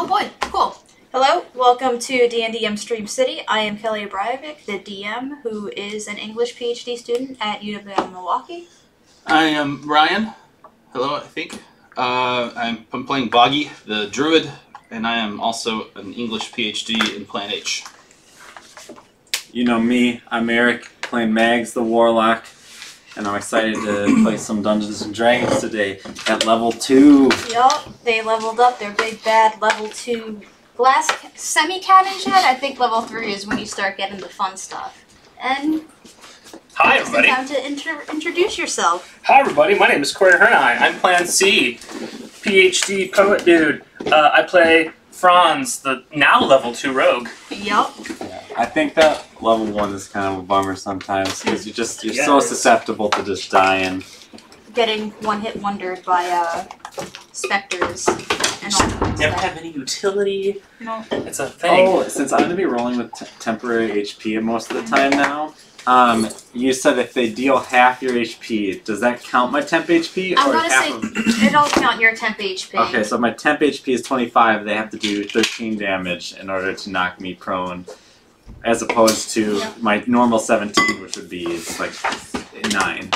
Oh boy, cool. Hello, welcome to D&D Stream City. I am Kelly Abrajovic, the DM, who is an English PhD student at University of Milwaukee. I am Ryan. Hello, I think. I'm playing Boggy, the druid, and I am also an English PhD in Plan H. You know me, I'm Eric, playing Mags the Warlock, and I'm excited to play some Dungeons and Dragons today at level 2. Yup, they leveled up their big bad level 2 glass semi-cannon jet. I think level 3 is when you start getting the fun stuff. And Hi, it's everybody. time to introduce yourself. Hi, everybody. My name is Corey Hernai. I'm Plan C, PhD poet dude. I play Franz, the now level 2 rogue. Yup. Yeah, I think that level 1 is kind of a bummer sometimes, because you're so susceptible to just dying. Getting one-hit wondered by specters and all that Never stuff. have any utility. No. It's a thing. Oh, since I'm going to be rolling with temporary HP most of the time now, you said if they deal half your HP, does that count my temp HP? I'm or gonna half say of... it'll count your temp HP. Okay, so my temp HP is 25, they have to do 13 damage in order to knock me prone, as opposed to my normal 17, which would be like 9.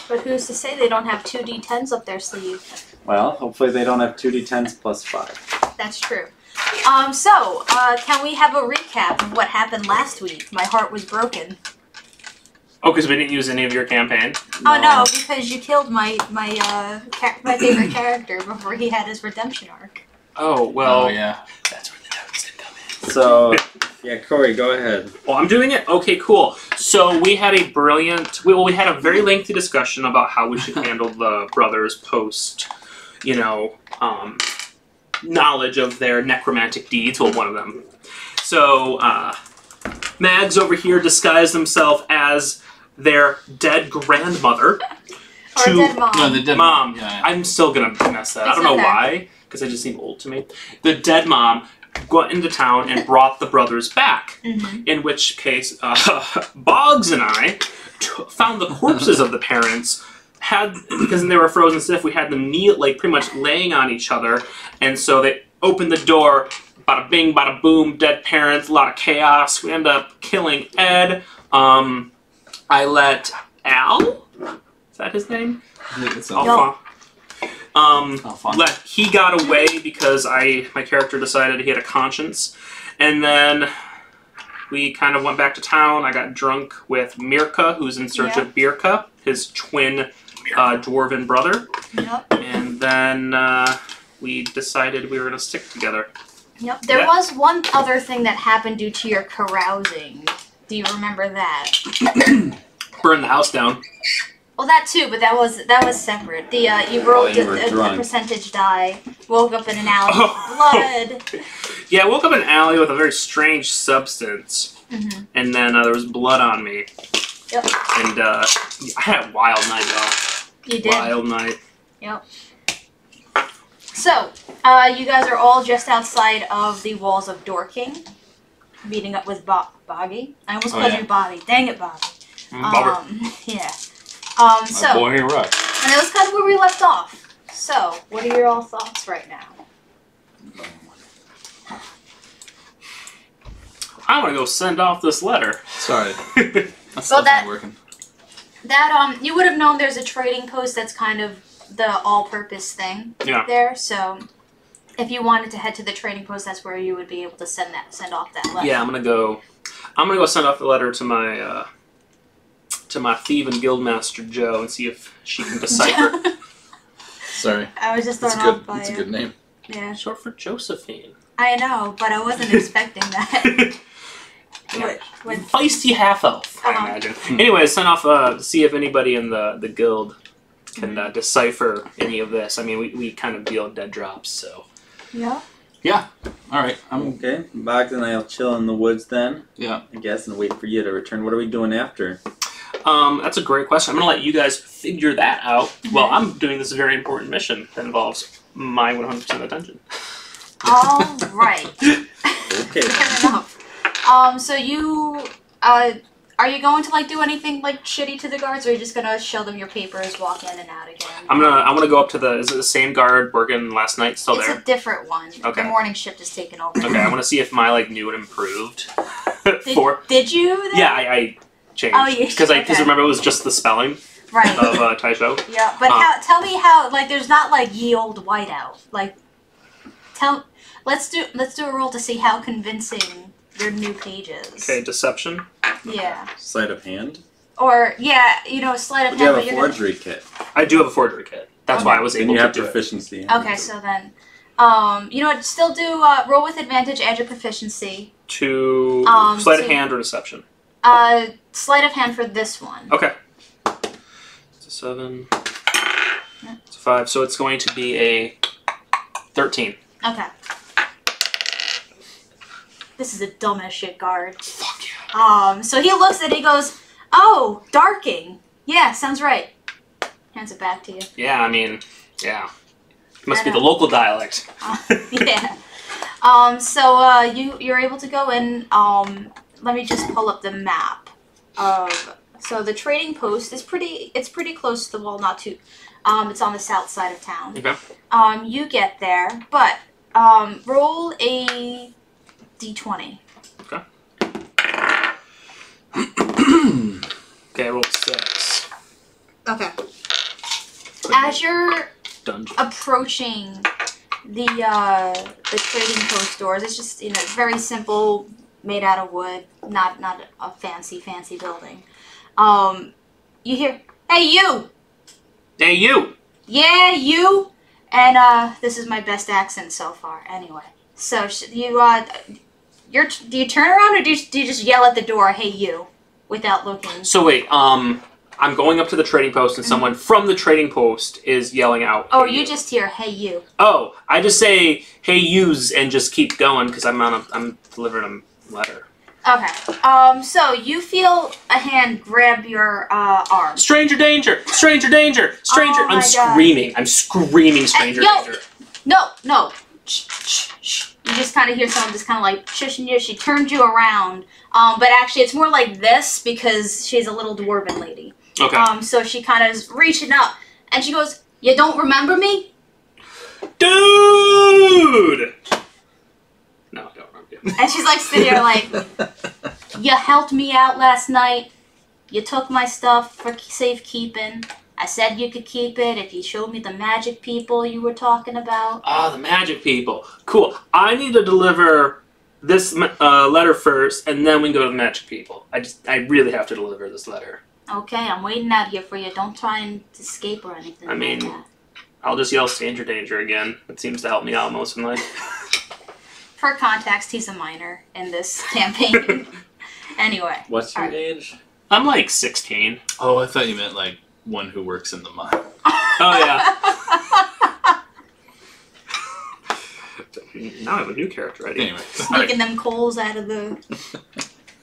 But who's to say they don't have 2 D10s up their sleeve? Well, hopefully they don't have 2d10s plus 5. That's true. Can we have a recap of what happened last week? My heart was broken. Oh, because we didn't use any of your campaign? Oh no, because you killed my favorite character before he had his redemption arc. Oh, well. Oh, yeah. That's where the notes can come in. So, yeah, Corey, go ahead. Well, I'm doing it? Okay, cool. So we had a brilliant... we had a very lengthy discussion about how we should handle the brothers post, knowledge of their necromantic deeds. Well, one of them. So, Mags over here disguised himself as their dead grandmother. Or dead mom. No, the dead Mom. Yeah. I'm still gonna mess that. I It's don't know okay. why, because they just seem old to me. The dead mom went into town and brought the brothers back. Mm-hmm. In which case, Boggs and I found the corpses of the parents. Because they were frozen stiff, we had them kneel, like pretty much laying on each other, and so they opened the door. Bada bing, bada boom. Dead parents. A lot of chaos. We end up killing Ed. I let Al. Is that his name? It's Alphonse. Alphonse. He got away because my character decided he had a conscience, and then we kind of went back to town. I got drunk with Mirka, who's in search of Birka, his twin dwarven brother, and then we decided we were going to stick together. Yep. There was one other thing that happened due to your carousing. Do you remember that? Burn the house down. Well, that too, but that was separate. The you rolled you were a drunk. percentage die. Woke up in an alley with blood. Yeah, I woke up in an alley with a very strange substance, and then there was blood on me. Yep. And I had a wild night, y'all. You did. Wild night. Yep. So, you guys are all just outside of the walls of Dorking, meeting up with Boggy. I almost called you Bobby. Dang it, Bobby. Bummer. Yeah. My boy Ruck. And that was kind of where we left off. So, what are your all thoughts right now? I want to go send off this letter. Sorry. That's Well, not working. That you would have known there's a trading post that's kind of the all-purpose thing there. So, if you wanted to head to the trading post, that's where you would be able to send off that letter. Yeah, I'm gonna go send off the letter to my thief and guildmaster Joe and see if she can decipher. Sorry. I was just That's thrown off good. by That's a good name. Yeah. Short for Josephine. I know, but I wasn't expecting that. When Feisty half elf, I imagine. Anyway, send off to see if anybody in the guild can decipher any of this. I mean, we kind of deal dead drops, so. Yeah. Yeah. All right. Okay, Boggs and I'll chill in the woods then, Yeah. I guess, and wait for you to return. What are we doing after? That's a great question. I'm gonna let you guys figure that out. Well, I'm doing this very important mission that involves my 100% attention. All right. Okay. Fair enough. So you Are you going to like do anything like shitty to the guards, or are you just gonna show them your papers, walk in and out again? I want to go up to the. Is it the same guard working last night still there? It's a different one. Okay. The morning shift is taken over. Okay, I want to see if my like knew it improved. Did you? Then? Yeah, I changed. Oh, you because remember it was just the spelling right of Taisho. Yeah, but tell me how like there's not like ye old whiteout like let's do a roll to see how convincing your new page is. Okay, deception. Yeah. Sleight of hand. Or sleight of hand. Do you have a forgery kit? I do have a forgery kit. That's why I was able to do it. And you have proficiency. Okay, so then, still do roll with advantage, add your proficiency. To sleight of hand or deception? Sleight of hand for this one. Okay. It's a 7. It's a 5, so it's going to be a 13. Okay. This is a dumb as shit guard. Fuck yeah. So he looks at it, he goes, "Oh, darking. Yeah, sounds right." Hands it back to you. Yeah, I mean, yeah. It must be the local dialect. Yeah. You're able to go in. Let me just pull up the map of. So the trading post is pretty close to the wall, not too. It's on the south side of town. Okay. You get there, but roll a d20. Okay. Okay, I rolled 6. Okay. As you're Dungeon. approaching the trading post doors, it's just very simple, made out of wood, not a fancy building. You hear, "Hey you!" Hey you! Yeah, you! And this is my best accent so far. Anyway, so do you turn around or do you just yell at the door, "Hey you," without looking? So wait, I'm going up to the trading post and someone from the trading post is yelling out. Oh, "Hey, you just hear, "Hey you." Oh, I just say, "Hey yous," and just keep going because I'm delivering a letter. Okay. So you feel a hand grab your arm. Stranger danger! Stranger danger! Stranger! Oh my I'm screaming. I'm screaming stranger danger. No. Shh, shh, shh. You just kind of hear someone just kind of like shushing you. She turned you around. But actually it's more like this because she's a little dwarven lady. Okay. So she kind of is reaching up and she goes, "You don't remember me?" Dude! No, I don't remember you. And she's like sitting there like, "You helped me out last night. You took my stuff for safekeeping. I said you could keep it if you showed me the magic people you were talking about." Ah, the magic people. Cool. I need to deliver this letter first, and then we can go to the magic people. I really have to deliver this letter. Okay, I'm waiting out here for you. Don't try and escape or anything. I mean, like that. I'll just yell stranger danger again. It seems to help me out most of the night. For context, he's a minor in this campaign. Anyway. What's your age? I'm like 16. Oh, I thought you meant like one who works in the mine. Oh, yeah. Now I have a new character idea. Anyway. Sneaking them coals out of the...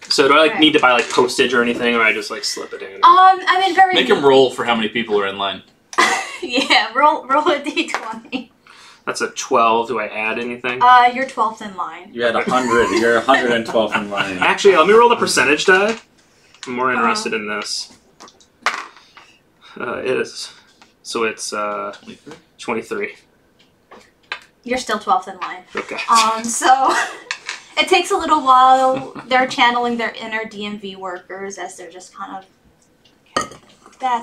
So do I need to buy like postage or anything, or I just like slip it in? I mean, very... Make him roll for how many people are in line. Yeah, roll a d20. That's a 12. Do I add anything? You're 12th in line. You had 100. You're 112 in line. Actually, let me roll the percentage die. I'm more interested in this. It is. So it's 23. You're still 12th in line. Okay. So it takes a little while. They're channeling their inner DMV workers as they're just kind of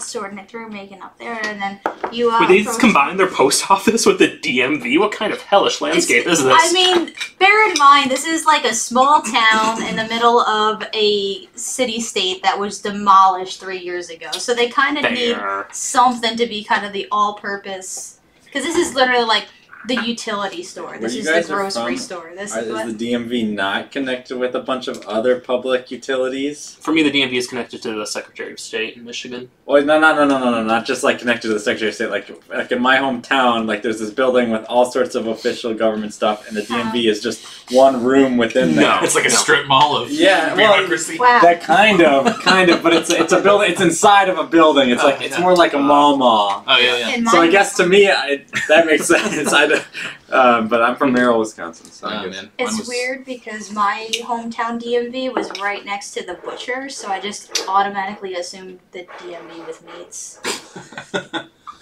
sorting it through, making up there, and then you Would they combine their post office with the DMV? What kind of hellish landscape is this? I mean, bear in mind, this is like a small town in the middle of a city-state that was demolished 3 years ago. So they kind of need something to be kind of the all-purpose, because this is literally like the utility store. This is the grocery store. This is the DMV not connected with a bunch of other public utilities? For me, the DMV is connected to the Secretary of State in Michigan. Well, no, not just like connected to the Secretary of State. Like in my hometown, like there's this building with all sorts of official government stuff, and the DMV is just one room within there. No, it's like a strip mall of bureaucracy. Wow. That kind of, but it's a building. It's inside of a building. It's it's more like a mall. Oh yeah. So I guess to me, that makes sense. But I'm from Merrill, Wisconsin. So I guess. Man. It's weird because my hometown DMV was right next to the butcher, so I just automatically assumed the DMV with meats.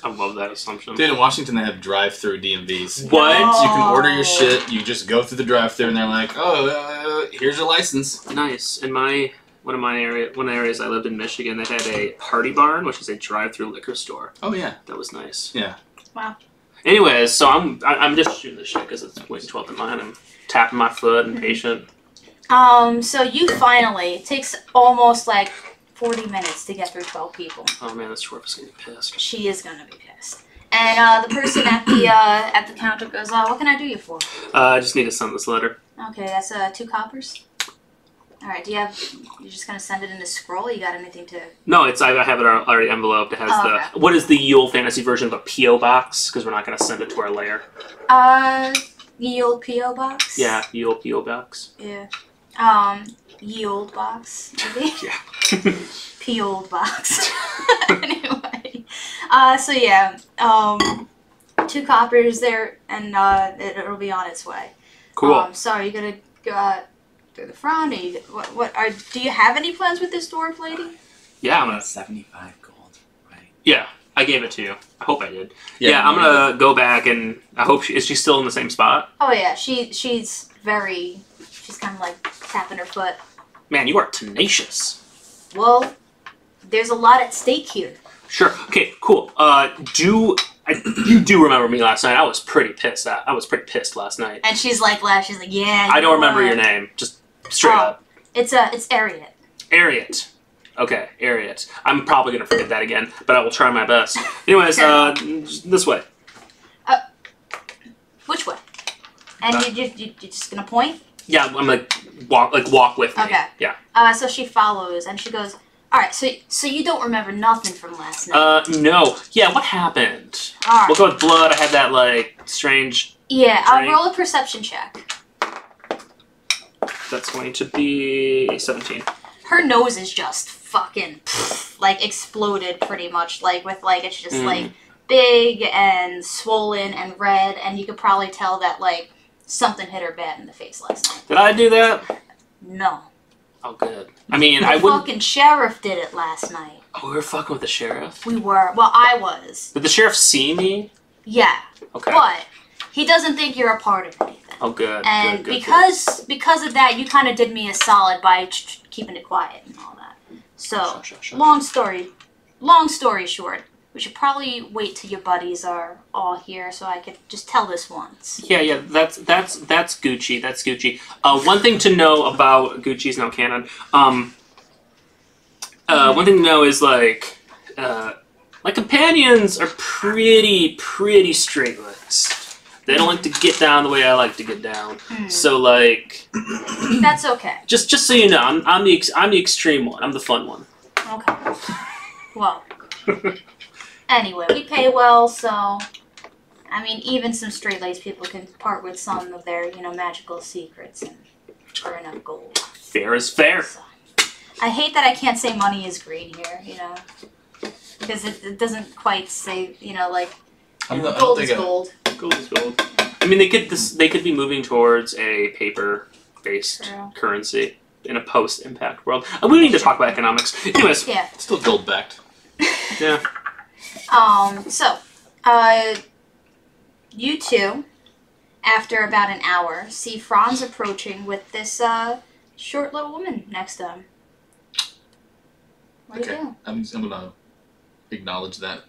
I love that assumption. Dude, in Washington they have drive-through DMVs. What? No. You can order your shit, you just go through the drive-through and they're like, oh, here's your license. Nice. In one of the areas I lived in Michigan, they had a Party Barn, which is a drive-through liquor store. Oh yeah. That was nice. Yeah. Wow. Anyways, so I'm just shooting this shit because it's waiting 12th in line. I'm tapping my foot and patient. So you finally, it takes almost like 40 minutes to get through 12 people. Oh man, this dwarf is gonna be pissed. She is gonna be pissed. And the person at the counter goes, what can I do you for? I just need to send this letter. Okay, that's 2 coppers. All right, you're just gonna send it in a scroll? You got anything to? No, I have it already enveloped. It has okay. What is the Yule Fantasy version of a P.O. box? Because we're not gonna send it to our lair. Ye old P.O. box? Yeah, Yule P.O. box. Yeah. Ye old box, maybe? Yeah. P.O. box. Anyway. So yeah, 2 coppers there, and it'll be on its way. Cool. So are you gonna go through the front? Do you have any plans with this dwarf lady? Yeah, I'm gonna. 75 gold, right? Yeah, I gave it to you. I hope I did. Yeah, I'm gonna go back and I hope is she still in the same spot? Oh yeah, she's kind of like tapping her foot. Man, you are tenacious. Well, there's a lot at stake here. Sure. Okay. Cool. You do remember me last night? I was pretty pissed. I was pretty pissed last night. And she's like, yeah. I don't remember your name. Just straight up. It's Ariat. Ariat. Okay, Ariat. I'm probably gonna forget that again, but I will try my best. Anyways, this way. Which way? And you're just gonna point? Yeah, I'm walk with me. Okay. Yeah. So she follows and she goes, all right, so you don't remember nothing from last night? No. Yeah, what happened? All right. We'll go with blood. I had that strange. Yeah, drink. roll a perception check. That's going to be 17. Her nose is just fucking exploded pretty much. It's just big and swollen and red, and you could probably tell that something hit her bad in the face last night. Did I do that? No. Oh, good. I mean, the I wouldn't. fucking sheriff did it last night. Oh, we were fucking with the sheriff? We were. Well, I was. Did the sheriff see me? Yeah. Okay. But he doesn't think you're a part of anything. Oh, good. And good, because of that, you kind of did me a solid by keeping it quiet and all that. So, Sure. long story short, we should probably wait till your buddies are all here so I could just tell this once. Yeah, that's Gucci. That's Gucci. One thing to know about Gucci's now canon. One thing to know is my companions are pretty straight-laced. They don't like to get down the way I like to get down. So that's okay. Just so you know, I'm the extreme one. I'm the fun one. Okay. Well. Anyway, we pay well, so I mean, even some straight-laced people can part with some of their, magical secrets and for enough gold. Fair is fair. So, I hate that I can't say money is green here, because it doesn't quite say, gold is gold. Gold is gold. I mean, they could be moving towards a paper-based currency in a post-impact world. We need to talk about economics. Anyways. Yeah. It's still gold-backed. Yeah. You two, after about an hour, see Franz approaching with this short little woman next to him. What do you do? I'm gonna acknowledge that.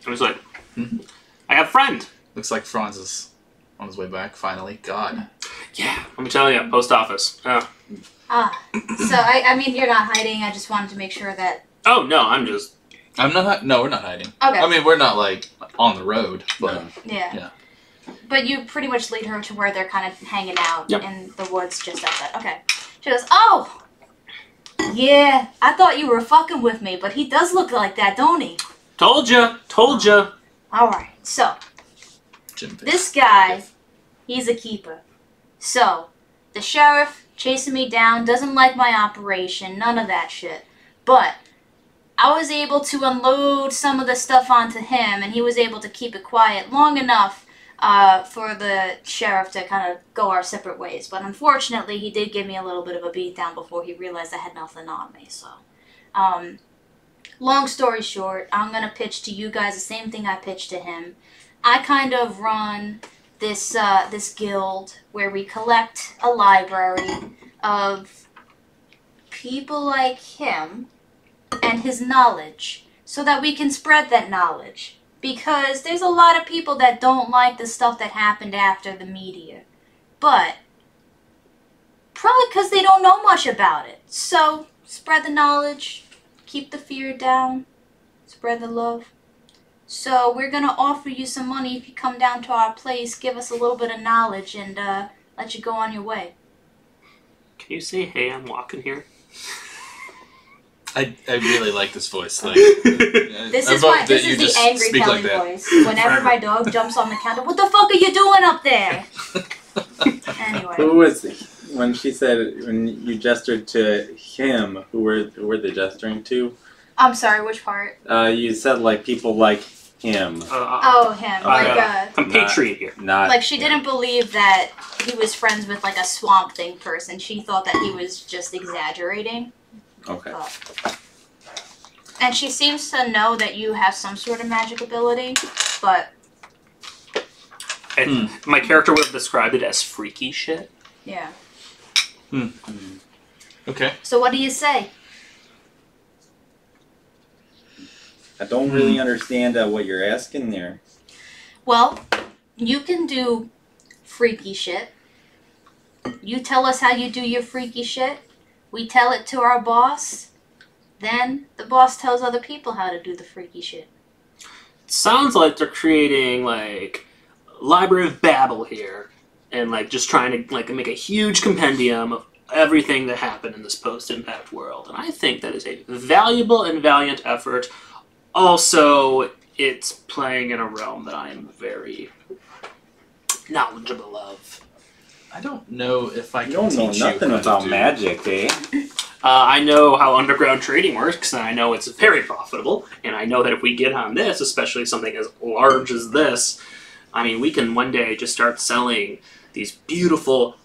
I was like, I have a friend. Looks like Franz is on his way back, finally. God. Yeah, let me tell you, post office. So I mean, you're not hiding. I just wanted to make sure that... Oh, no, I'm not... No, we're not hiding. Okay. I mean, we're not, on the road, but... Yeah. But you pretty much lead her to where they're kind of hanging out in the woods just outside. Okay. She goes, oh! Yeah, I thought you were fucking with me, but he does look like that, don't he? Told ya. Alright, so... This guy, he's a keeper. So, the sheriff chasing me down, doesn't like my operation, none of that shit. But I was able to unload some of the stuff onto him, and he was able to keep it quiet long enough for the sheriff to kind of go our separate ways. But unfortunately, he did give me a little bit of a beatdown before he realized I had nothing on me. So, long story short, I'm going to pitch to you guys the same thing I pitched to him. I kind of run this guild where we collect a library of people like him and his knowledge so that we can spread that knowledge. Because there's a lot of people that don't like the stuff that happened after the media. But probably because they don't know much about it. So, spread the knowledge, keep the fear down, spread the love. So, we're going to offer you some money if you come down to our place, give us a little bit of knowledge, and let you go on your way. Can you say, hey, I'm walking here? I really like this voice. Like, this is the angry Kelly voice. Whenever my dog jumps on the counter, what the fuck are you doing up there? Anyway. Who was when she said when you gestured to him? Who were they gesturing to? I'm sorry, which part? You said like people like him. Him. Compatriot here. Not like she didn't believe that he was friends with like a Swamp Thing person. She thought that he was just exaggerating. Okay. And she seems to know that you have some sort of magic ability, but... And my character would have described it as freaky shit. Yeah. Okay. So what do you say? I don't really understand what you're asking there. Well, you can do freaky shit. You tell us how you do your freaky shit. We tell it to our boss, then the boss tells other people how to do the freaky shit. Sounds like they're creating, like, Library of Babel here, and, like, just trying to, like, make a huge compendium of everything that happened in this post-impact world. And I think that is a valuable and valiant effort. Also, it's playing in a realm that I am very knowledgeable of. I don't know if I can teach you. You don't know nothing about magic, eh? I know how underground trading works, and I know it's very profitable, and I know that if we get on this, especially something as large as this, I mean, we can one day just start selling these beautiful,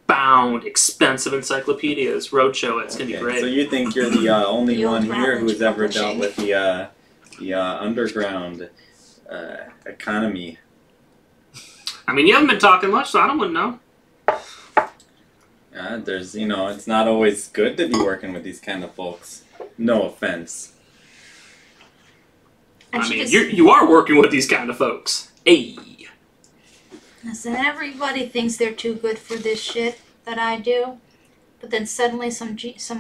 bound, expensive encyclopedias. Roadshow, it's going to be great. So you think you're the only one here who's ever dealt with the underground economy? I mean, you haven't been talking much, so I don't want to know. There's, it's not always good to be working with these kind of folks. No offense. I mean, you are working with these kind of folks. Hey. Listen, everybody thinks they're too good for this shit that I do. But then suddenly some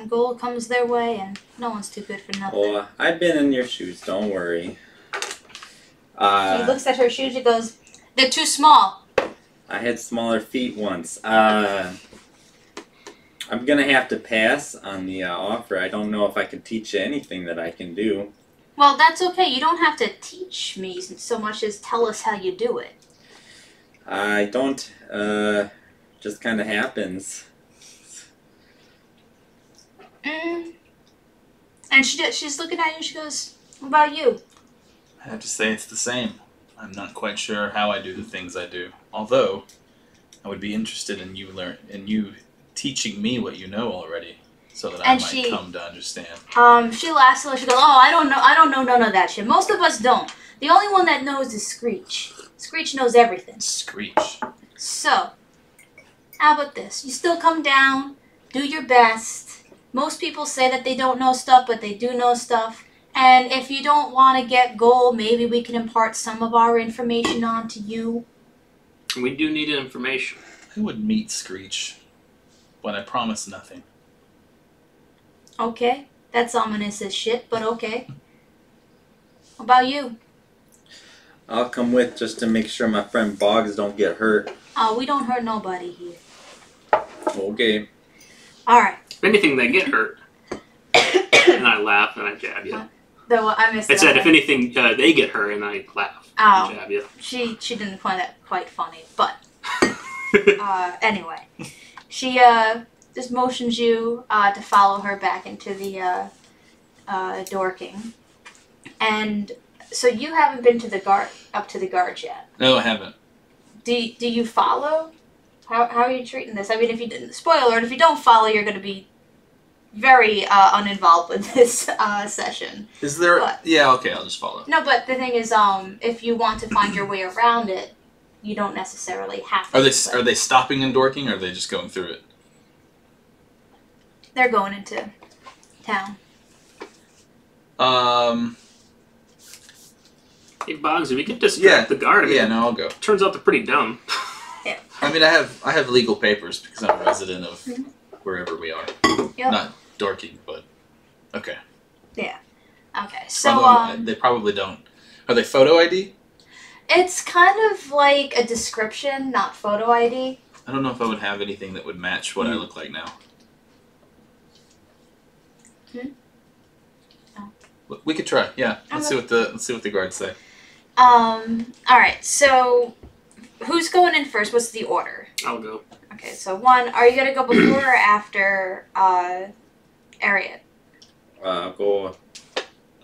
gold comes their way and no one's too good for nothing. Well, I've been in your shoes, don't worry. She looks at her shoes and goes, they're too small. I had smaller feet once. I'm going to have to pass on the offer. I don't know if I can teach you anything that I can do. Well, that's okay. You don't have to teach me so much as tell us how you do it. I don't. Just kind of happens. And she's looking at you and she goes, what about you? I have to say it's the same. I'm not quite sure how I do the things I do. Although, I would be interested in you teaching me what you know already, so that I might come to understand. She laughs a little. She goes, "Oh, I don't know none of that shit. Most of us don't. The only one that knows is Screech. Screech knows everything." Screech. So, how about this? You still come down, do your best. Most people say that they don't know stuff, but they do know stuff. And if you don't want to get gold, maybe we can impart some of our information onto you. We do need information. I would meet Screech, but I promise nothing. Okay, that's ominous as shit, but okay. What about you? I'll come with just to make sure my friend Boggs don't get hurt. Oh, we don't hurt nobody here. Okay. Alright. If anything, they get hurt. And I laugh and I jab you. I missed it. It said, if anything, they get hurt and I laugh and jab you. She didn't find that quite funny, but... anyway. She just motions you to follow her back into the Dorking. And so you haven't been to the guard up to the guards yet. No, I haven't. do you follow? How are you treating this? I mean, if you didn't, spoiler alert, if you don't follow, you're going to be very uninvolved with this session. Is there? Yeah, okay, I'll just follow. No, but the thing is, if you want to find your way around it, you don't necessarily have to. Are they stopping in Dorking, or are they just going through it? They're going into town. Hey, Boggs, if we could distract the guard. Yeah, no, I'll go. Turns out they're pretty dumb. Yeah. I mean, I have legal papers because I'm a resident of wherever we are. Yep. Not Dorking, but okay. Yeah. Okay. So although, they probably don't. Are they photo ID? It's kind of like a description, not photo ID. I don't know if I would have anything that would match what I look like now. Oh. We could try. Yeah. Let's see what the guards say. All right. So, who's going in first? What's the order? I'll go. Okay. So 1. Are you gonna go before or after Ariat? I'll go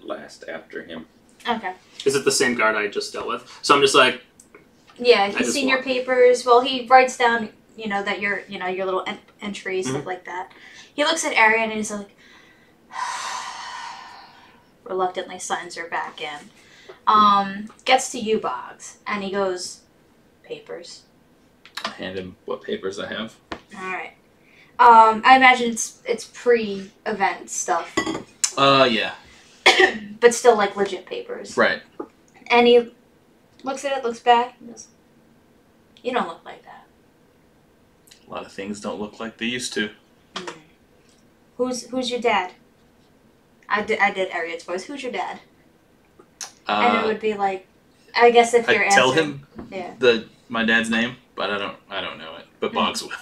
last after him. Okay. Is it the same guard I just dealt with? So I'm just like. Yeah, he's seen your papers. Well, he writes down, that your little entries, stuff like that. He looks at Ariat and he's like, reluctantly signs her back in. Gets to you, Boggs, and he goes, papers. I hand him what papers I have. All right. I imagine it's pre-event stuff. Yeah. But still, like, legit papers. Right. And he looks at it, looks back, and goes, you don't look like that. A lot of things don't look like they used to. Who's your dad? I did Ariat's voice. Who's your dad? And it would be like, I guess if you're tell him yeah. my dad's name, but I don't know it. But Boggs would.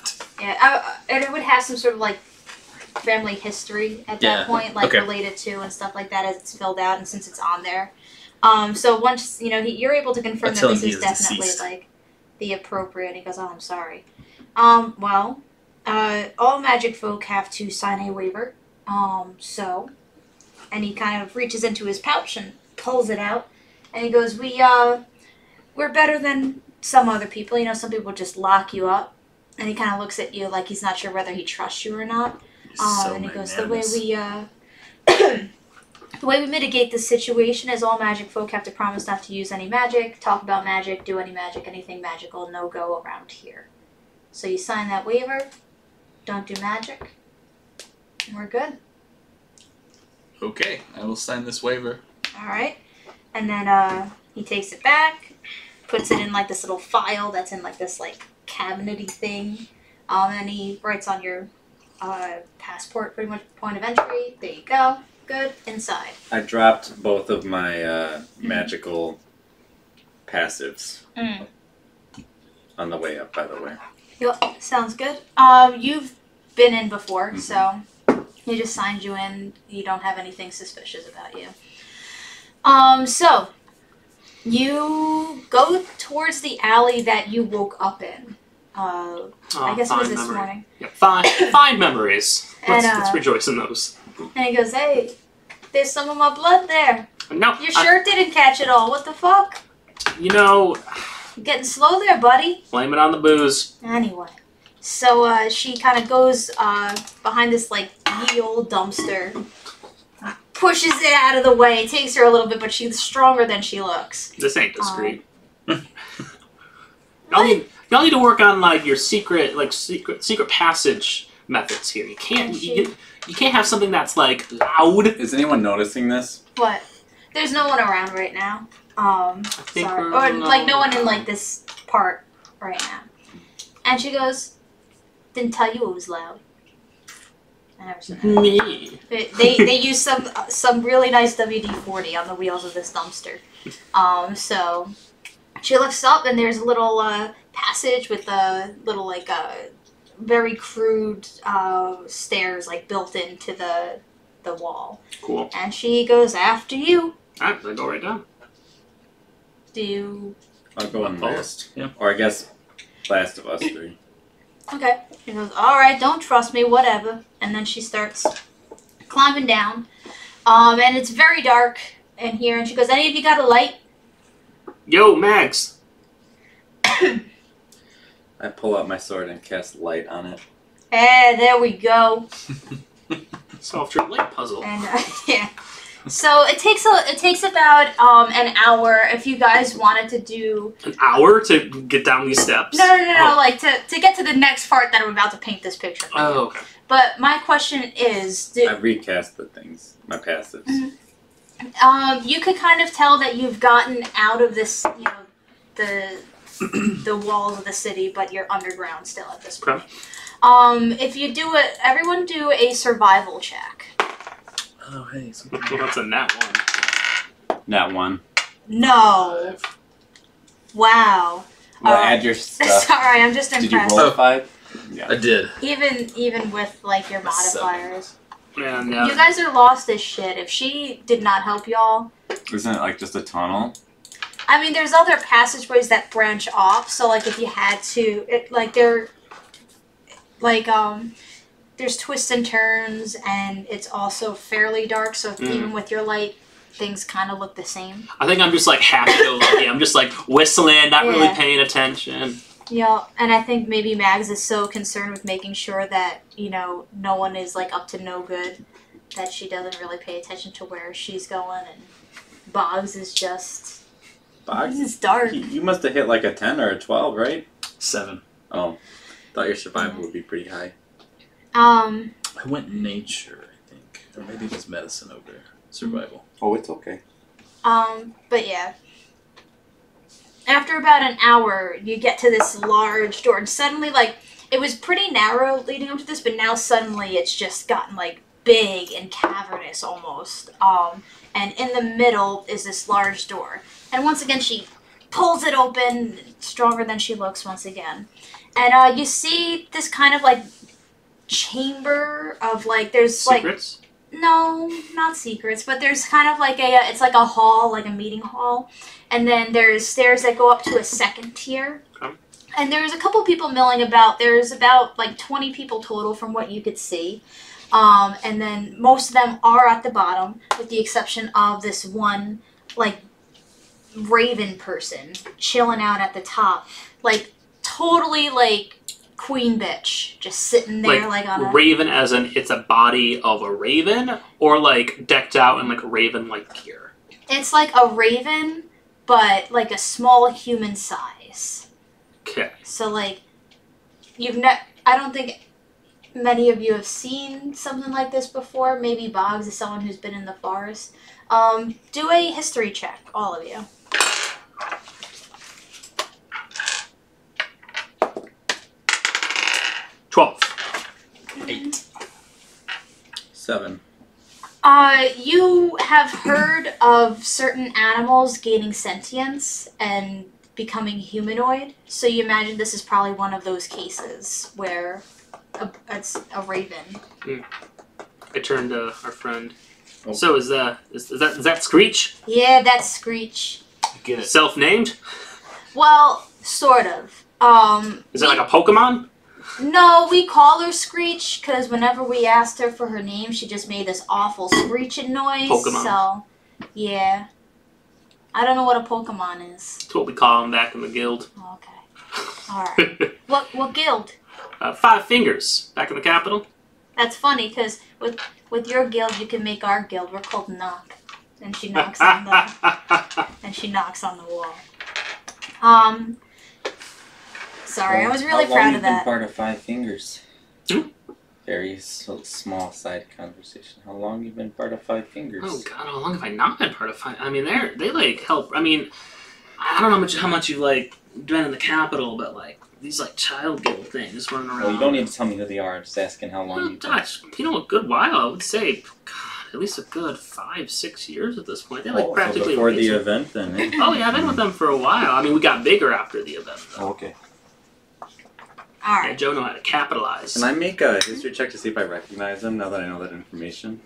Yeah, and it would have some sort of like family history at that point, like related to and stuff like that as it's filled out, and since it's on there. So once you're able to confirm that this is definitely deceased. Like the appropriate. He goes, oh, I'm sorry. Well, all magic folk have to sign a waiver. So, and he kind of reaches into his pouch and pulls it out, and he goes, we're better than some other people. Some people just lock you up. And he kind of looks at you like he's not sure whether he trusts you or not. And he goes, the way we mitigate this situation is all magic folk have to promise not to use any magic, talk about magic, do any magic, anything magical, no go around here. So you sign that waiver, don't do magic, and we're good. Okay, I will sign this waiver. All right. And then he takes it back, puts it in like this little file that's in like this like cabinet-y thing. And he writes on your passport, pretty much point of entry. There you go. Good. Inside. I dropped both of my magical passives on the way up, by the way. Yep. Sounds good. You've been in before, so he just signed you in. You don't have anything suspicious about you. So you go towards the alley that you woke up in. I guess it was this morning. Yeah, fine memories. Let's rejoice in those. And he goes, hey, there's some of my blood there. No. Your shirt didn't catch it all. What the fuck? You're getting slow there, buddy. Blame it on the booze. Anyway. So she kind of goes behind this, like, ye old dumpster. Pushes it out of the way. It takes her a little bit, but she's stronger than she looks. This ain't discreet. Y'all need to work on like your secret passage methods here. You can't have something that's like loud. Is anyone noticing this? What? There's no one around right now. Sorry. Or like no one in like this part right now. And she goes, didn't tell you it was loud. I never said that. Me. They use some really nice WD-40 on the wheels of this dumpster. So she lifts up and there's a little passage with a little like very crude stairs like built into the wall. Cool. And she goes after you. Alright, I go right down. Do you? I'll go on last. Yeah. Or I guess last of us three. Okay. She goes, alright, don't trust me, whatever. And then she starts climbing down. And it's very dark in here. And she goes, any of you got a light? Yo, Max. I pull out my sword and cast light on it. There we go. Solved your light puzzle. And yeah. So it takes about an hour if you guys wanted to do an hour to get down these steps. No, like to get to the next part that I'm about to paint this picture. Oh, okay. But my question is, I recast the things, my passives. Mm-hmm. You could kind of tell that you've gotten out of this, the walls of the city, but you're underground still at this point. Okay. If you do it, everyone do a survival check. Oh, hey. That's a nat 1. Nat 1. No. 5. Wow. Add your stuff. Sorry, I'm just impressed. Did you roll a 5? Yeah. I did. Even with like your modifiers. Yeah, You guys are lost as shit. If she did not help y'all. Isn't it like just a tunnel? I mean, there's other passageways that branch off. So like if you had to, there's twists and turns, and it's also fairly dark. So even with your light, things kind of look the same. I think I'm just like happy go lucky. I'm just like whistling, not really paying attention. Yeah, and I think maybe Mags is so concerned with making sure that, no one is like up to no good that she doesn't really pay attention to where she's going, and Boggs is just... Boggs? It's dark. You must have hit like a 10 or a 12, right? 7. Oh, thought your survival would be pretty high. I went nature, I think. Or maybe it was medicine over survival. Oh, it's okay. But yeah. After about an hour, you get to this large door, and suddenly, it was pretty narrow leading up to this, but now suddenly it's just gotten, big and cavernous almost. And in the middle is this large door. And once again, she pulls it open, stronger than she looks once again. And you see this kind of, chamber of, there's, Secrets? No, not secrets, but there's kind of it's like a hall, like a meeting hall. And then there's stairs that go up to a second tier. Okay. And there's a couple people milling about. There's about 20 people total from what you could see. And then most of them are at the bottom, with the exception of this one, raven person chilling out at the top. Totally, queen bitch, just sitting there on a... Raven as in it's a body of a raven, or decked out in raven-like gear? It's like a raven, but a small human size. Okay. So I don't think many of you have seen something like this before. Maybe Boggs is someone who's been in the forest. Do a history check, all of you. 12. 8. 7. You have heard of certain animals gaining sentience and becoming humanoid, so you imagine this is probably one of those cases where it's a raven. I turned to our friend. Oh. So is that Screech? Yeah, that's Screech. Get it. Self-named? Well, sort of. Is it like a Pokemon? No, we call her Screech because whenever we asked her for her name, she just made this awful screeching noise. Pokemon. So, yeah. I don't know what a Pokemon is. That's what we call them back in the guild. Okay. Alright. What guild? 5 Fingers, back in the capital. That's funny because with your guild, you can make our guild. We're called Knock. And she knocks on the wall. Sorry, I was really proud of that. How long you been part of 5 Fingers? Very small side conversation. How long you been part of 5 Fingers? Oh God, how long have I not been part of 5? I mean, they help. I mean, I don't know how much you've been in the capital, but these child guild things running around. Well, you don't need to tell me who they are. I'm just asking how long you've been. A good while. I would say, God, at least a good 5-6 years at this point. They practically so before the event, then. Eh? Oh yeah, I've been with them for a while. I mean, we got bigger after the event. Though. Oh, okay. All right. Yeah, Joe know how to capitalize. Can I make a history check to see if I recognize him now that I know that information?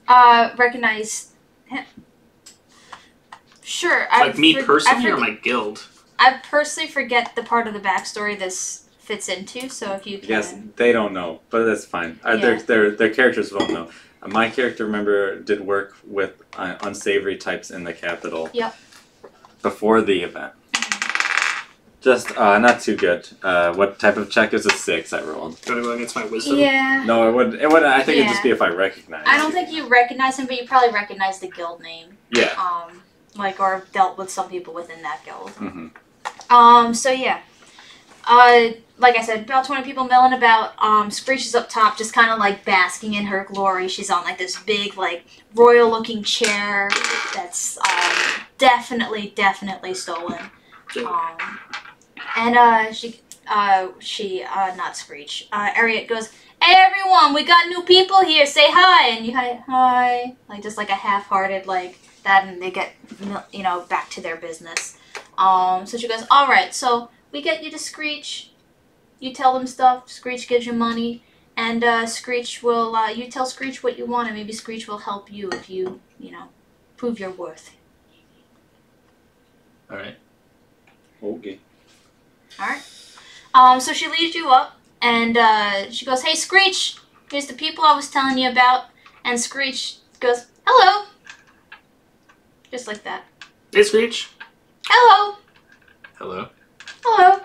Recognize him? Sure. Me personally or my guild? I personally forget the part of the backstory this fits into, so if you can... Yes, they don't know, but that's fine. Yeah. Their characters won't know. My character, remember, did work with unsavory types in the capital. Yep. Before the event. Just not too good. What type of check is a 6 I rolled? Do you want to go against my wisdom? Yeah. No, it would. I think it'd just be if I recognize. I don't think you recognize him, but you probably recognize the guild name. Yeah. Or dealt with some people within that guild. Mm-hmm. So yeah. Like I said, about 20 people milling about. Screech is up top, just kind of like basking in her glory. She's on like this big, like royal-looking chair that's definitely stolen. Not Screech. Ariat goes, "Hey everyone, we got new people here. Say hi." And you hi, like just like a half-hearted like that, and they get back to their business. So she goes, "All right, so we get you to Screech. You tell them stuff. Screech gives you money, and Screech will. You tell Screech what you want, and maybe Screech will help you if you prove your worth." All right. Okay. Alright. So she leads you up, and she goes, "Hey, Screech, here's the people I was telling you about." And Screech goes, "Hello." Just like that. Hey, Screech. Hello. Hello. Hello.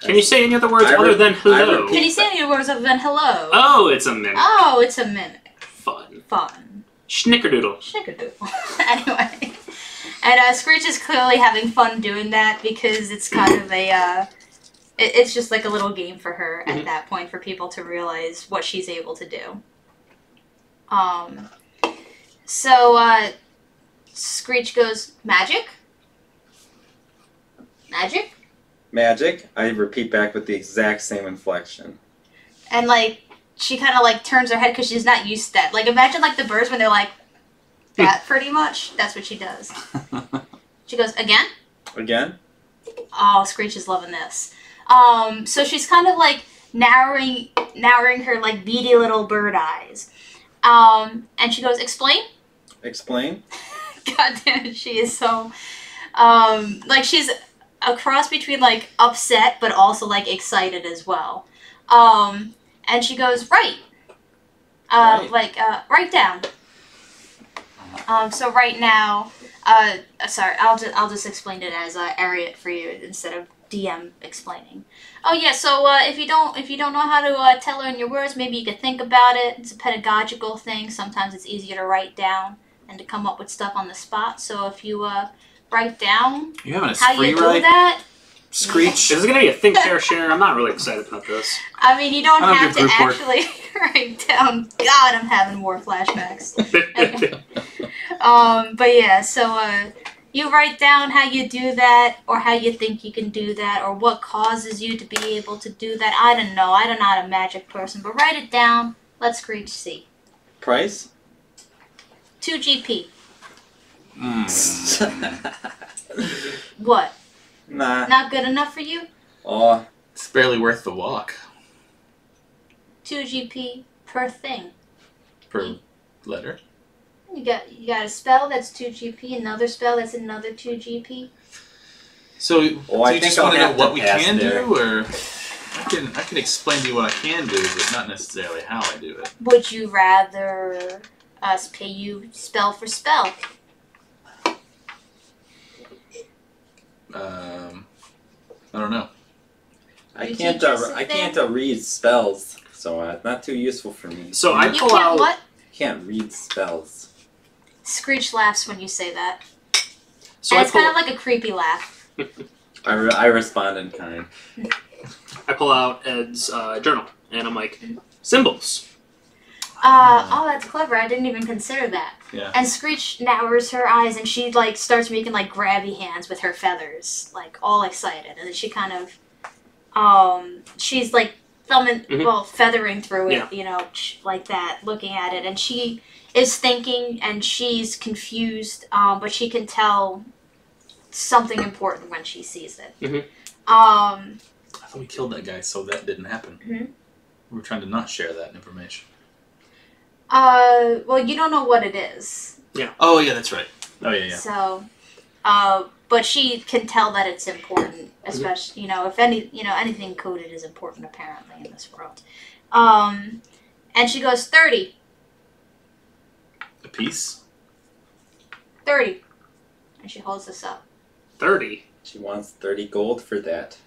Can you say any other words other than hello? Can you say any words other than hello? Oh, it's a mimic. Oh, it's a mimic. Fun. Schnickerdoodle. Anyway. And Screech is clearly having fun doing that because it's kind of a, it's just like a little game for her at that point for people to realize what she's able to do. So Screech goes, "Magic? Magic?" Magic. I repeat back with the exact same inflection. And like, she kind of like turns her head because she's not used to that. Like, imagine like the birds when they're like, that pretty much. That's what she does. She goes, "Again?" Again? Oh, Screech is loving this. So she's kind of like narrowing her like beady little bird eyes. And she goes, "Explain?" Explain? God damn it, she is so like she's a cross between like upset but also like excited as well. And she goes, "Right. Write down." So right now, sorry, I'll just explain it as Ariat for you instead of DM explaining. Oh yeah, so if you don't know how to tell her in your words, maybe you could think about it. It's a pedagogical thing. Sometimes it's easier to write down than to come up with stuff on the spot. So if you write down how you do that. Screech. This is going to be a think, share, share. I'm not really excited about this. I mean, you don't have to actually write down. God, I'm having more flashbacks. But yeah, so you write down how you do that, or how you think you can do that, or what causes you to be able to do that. I don't know. I'm not a magic person, but write it down. Let Screech see. Price? 2 GP. What? Nah. Not good enough for you? Oh. It's barely worth the walk. 2 GP per thing. Per letter? You got a spell that's 2 GP, another spell that's another 2 GP. So do you just want to know what we can there. do, or I can explain to you what I can do, but not necessarily how I do it. Would you rather us pay you spell for spell? I don't know. I can't read spells, so it's not too useful for me. So I pull out. What? Can't read spells. Screech laughs when you say that. So and it's kind of like a creepy laugh. I respond in kind. I pull out Ed's journal, and I'm like, symbols. Oh, that's clever. I didn't even consider that. Yeah. And Screech narrows her eyes, and she like starts making like grabby hands with her feathers, like all excited. And then she kind of, she's like thumbing, feathering through it, like that, looking at it. And she is thinking, and she's confused, but she can tell something important when she sees it. I thought we killed that guy, so that didn't happen. Mm-hmm. We were trying to not share that information. Well, you don't know what it is. Yeah. Oh, yeah, that's right. Oh, yeah. So, but she can tell that it's important, especially, if anything coded is important, apparently, in this world. And she goes, 30. A piece? 30. And she holds this up. 30? She wants 30 gold for that.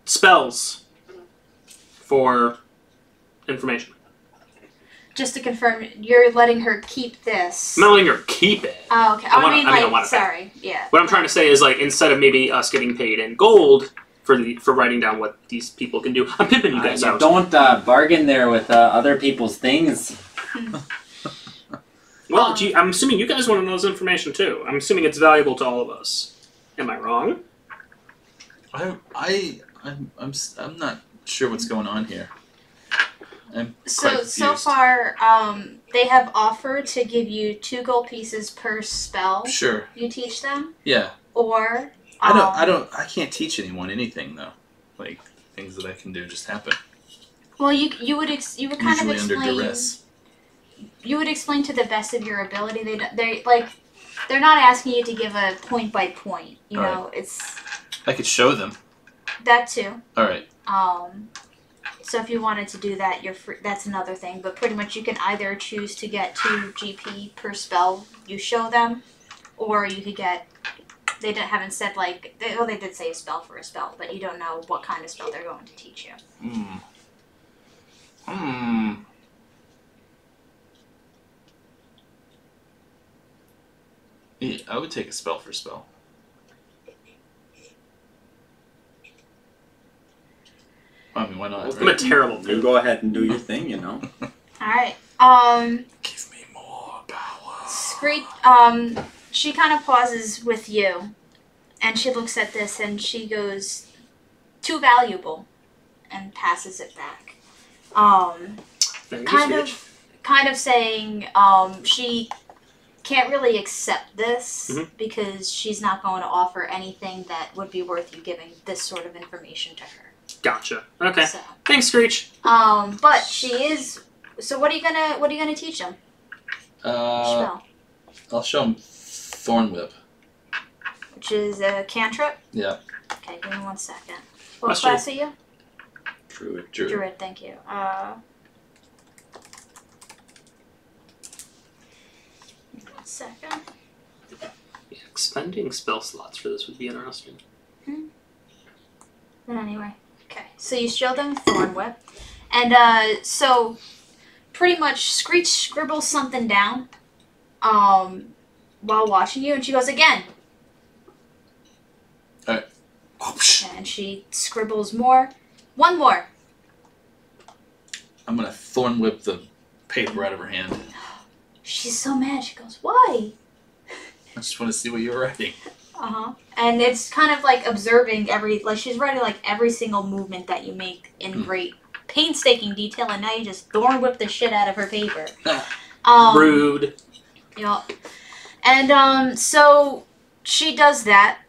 Spells for information. Just to confirm, you're letting her keep this. I'm not letting her keep it. Oh, okay. I want it sorry. Yeah. What I'm trying to say is, like, instead of maybe us getting paid in gold for writing down what these people can do, I'm pimping you guys out. Don't bargain there with other people's things. Well, gee, I'm assuming you guys want to know this information too. I'm assuming it's valuable to all of us. Am I wrong? I'm not sure what's going on here. So far, they have offered to give you 2 gold pieces per spell. Sure. You teach them. Yeah. Or I can't teach anyone anything though. Like things that I can do just happen. Well, you would kind of explain. Usually under duress. You would explain to the best of your ability. They're not asking you to give a point by point. You know, it's. I could show them. That too. All right. So if you wanted to do that, you're free. That's another thing. But pretty much, you can either choose to get 2 GP per spell you show them, or you could get. They haven't said like. They did say a spell for a spell, but you don't know what kind of spell they're going to teach you. Yeah, I would take a spell for spell. I mean, why not? I'm a terrible dude. You go ahead and do your thing, you know. Alright. Give me more power. She kind of pauses with you, and she looks at this, and she goes, "Too valuable," and passes it back. Kind of saying, she can't really accept this because she's not going to offer anything that would be worth you giving this sort of information to her. Gotcha. Okay. So, thanks, Screech. But she is. So what are you gonna teach them? I'll show them Thorn Whip. Which is a cantrip. Yeah. Okay, give me 1 second. What class are you? Druid. Thank you. 1 second. Yeah, expending spell slots for this would be interesting. But anyway. Okay, so you show them Thorn Whip, and so pretty much Screech scribbles something down while watching you, and she goes again. Alright. And she scribbles more. 1 more. I'm gonna Thorn Whip the paper out of her hand. She's so mad. She goes, "Why?" I just want to see what you're writing. And it's kind of like observing she's writing like every single movement that you make in great painstaking detail, and now you just Thorn Whip the shit out of her paper. Rude. Yeah. And so she does that.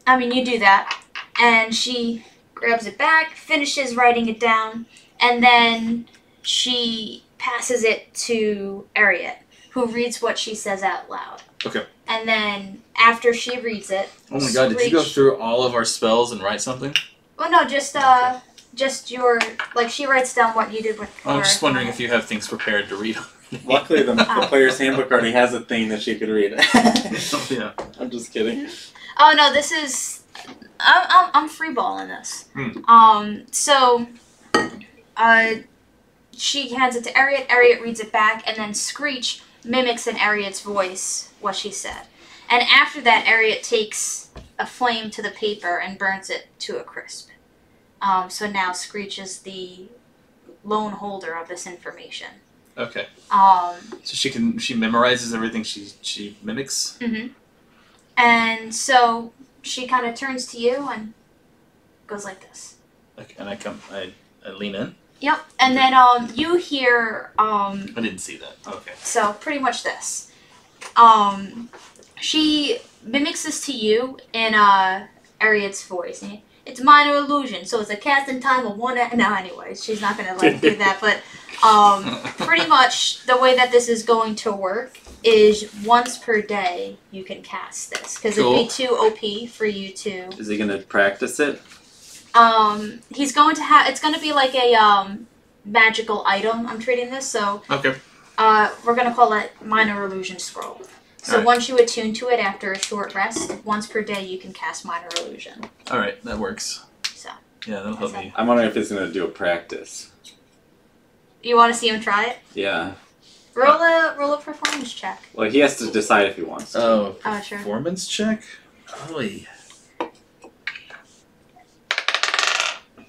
I mean, you do that, and she grabs it back, finishes writing it down, and then she passes it to Ariat, who reads what she says out loud. Okay. And then after she reads it, oh my god, did you go through all of our spells and write something? Well, no, just your she writes down what you did with. I'm just wondering if you have things prepared to read. Luckily, the player's handbook already has a thing that she could read. Yeah. I'm just kidding. Oh no, this is. I'm freeballing this. So, she hands it to Ariat. Ariat reads it back, and then Screech mimics in Ariat's voice what she said. And after that, Ariat takes a flame to the paper and burns it to a crisp. So now Screech is the lone holder of this information. Okay. So she memorizes everything she mimics? Mm-hmm. And so she kind of turns to you and goes like this. Okay, and I lean in? Yep, and then you hear... I didn't see that. Okay. So, pretty much this. She mimics this to you in Ariat's voice. It's minor illusion, so it's a casting time of 1... No, anyways, she's not going to do that, but pretty much the way that this is going to work is once per day you can cast this, because it'd be too OP for you to... Is he going to practice it? He's going to have... It's going to be like a magical item, I'm treating this, so... Okay. We're going to call it Minor Illusion Scroll. So once you attune to it after a short rest, once per day you can cast Minor Illusion. Alright, that works. So. Yeah, that'll help me. I'm wondering if it's going to do a practice. You want to see him try it? Yeah. Roll a performance check. Well, he has to decide if he wants to. Oh, sure. Performance check? Holy.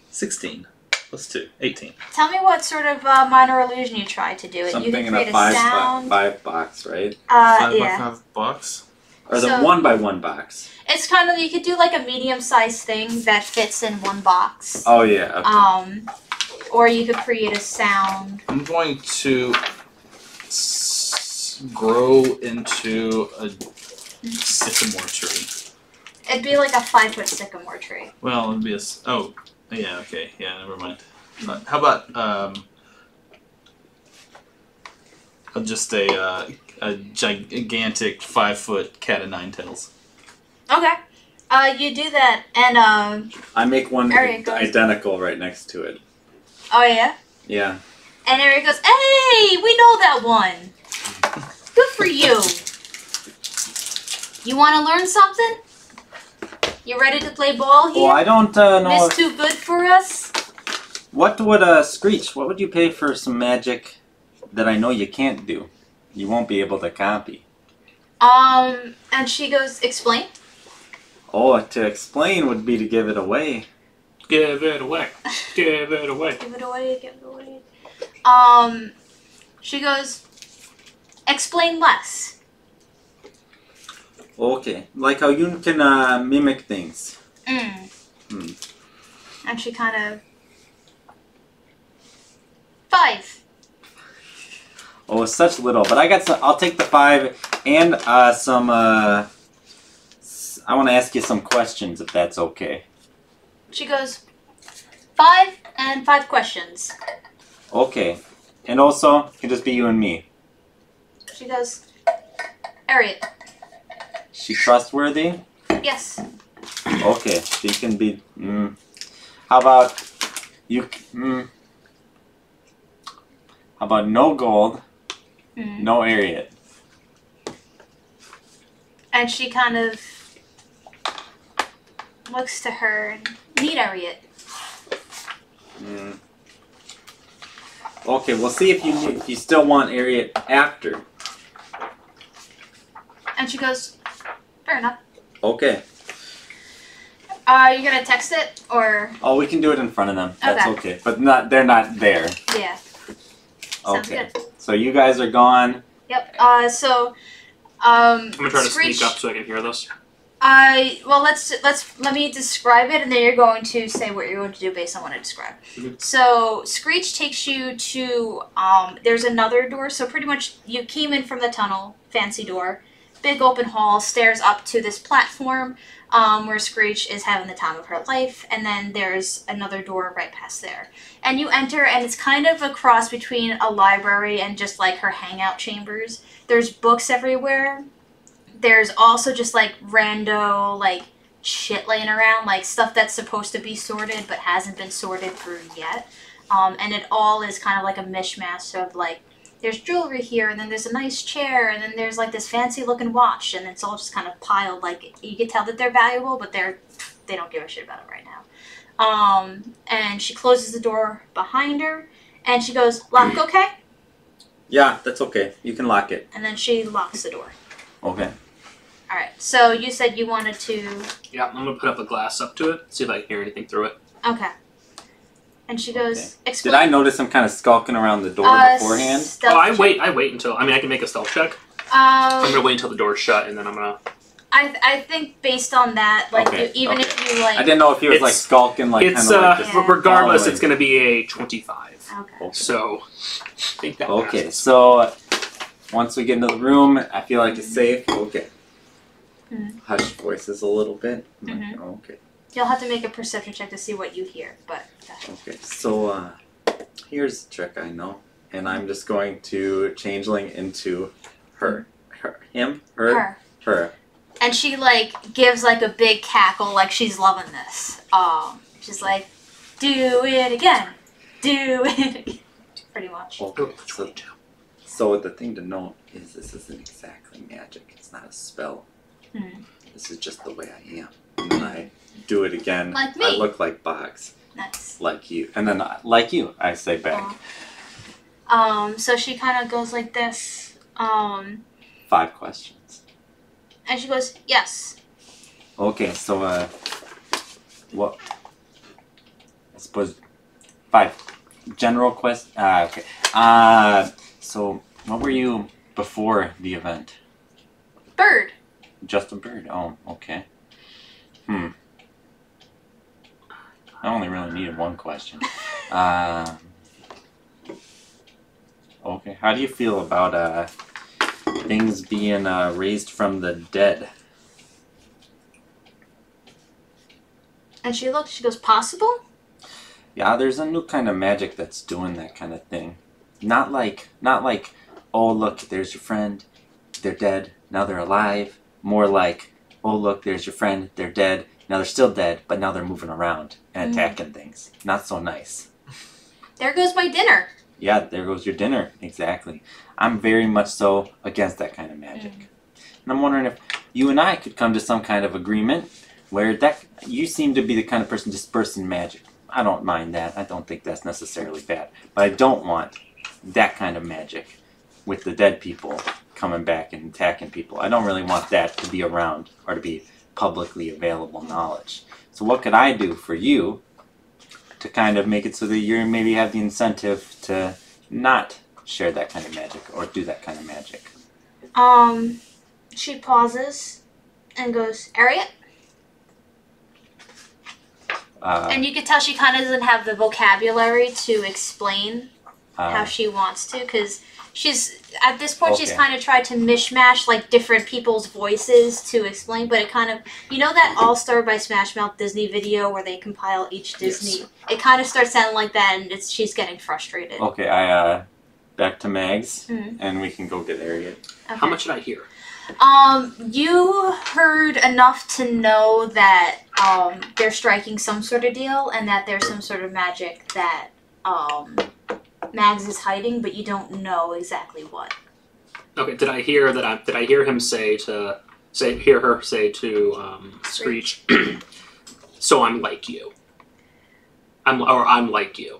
16 plus 2, 18. Tell me what sort of minor illusion you tried to do. Something you can in create a sound. five box, right? 5 yeah. by 5 box? Or the 1 by 1 box. It's kind of, you could do like a medium-sized thing that fits in one box. Oh yeah. Okay. Or you could create a sound. I'm going to grow into a sycamore tree. It'd be like a 5-foot sycamore tree. Well, it'd be oh, yeah, okay, yeah, never mind. How about just a gigantic 5-foot cat of 9 tails? Okay. You do that, and I make one identical right next to it. Oh yeah. Yeah. And Eric goes, "Hey, we know that one. Good for you. You want to learn something? You ready to play ball here? Well, I don't know. Miss Too Good for us? What would Screech? What would you pay for some magic that I know you can't do? You won't be able to copy. And she goes, "Explain." Oh, to explain would be to give it away. Give it away. Give it away. Give it away. Give it away. She goes, "Explain less." Okay, like how you can mimic things. And she kind of 5. Oh, it's such little, but I got some. I'll take the 5 and some. I want to ask you some questions, if that's okay. She goes, 5 and 5 questions. Okay, and also it can just be you and me. She goes, "Harriet." She trustworthy? Yes. Okay, she can be. How about you? How about no gold, no Harriet? And she kind of looks to her and need Harriet. Okay, we'll see if you still want Harriet after. And she goes, "Fair enough." Okay. Are you gonna text it or? Oh, we can do it in front of them. That's okay. But they're not there. Yeah. Sounds Okay. good. So you guys are gone. Yep. I'm gonna try to sneak up so I can hear this. Well, let me describe it, and then you're going to say what you're going to do based on what I describe. So Screech takes you to there's another door. So pretty much you came in from the tunnel, fancy door, big open hall, stairs up to this platform where Screech is having the time of her life, and then there's another door right past there. And you enter, and it's kind of a cross between a library and just like her hangout chambers. There's books everywhere. There's also just like rando like shit laying around, like stuff that's supposed to be sorted but hasn't been sorted through yet. And it all is kind of like a mishmash of like, there's jewelry here, and then there's a nice chair, and then there's like this fancy looking watch, and it's all just kind of piled. Like you can tell that they're valuable, but they don't give a shit about it right now. And she closes the door behind her, and she goes, "Lock okay?" Yeah, that's okay. You can lock it. And then she locks the door. Okay. All right. So you said you wanted to. Yeah, I'm gonna put up a glass up to it, see if I can hear anything through it. Okay. And she goes, "Explain." Did I notice him kind of skulking around the door beforehand? Oh, I wait until. I mean, I can make a stealth check. I'm gonna wait until the door's shut, and then I'm gonna. I think based on that, like if you like. I didn't know if he was like skulking, like it's kind of like regardless, it's gonna be a 25. Okay. So. I think that okay, so once we get into the room, I feel like it's safe. Okay. Hush voices a little bit. Okay. You'll have to make a perception check to see what you hear, but. Okay, so here's the trick I know, and I'm just going to changeling into her. And she like gives like a big cackle, like she's loving this. She's like, "Do it again, do it again," pretty much. Okay, So the thing to note is this isn't exactly magic. It's not a spell. This is just the way I am. And then I do it again. Like me. I look like Boggs. Nice. Like you. And then like you, I say back. So she kind of goes like this. 5 questions. And she goes, yes. Okay, so what? I suppose 5 general questions. Okay. So what were you before the event? Bird. Just a bird. Oh, okay. I only really needed 1 question. Okay. How do you feel about things being raised from the dead? And she looks. She goes, possible? Yeah, there's a new kind of magic that's doing that kind of thing. Not like, oh look, there's your friend, they're dead, now they're alive. More like, oh look, there's your friend, they're dead, now they're still dead, but now they're moving around and attacking things. Not so nice. There goes my dinner. Yeah, there goes your dinner. Exactly. I'm very much so against that kind of magic. And I'm wondering if you and I could come to some kind of agreement where you seem to be the kind of person dispersing magic. I don't mind that. I don't think that's necessarily bad. But I don't want that kind of magic with the dead people coming back and attacking people. I don't really want that to be around or to be publicly available knowledge. So what could I do for you to kind of make it so that you maybe have the incentive to not share that kind of magic or do that kind of magic? She pauses and goes, Harriet? And you can tell she kind of doesn't have the vocabulary to explain how she wants to, because she's, at this point, she's kind of tried to mishmash, like, different people's voices to explain, but it kind of, you know that All-Star by Smash Mouth Disney video where they compile each Disney? Yes. It kind of starts sounding like that, and she's getting frustrated. Okay, back to Mags, and we can go get Harriet. Okay. How much did I hear? You heard enough to know that, they're striking some sort of deal, and that there's some sort of magic that, Mags is hiding, but you don't know exactly what. Okay, did I hear him hear her say to Screech, so I'm like you. I'm like you.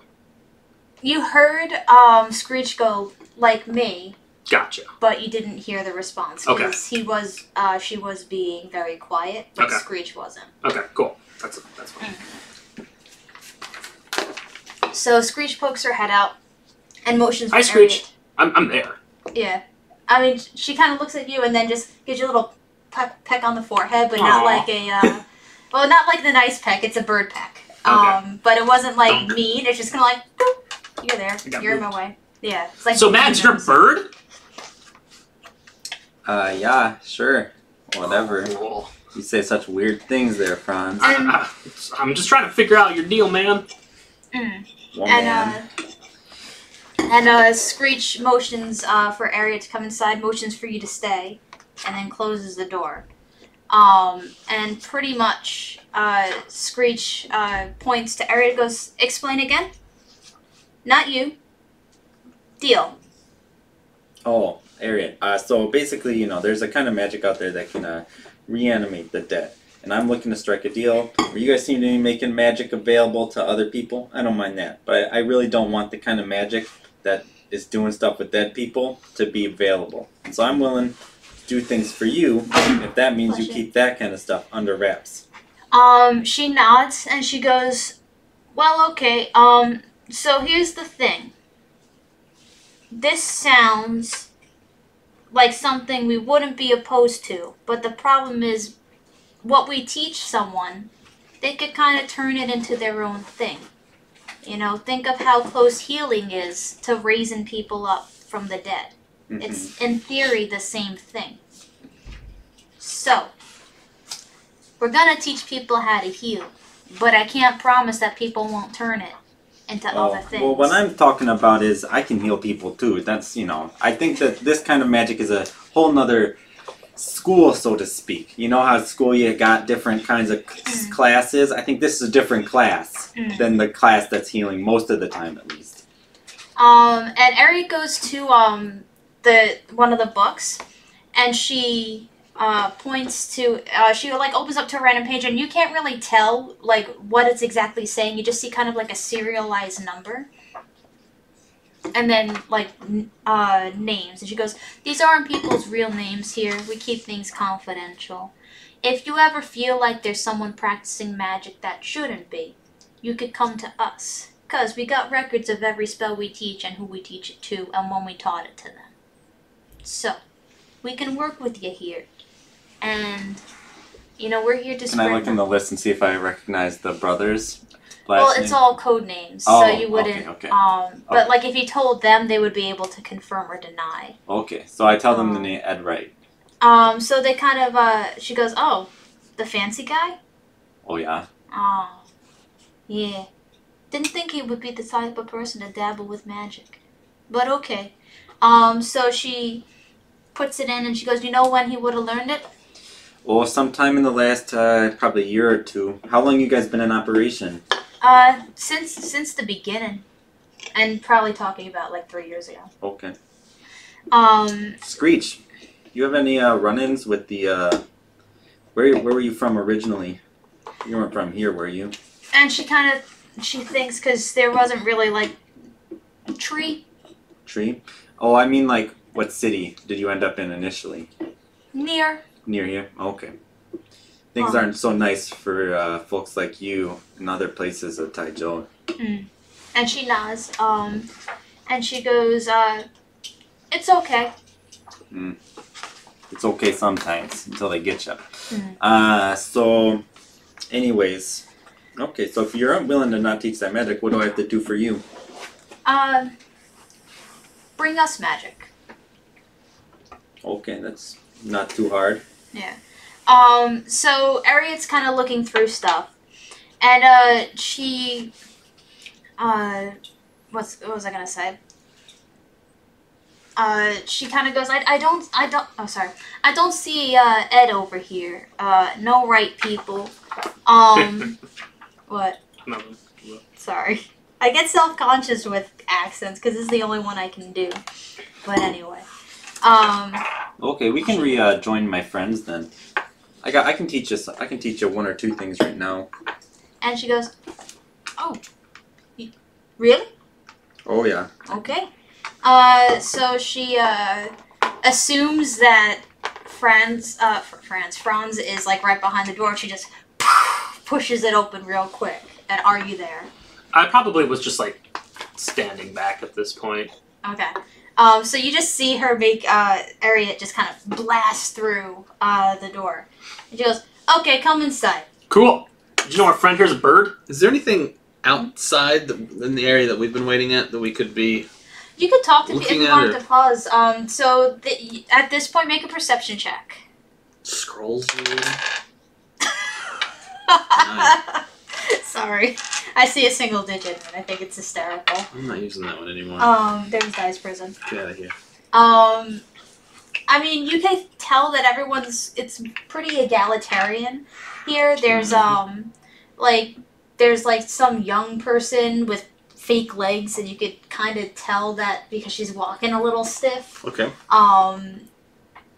You heard Screech go, like me. Gotcha. But you didn't hear the response. Okay. She was being very quiet, but Screech wasn't. Okay, cool. That's fine. So Screech pokes her head out and motions for Hi, Screech. I'm there. Yeah. I mean, she kind of looks at you and then just gives you a little peck on the forehead, but not like a, well, not like the nice peck. It's a bird peck. Okay. But it wasn't like mean. It's just kind of like, boop, you're there. You're in my way. Yeah. It's like so Mags, you're a bird? Yeah, sure. Whatever. Cool. You say such weird things there, Franz. I'm just trying to figure out your deal, man. And Screech motions for Harriet to come inside, motions for you to stay, and then closes the door. And pretty much Screech points to Harriet and goes, explain again? Not you. Deal. Oh, Harriet. So basically, you know, there's a kind of magic out there that can reanimate the dead. And I'm looking to strike a deal where you guys seem to be making magic available to other people. I don't mind that. But I really don't want the kind of magic that is doing stuff with dead people to be available. And so I'm willing to do things for you if that means you keep that kind of stuff under wraps. She nods and she goes, well, okay, so here's the thing. This sounds like something we wouldn't be opposed to, but the problem is what we teach someone, they could kind of turn it into their own thing. You know, think of how close healing is to raising people up from the dead. It's, in theory, the same thing. So, we're going to teach people how to heal, but I can't promise that people won't turn it into other things. Well, what I'm talking about is I can heal people too. That's, you know, I think that this kind of magic is a whole nother school, so to speak. You know how at school you got different kinds of classes? I think this is a different class than the class that's healing most of the time, at least. And Eric goes to one of the books, and she points to she like opens up to a random page, and you can't really tell like what it's exactly saying. You just see kind of like a serialized number, and then like names. And she goes, "These aren't people's real names here. We keep things confidential. If you ever feel like there's someone practicing magic that shouldn't be, you could come to us. Because we got records of every spell we teach and who we teach it to and when we taught it to them. So, we can work with you here. And, you know, we're here to spread..." Can I look in the list and see if I recognize the brothers' last Well, it's name? all code names, Oh, so you wouldn't... okay. But, like, if you told them, they would be able to confirm or deny. Okay, so I tell them the name Ed Wright. So they kind of, she goes, "Oh, the fancy guy? Oh, yeah? Oh, yeah. Didn't think he would be the type of person to dabble with magic. But okay." So she puts it in and she goes, "You know when he would have learned it?" Well, sometime in the last probably year or two. How long you guys been in operation? Since the beginning. And probably talking about like 3 years ago. Okay. Screech, you have any run-ins with the where were you from originally? You weren't from here, were you? and she thinks because there wasn't really like tree Oh, I mean, like, what city did you end up in initially? near. Near here? Okay. Things aren't so nice for folks like you in other places of Taichung. And she nods. And she goes, "It's okay." It's okay sometimes until they get you. So, anyways, okay. So if you're unwilling to not teach that magic, what do I have to do for you? Bring us magic. Okay, that's not too hard. Yeah. So Ariet's kind of looking through stuff, and she, what was I gonna say? She kind of goes, I don't see Ed over here. No right people. What? Nothing. Sorry. I get self-conscious with accents because this is the only one I can do. But anyway. Okay, we can rejoin my friends then. I can teach you one or two things right now. And she goes, "Oh, really? Oh yeah. Okay." So she assumes that Franz is like right behind the door. She just pushes it open real quick. And are you there? I probably was just like standing back at this point. Okay. So you just see her make Ariet just kind of blast through the door. And she goes, "Okay, come inside." Cool. Did you know our friend here's a bird? Is there anything outside in the area that we've been waiting at that we could be... You could talk to me if you wanted or... to pause. So at this point, make a perception check. Scrolls? Sorry. I see a single digit and I think it's hysterical. I'm not using that one anymore. There's Dice Prison. Get out of here. I mean, you can tell that it's pretty egalitarian here. There's, there's some young person with fake legs and you could kind of tell that because she's walking a little stiff. Okay.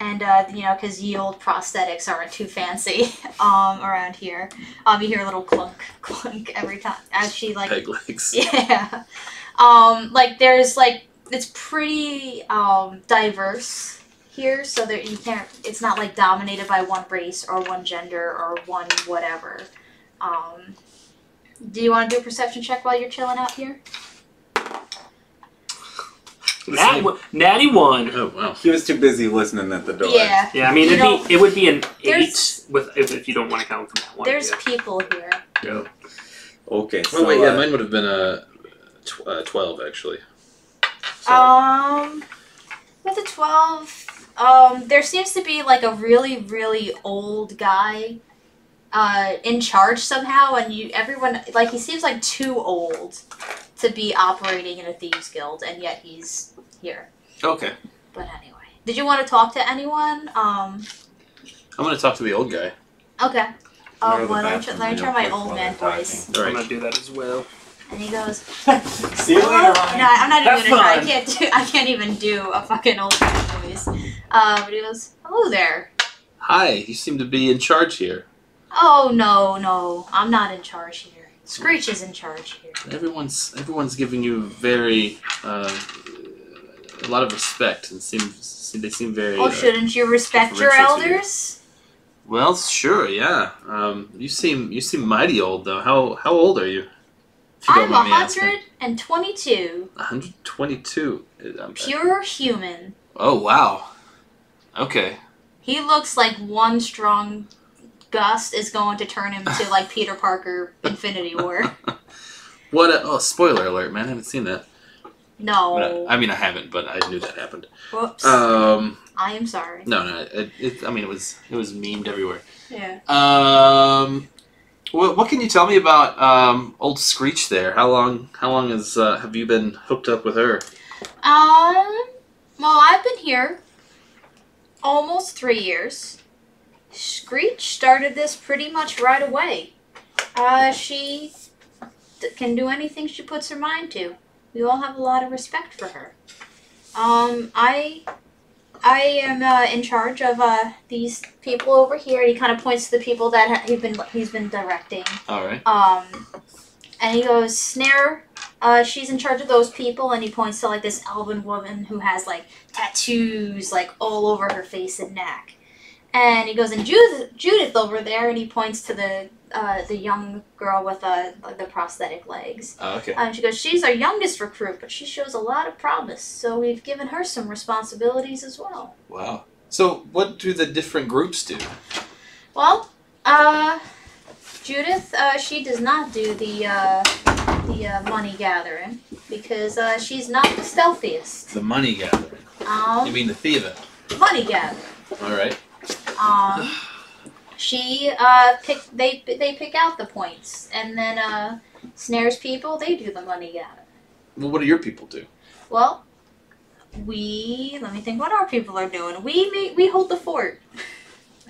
And, because ye old prosthetics aren't too fancy around here. You hear a little clunk, clunk every time as she, Peg legs. Yeah. There's, it's pretty diverse here, so that it's not, dominated by one race or one gender or one whatever. Do you want to do a perception check while you're chilling out here? Natty 1. Oh wow! He was too busy listening at the door. Yeah. Yeah, I mean it would be an 8 if you don't want to count from that one. There's people here. Yeah. Okay. So, Oh wait, yeah, mine would have been a 12 actually. So. With a 12, there seems to be a really, really old guy in charge somehow, and everyone he seems too old to be operating in a thieves guild, and yet he's here. Okay. But anyway, did you want to talk to anyone? I'm gonna talk to the old guy. Okay. Go to the Let me bathroom try real my quick old while man they're voice. All right. I'm gonna do that as well. And he goes, See you later, Ryan. No, I'm not even Have gonna try. fun. I can't even do a fucking old man voice. But he goes, hello there. Hi, you seem to be in charge here. Oh no, I'm not in charge here. Screech is in charge here. Everyone's giving you very a lot of respect and they seem very. Oh, shouldn't you respect your elders? Well, sure, yeah. You seem mighty old though. How old are you? I'm 122. 122. Pure human. Oh wow. Okay. He looks like one strong gust is going to turn him to like Peter Parker Infinity War. What spoiler alert, man. I haven't seen that. No. I mean, I haven't, but I knew that happened. Whoops. I am sorry. No. It was memed everywhere. Yeah. What can you tell me about old Screech there? How long have you been hooked up with her? Well, I've been here almost 3 years. Screech started this pretty much right away. She can do anything she puts her mind to. We all have a lot of respect for her. I am in charge of these people over here. And he kind of points to the people that he's been directing. All right. And he goes, Snare. She's in charge of those people, and he points to like this elven woman who has like tattoos like all over her face and neck. And he goes, and Judith over there, and he points to the young girl with like the prosthetic legs. Oh, okay. And she goes, she's our youngest recruit, but she shows a lot of promise, so we've given her some responsibilities as well. Wow. So what do the different groups do? Well, Judith, she does not do the money gathering because she's not the stealthiest. The money gathering. You mean the thieving? Money gathering. All right. She they pick out the points, and then Snare's people, they do the money gathering. Well, what do your people do? Well, let me think what our people are doing. We hold the fort.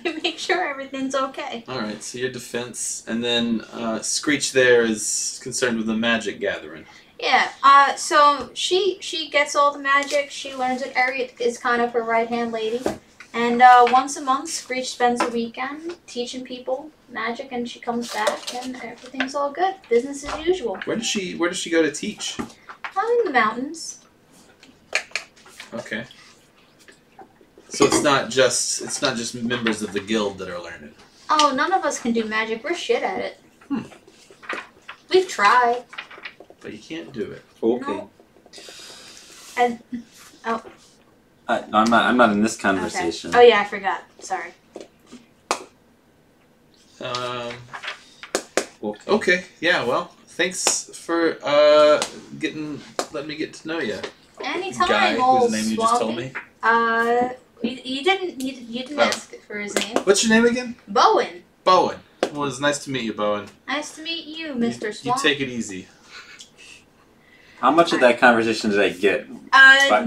We make sure everything's okay. All right, so your defense, and then Screech there is concerned with the magic gathering. Yeah. So she gets all the magic. She learns it. Ariat is kind of her right hand lady. And once a month, Screech spends a weekend teaching people magic, and she comes back, and everything's all good. Business as usual. Where does she go to teach? In the mountains. Okay. So it's not just members of the guild that are learning. Oh, none of us can do magic. We're shit at it. We've tried. But you can't do it. Okay. No. And I'm not in this conversation. Okay. Oh yeah, I forgot. Sorry. Okay. Yeah. Well, thanks for letting me get to know you. Anytime, Guy old whose name you just told me. You didn't ask for his name. What's your name again? Bowen. Bowen. Well, it's nice to meet you, Bowen. Nice to meet you, Mr. Swamp. You take it easy. How much of that conversation did I get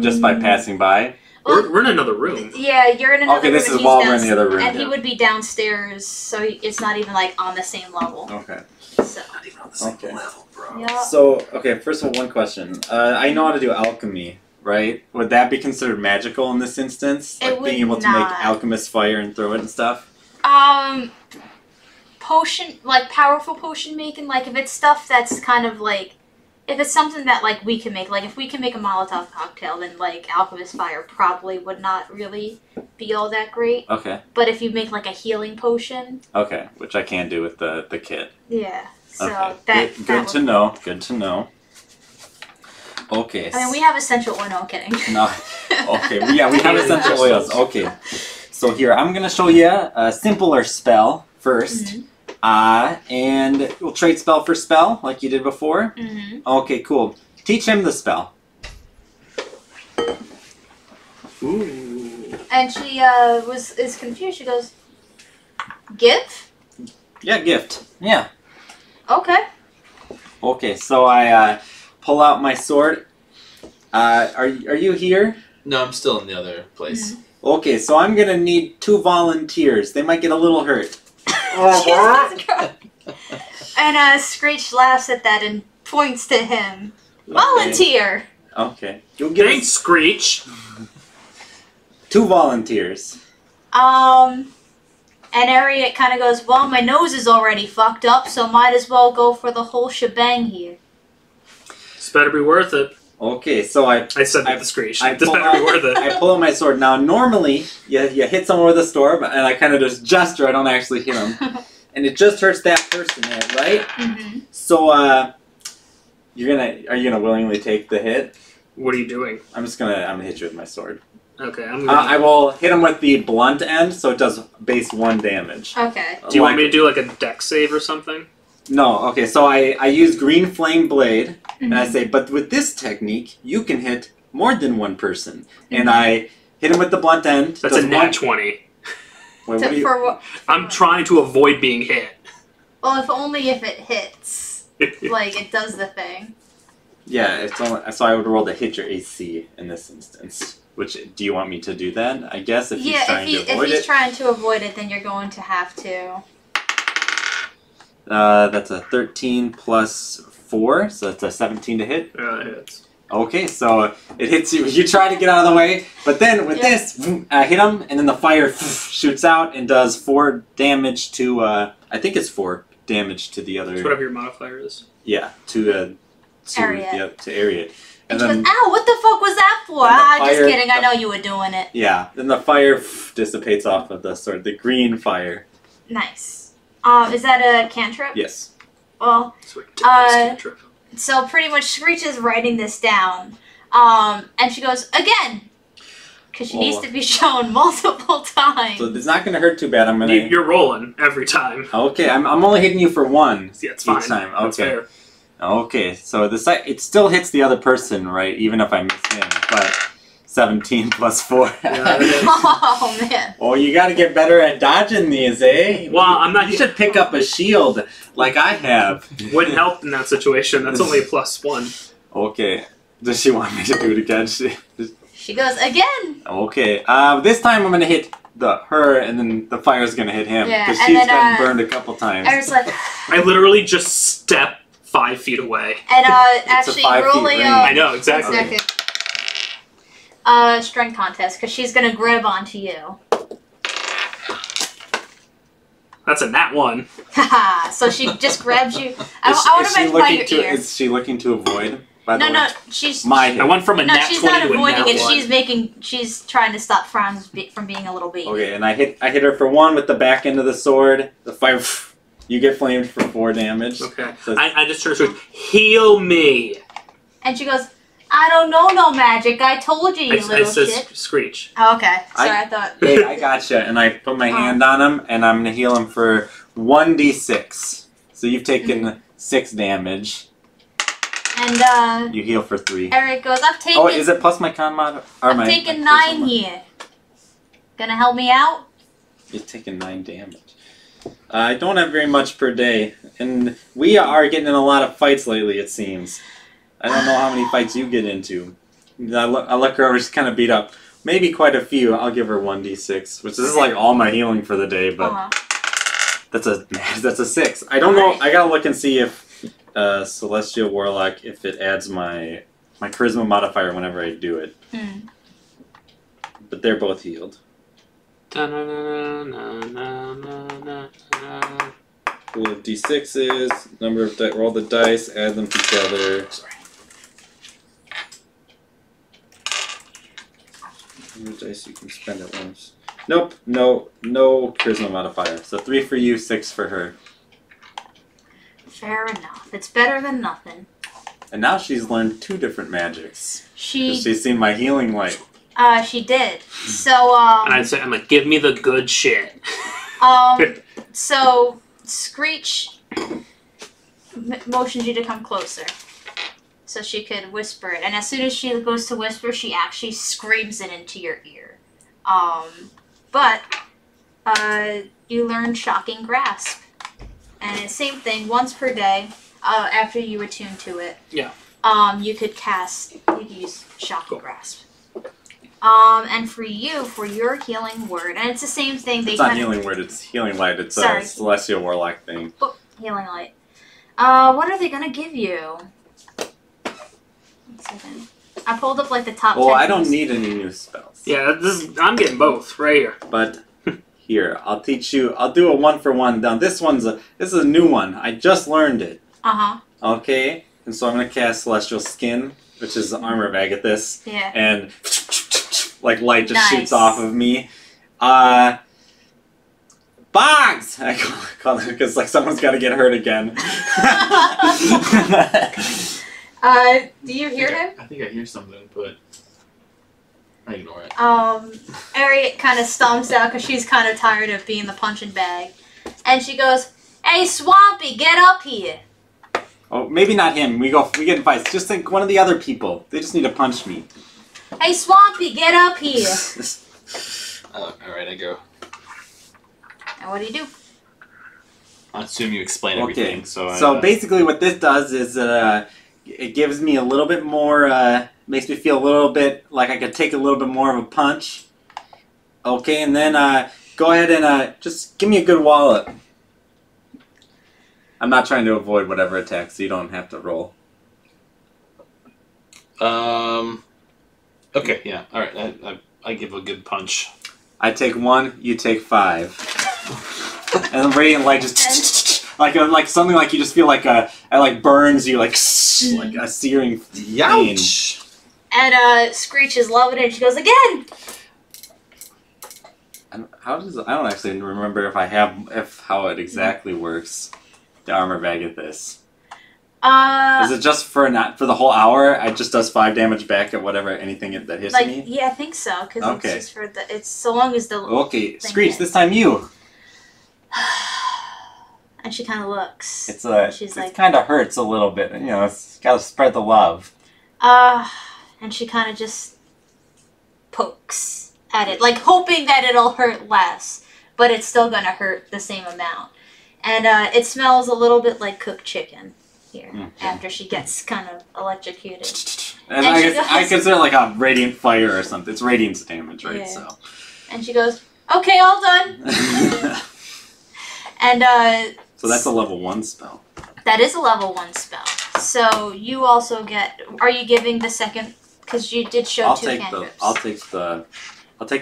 just by passing by? Well, we're in another room. Yeah, you're in another room. Okay, this is while we're in the other room. And he would be downstairs, so it's not even like on the same level. Okay. So. Not even on the same level, bro. Yeah. So, okay, first of all, one question. I know how to do alchemy, right? Would that be considered magical in this instance? Like being able to make alchemist fire and throw it and stuff? Powerful potion making, like if it's stuff that's kind of like, if it's something that like we can make, like if we can make a Molotov cocktail, then like alchemist fire probably would not really be all that great. Okay. But if you make like a healing potion. Okay, which I can do with the kit. Yeah. So okay. Good to know. Good to know. Okay. I mean, we have essential oil. No, I'm kidding. No. Okay. Yeah, we have essential oils. Okay. So here, I'm gonna show you a simpler spell first. Mm-hmm. And we'll trade spell for spell, like you did before. Mm-hmm. Okay, cool. Teach him the spell. Ooh. And she is confused. She goes, "Gift?" Yeah, gift. Yeah. Okay. Okay, so I pull out my sword. Are you here? No, I'm still in the other place. Mm-hmm. Okay, so I'm gonna need 2 volunteers. They might get a little hurt. And Screech laughs at that and points to him. Volunteer! Okay. Thanks, Screech! 2 volunteers. And Harriet kind of goes, well, my nose is already fucked up, so might as well go for the whole shebang here. This better be worth it. Okay, so I said that to Screech. This better be worth it. I pull out my sword. Now, normally, you hit someone with a sword, and I kind of just gesture. I don't actually hit them. And it just hurts that person there, right? Mm-hmm. So, are you gonna willingly take the hit? What are you doing? I'm gonna hit you with my sword. Okay, I will hit him with the blunt end, so it does base 1 damage. Okay. Do you want me to do like a dex save or something? No, okay, so I use green flame blade, and I say, but with this technique, you can hit more than 1 person. And I hit him with the blunt end. That's a nat 20. Wait, I'm trying to avoid being hit. Well, if it hits. Like, it does the thing. Yeah, it's only, so I would roll to hit your AC in this instance. Which, do you want me to do that? I guess if he's trying to avoid it. If he's trying to avoid it, then you're going to have to. That's a 13 plus 4, so that's a 17 to hit. Yeah, it hits. Okay, so it hits you. You try to get out of the way, but then with this, I hit him, and then the fire shoots out and does 4 damage to. I think it's 4 damage to the other. It's whatever your modifier is. Yeah, to Ariat. And she goes, ow, what the fuck was that for? Just kidding, I know you were doing it. Yeah, then the fire dissipates off of the sword, the green fire. Nice. Is that a cantrip? Yes. Well, cantrip. So pretty much Screech is writing this down. And she goes, again! Because she needs to be shown multiple times. So it's not going to hurt too bad. I'm gonna. You're rolling every time. Okay, I'm only hitting you for 1 yeah, it's fine. each time. Okay. That's fair. Okay, so it still hits the other person, right? Even if I miss him, but 17 plus 4. Oh man! Oh, you got to get better at dodging these, eh? Well, I'm not. You should pick up a shield like I have. Wouldn't help in that situation. That's only a +1. Okay. Does she want me to do it again? She goes again. Okay. This time I'm gonna hit her, and then the fire's gonna hit him because she's gotten burned a couple times. I literally just step 5 feet away. And actually rolling. I know exactly. Strength contest because she's gonna grab onto you. That's a nat 1. Haha. So she just grabs you. I want to mention by your ear. Is she looking to avoid? No, she's. I went from a nat 20 to a nat 1. No, she's not avoiding it. She's trying to stop Franz from being a little baby. Okay, and I hit her for 1 with the back end of the sword. The fire. You get flamed for 4 damage. Okay. So I just heard her heal me. And she goes, I don't know no magic. I told you, little shit. It says Screech. Oh, okay. Sorry, I thought. Hey, I gotcha. And I put my hand on him, and I'm going to heal him for 1d6. So you've taken 6 damage. And, you heal for 3. Eric goes, I've taken... Oh, is it plus my con mod? I've taken 9 here. Gonna help me out? You've taken 9 damage. I don't have very much per day, and we are getting in a lot of fights lately, it seems. I don't know how many fights you get into. I look her over, she's kind of beat up. Maybe quite a few. I'll give her 1d6, which is like all my healing for the day, but that's a 6. I don't know, I gotta look and see if Celestial Warlock, if it adds my charisma modifier whenever I do it. But they're both healed. Pool of d6s, number of roll the dice, add them together. Sorry. Number of dice you can spend at once. Nope, no charisma modifier. So 3 for you, 6 for her. Fair enough. It's better than nothing. And now she's learned 2 different magics. She's seen my healing light. She did. So, And I'm like, give me the good shit. So, Screech motions you to come closer. So she could whisper it. And as soon as she goes to whisper, she actually screams it into your ear. But, you learn Shocking Grasp. And it's the same thing, once per day, after you attune to it. Yeah. You could use Shocking Grasp. And for your healing word, and it's the same thing. It's not healing word, it's healing light. It's a Celestial Warlock thing. Oh, healing light. What are they gonna give you? 1 second. I pulled up like the top 10. Well, I don't need any new spells. Yeah, I'm getting both right here. But here, I'll teach you. I'll do a 1-for-1. Now this is a new one. I just learned it. Okay, and so I'm gonna cast Celestial Skin, which is the armor of Agathis. Yeah. And like light just shoots off of me. Bogs! I call it because like someone's got to get hurt again. Do you hear him? I think I hear something, but I ignore it. Ariat kind of stomps out because she's kind of tired of being the punching bag, and she goes, "Hey, Swampy, get up here!" Oh, maybe not him. We get in fights. Just think one of the other people. They just need to punch me. Hey, Swampy, get up here! All right, I go. And what do you do? I assume you explain everything. So basically, what this does is it gives me a little bit more. Makes me feel a little bit like I could take a little bit more of a punch. Okay, and then go ahead and just give me a good wallop. I'm not trying to avoid whatever attack, so you don't have to roll. Okay, yeah, all right. I give a good punch. I take 1, you take 5, and the radiant light just like something like you just feel like it like burns you like a searing pain. Ouch! And Screech is loving it. And she goes again. I don't actually remember how it exactly works. The armor of Agathis. Is it just for the whole hour? It just does 5 damage back at whatever anything that hits me. Yeah, I think so. Because it's just for it's so long as the. Okay, Screech. This time you. And she kind of looks. It kind of hurts a little bit. You know, it's got to spread the love. And she kind of just pokes at it, like hoping that it'll hurt less, but it's still gonna hurt the same amount. And it smells a little bit like cooked chicken here after she gets kind of electrocuted. And I consider it like a radiant fire or something. It's radiance damage, right? Yeah. So. And she goes, "Okay, all done." And so that's a level 1 spell. That is a level 1 spell. So you also get. Are you giving the second? Because you did show 2 cantrips. I'll take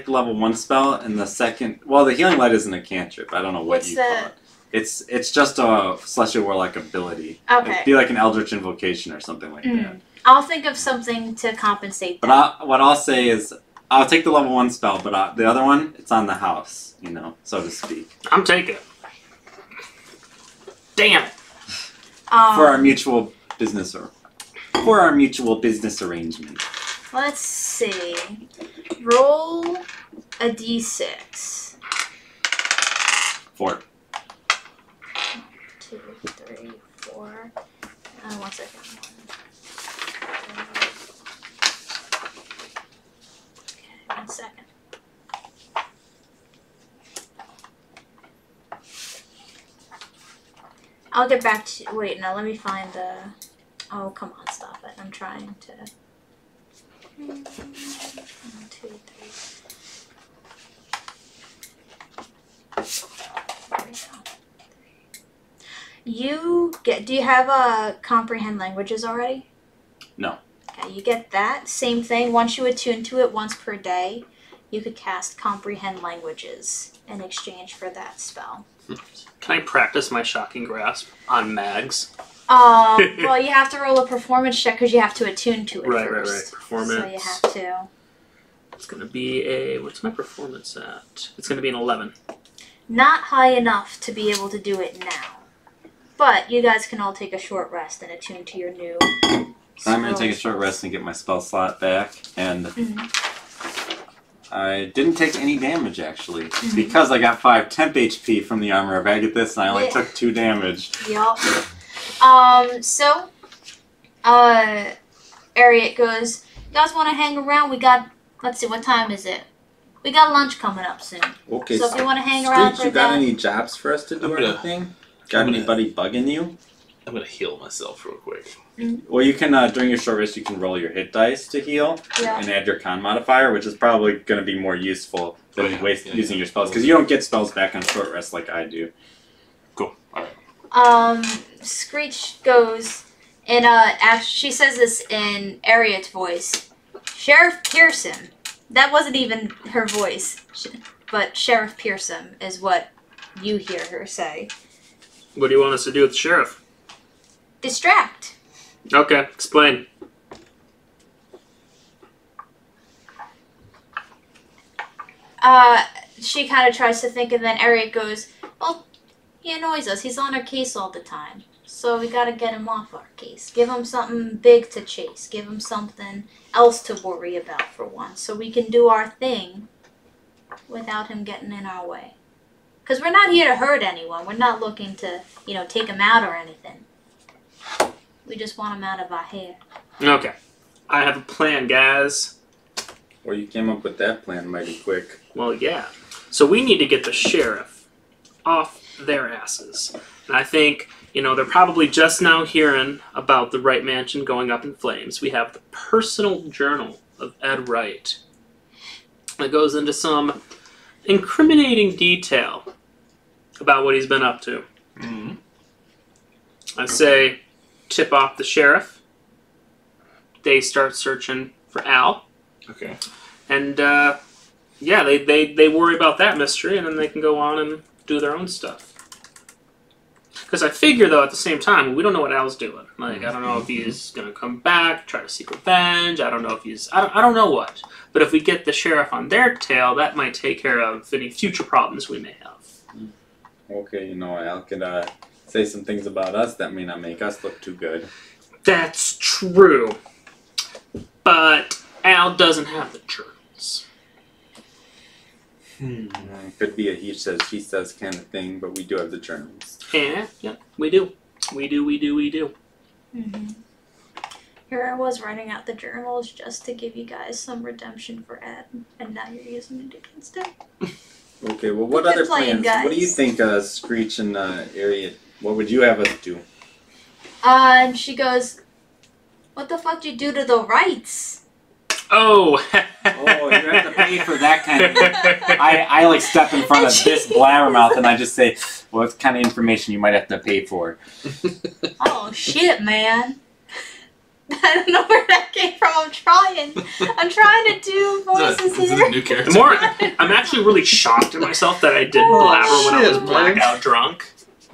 the level 1 spell and the second. Well, the healing light isn't a cantrip. I don't know what you call it. It's just a Celestial Warlock ability. Okay. It'd be like an Eldritch Invocation or something like that. I'll think of something to compensate that. But what I'll say is, I'll take the level 1 spell, but the other one, it's on the house, so to speak. I'm taking it. Damn it. For our mutual business arrangement. Let's see. Roll a d6. 4. 1, 2, 3, 4. 1 second. Okay, 1 second. I'll get back to. Wait, no. Let me find the. Oh, come on, stop it! I'm trying to. 1, 2, 3. You get. Do you have comprehend languages already? No. Okay, you get that same thing. Once you attune to it once per day, you could cast comprehend languages in exchange for that spell. Can I practice my shocking grasp on Mags? Well, you have to roll a performance check because you have to attune to it first. Right. Performance. So you have to. It's going to be a... What's my performance at? It's going to be an 11. Not high enough to be able to do it now. But you guys can all take a short rest and attune to your new... So I'm going to take a short rest and get my spell slot back. And I didn't take any damage, actually. Because I got 5 temp HP from the Armor of Agathis, and I only took 2 damage. Yup. So, Ariat goes, you guys want to hang around? We got, let's see, what time is it? We got lunch coming up soon. Okay. So if you want to hang around for you got any jobs for us to do or anything? Got anybody bugging you? I'm going to heal myself real quick. Well, you can, during your short rest, you can roll your hit dice to heal and add your con modifier, which is probably going to be more useful than using your spells, because you don't get spells back on short rest like I do. Cool. All right. Screech goes, And she says this in Harriet's voice. Sheriff Pearson. That wasn't even her voice, but Sheriff Pearson is what you hear her say. What do you want us to do with the sheriff? Distract. Okay, explain. She kind of tries to think, and then Harriet goes, well, he annoys us. He's on our case all the time. So we gotta get him off our case. Give him something big to chase. Give him something else to worry about for once. So we can do our thing without him getting in our way. Because we're not here to hurt anyone. We're not looking to, take him out or anything. We just want him out of our hair. Okay. I have a plan, guys. Well, you came up with that plan mighty quick. Well, yeah. So we need to get the sheriff off their asses. And I think... they're probably just now hearing about the Wright Mansion going up in flames. We have the personal journal of Ed Wright that goes into some incriminating detail about what he's been up to. Mm-hmm. I say, tip off the sheriff. They start searching for Al. Okay. And, they worry about that mystery, and then they can go on and do their own stuff. Because I figure, though, at the same time, we don't know what Al's doing. Like, I don't know if he's going to come back, try to seek revenge. I don't know if he's... I don't know what. But if we get the sheriff on their tail, that might take care of any future problems we may have. Okay, Al could say some things about us that may not make us look too good. That's true. But Al doesn't have the journals. It could be a he says, she says kind of thing, but we do have the journals. Yeah, we do. We do. Mm-hmm. Here I was writing out the journals just to give you guys some redemption for Ed, and now you're using it against him. Okay, well, what other plans? Guys. What do you think, Screech and Harriet? What would you have us do? And she goes, "What the fuck did you do to the Wrights?" Oh. Oh, you have to pay for that kind of thing. I like step in front of this blabbermouth and I just say, well, it's kind of information you might have to pay for. Oh, shit, man. I don't know where that came from. I'm trying to do voices here. This is a new character. I'm actually really shocked at myself that I did blabber when I was blackout drunk.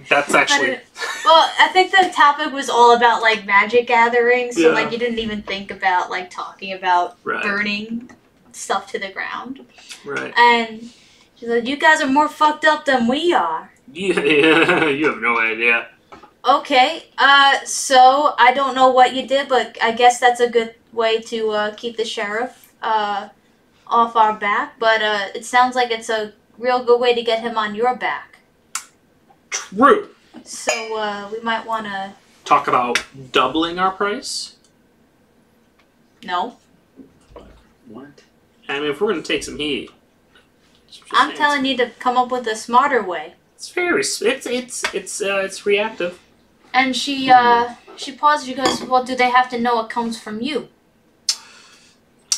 That's actually... Well, I think the topic was all about, like, magic gathering, so, you didn't even think about, like, talking about burning stuff to the ground. Right. And she's like, you guys are more fucked up than we are. Yeah, you have no idea. Okay, so I don't know what you did, but I guess that's a good way to keep the sheriff off our back, but it sounds like it's a real good way to get him on your back. True. So, we might want to... Talk about doubling our price? No. What? I mean, if we're going to take some heat... I'm telling you to come up with a smarter way. It's very... It's reactive. And she pauses, she goes, well, do they have to know it comes from you?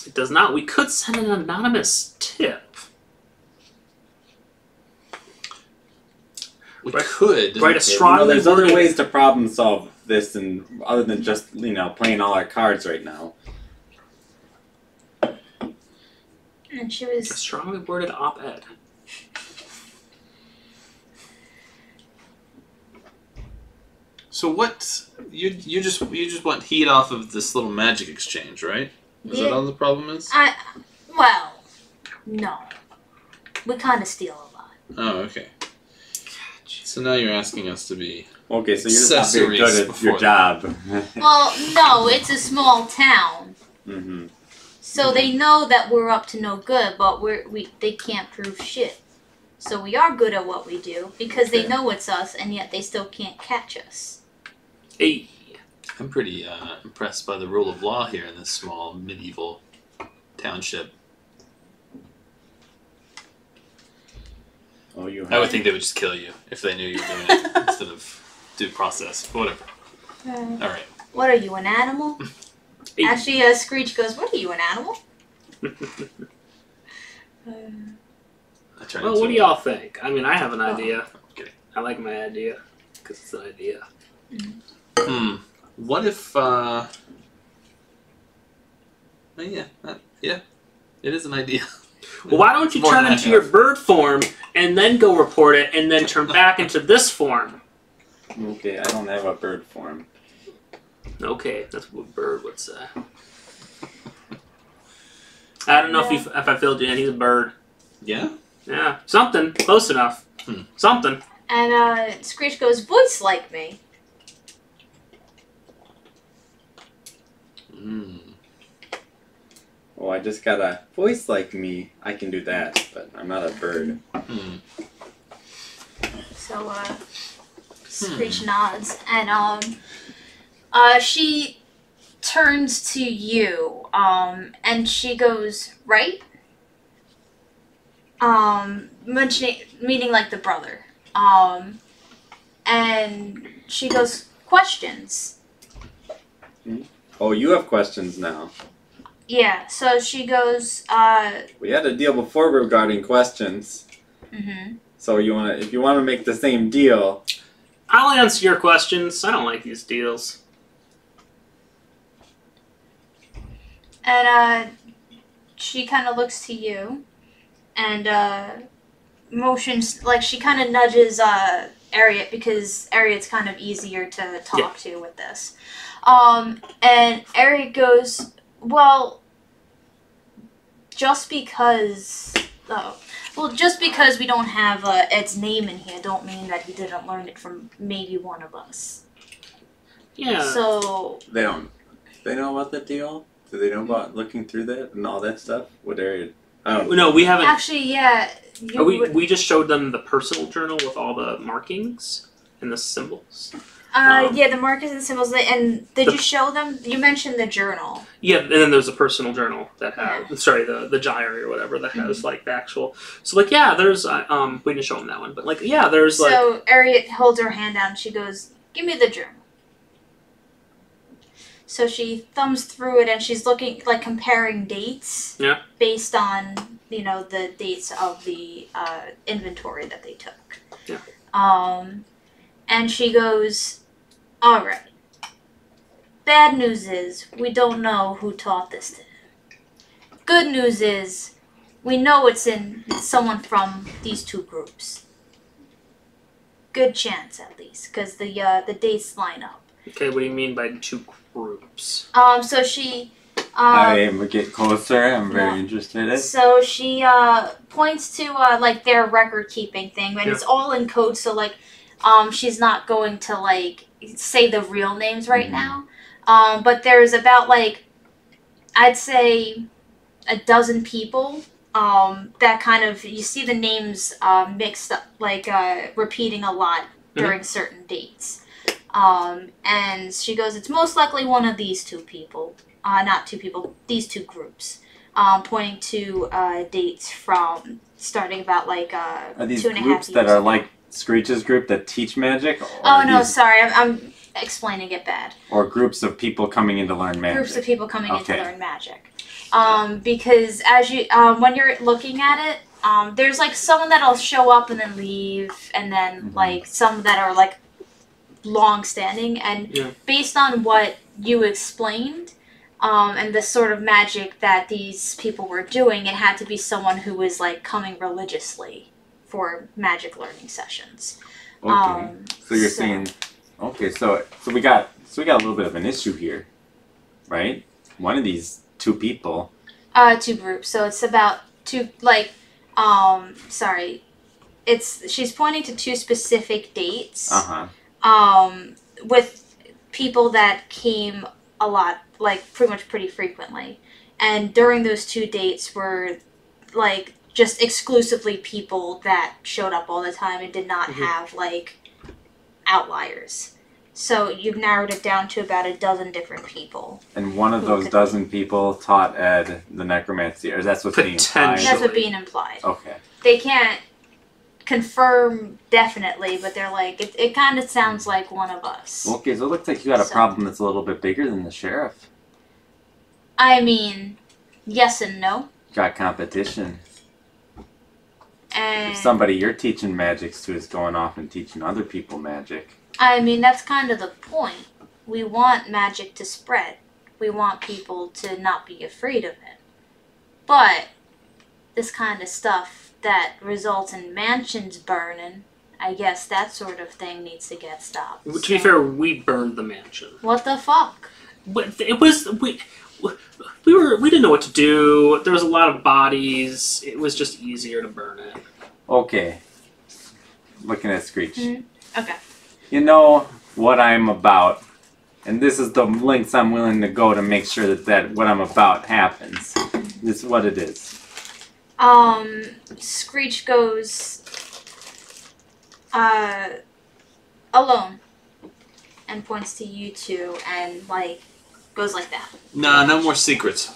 It does not. We could send an anonymous tip. We could. Write a strong... there's other ways to problem solve this, and other than just, playing all our cards right now. And she was... A strongly worded op-ed. So what... You just want heat off of this little magic exchange, right? Is that all the problem is? Well, no. We kind of steal a lot. Oh, okay. So now you're asking us to be... Okay, so you're just not very good at your job. Well, no, it's a small town. Mm-hmm. So they know that we're up to no good, but they can't prove shit. So we are good at what we do, because they know it's us, and yet they still can't catch us. Hey. I'm pretty impressed by the rule of law here in this small medieval township. Oh, I would think they would just kill you if they knew you were doing it instead of due process. But whatever. All right. What are you, an animal? Actually, Screech goes, what are you, an animal? Well, what do y'all think? I mean, I have an idea. Okay. I like my idea, because it's an idea. What if, yeah, it is an idea. Well, why don't you turn into your bird form and then go report it and then turn back into this form? Okay, I don't have a bird form. Okay, that's what a bird would say. I don't know if I filled you in. He's a bird. Yeah? Yeah, something. Close enough. Something. And Screech goes, voice like me. Oh, I just got a voice like me. I can do that, but I'm not a bird. So, Screech nods, and she turns to you, and she goes, right? Meaning like the brother. And she goes, questions. Oh, you have questions now. Yeah, so she goes, We had a deal before regarding questions. So if you want to make the same deal... I'll answer your questions. I don't like these deals. And, she kind of looks to you, and, motions, like, she kind of nudges, Ariat, because Ariat's kind of easier to talk to with this. And Ariat goes, well, just because we don't have Ed's name in here, don't mean that he didn't learn it from maybe one of us. Yeah. So They know about the deal? Do they know about looking through that and all that stuff? What area? I don't know. No, we haven't. Actually, yeah. We just showed them the personal journal with all the markings and the symbols. Yeah, the markers and symbols. And did you show them? You mentioned the journal. Yeah, and then there's a personal journal that has, the diary or whatever that has like the actual. So like, yeah, there's we didn't show them that one, but like, yeah, there's like. So Ariat holds her hand out and she goes, "Give me the journal." So she thumbs through it and she's looking, like, comparing dates. Yeah. Based on the dates of the inventory that they took. Yeah. And she goes, all right. Bad news is, we don't know who taught this to him. Good news is, we know it's someone from these two groups. Good chance, at least, because the dates line up. Okay, what do you mean by two groups? So she... I am get closer. I'm very interested. So she points to like their record keeping thing, and it's all in code. So like, she's not going to like say the real names right now. But there's about like, I'd say, a dozen people. That kind of you see the names mixed up, like repeating a lot during certain dates. And she goes, it's most likely one of these two people. Not two people, these two groups. Pointing to dates from starting about like are these 2.5 years groups that are like Screech's group that teach magic? Oh no, sorry, I'm explaining it bad. Or groups of people coming in to learn magic? Groups of people coming in to learn magic. Because as you, when you're looking at it, there's like some that'll show up and then leave, and then like some that are like long-standing, and based on what you explained, and the sort of magic that these people were doing, it had to be someone who was like coming religiously for magic learning sessions. Okay. So you're saying, okay, so we got a little bit of an issue here, right? One of these two people. Two groups. So it's about two, like, she's pointing to two specific dates. With people that came a lot, like pretty frequently, and during those two dates were like just exclusively people that showed up all the time and did not have like outliers. So you've narrowed it down to about a dozen different people. And one of those dozen people taught Ed the necromancy, or that's what's being implied? That's what's being implied. Okay. They can't confirm definitely, but they're like, it kind of sounds like one of us. Okay, so it looks like you got a problem that's a little bit bigger than the sheriff. I mean, yes and no. Got competition. And if somebody you're teaching magics to is going off and teaching other people magic. I mean, that's kind of the point. we want magic to spread. We want people to not be afraid of it. But this kind of stuff that results in mansions burning, I guess that sort of thing needs to get stopped. To be fair, we burned the mansion. What the fuck? But it was we didn't know what to do. There was a lot of bodies. It was just easier to burn it. Okay. Looking at Screech. Mm-hmm. Okay. You know what I'm about. And this is the lengths I'm willing to go to make sure that what I'm about happens. This is what it is. Screech goes alone and points to you two and like goes like that. Nah, no more secrets.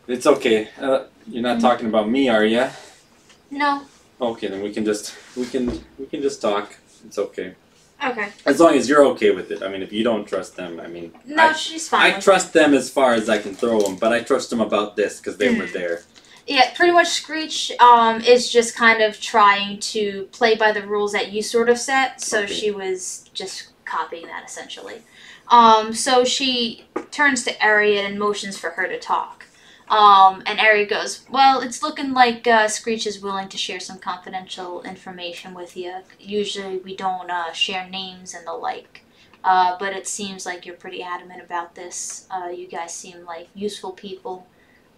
It's okay. You're not talking about me, are you? No. Okay, then we can just talk. It's okay. Okay. As long as you're okay with it. I mean, if you don't trust them, I mean... No, she's fine. I trust them as far as I can throw them, but I trust them about this because they were there. Yeah, pretty much Screech is just kind of trying to play by the rules that you sort of set, so she was just copying that essentially. So she turns to Ariat and motions for her to talk. And Ariat goes, well, it's looking like Screech is willing to share some confidential information with you. Usually we don't share names and the like. But it seems like you're pretty adamant about this. You guys seem like useful people.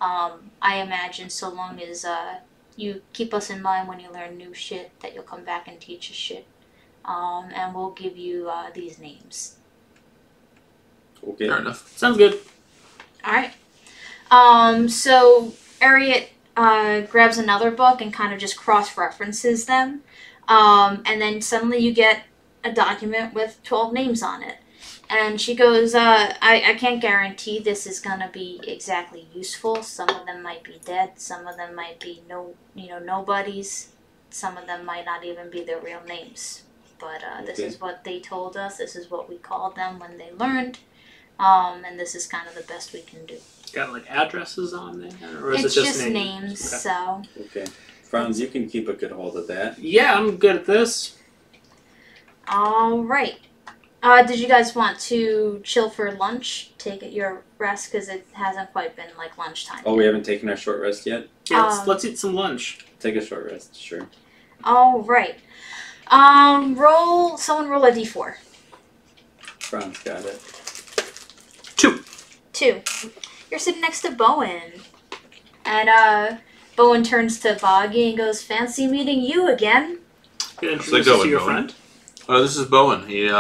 I imagine so long as you keep us in mind when you learn new shit, that you'll come back and teach us shit. And we'll give you these names. Okay. Fair enough. Sounds good. Alright. So Ariat grabs another book and kind of just cross-references them. And then suddenly you get a document with 12 names on it. And she goes, I can't guarantee this is going to be exactly useful. Some of them might be dead. Some of them might be nobodies. Some of them might not even be their real names. But this is what they told us. This is what we called them when they learned. And this is kind of the best we can do. Got like addresses on there? Or is it's it just names, okay. So. Okay. Franz, you can keep a good hold of that. Yeah, I'm good at this. Alright. Did you guys want to chill for lunch? Take your rest, because it hasn't quite been like lunchtime. Oh, we haven't taken our short rest yet? Yeah, let's eat some lunch. Take a short rest, sure. Alright. Someone roll a d4. Franz got it. 2. You're sitting next to Bowen. And Bowen turns to Boggy and goes, fancy meeting you again. Good introduction to your friend. This is Bowen. He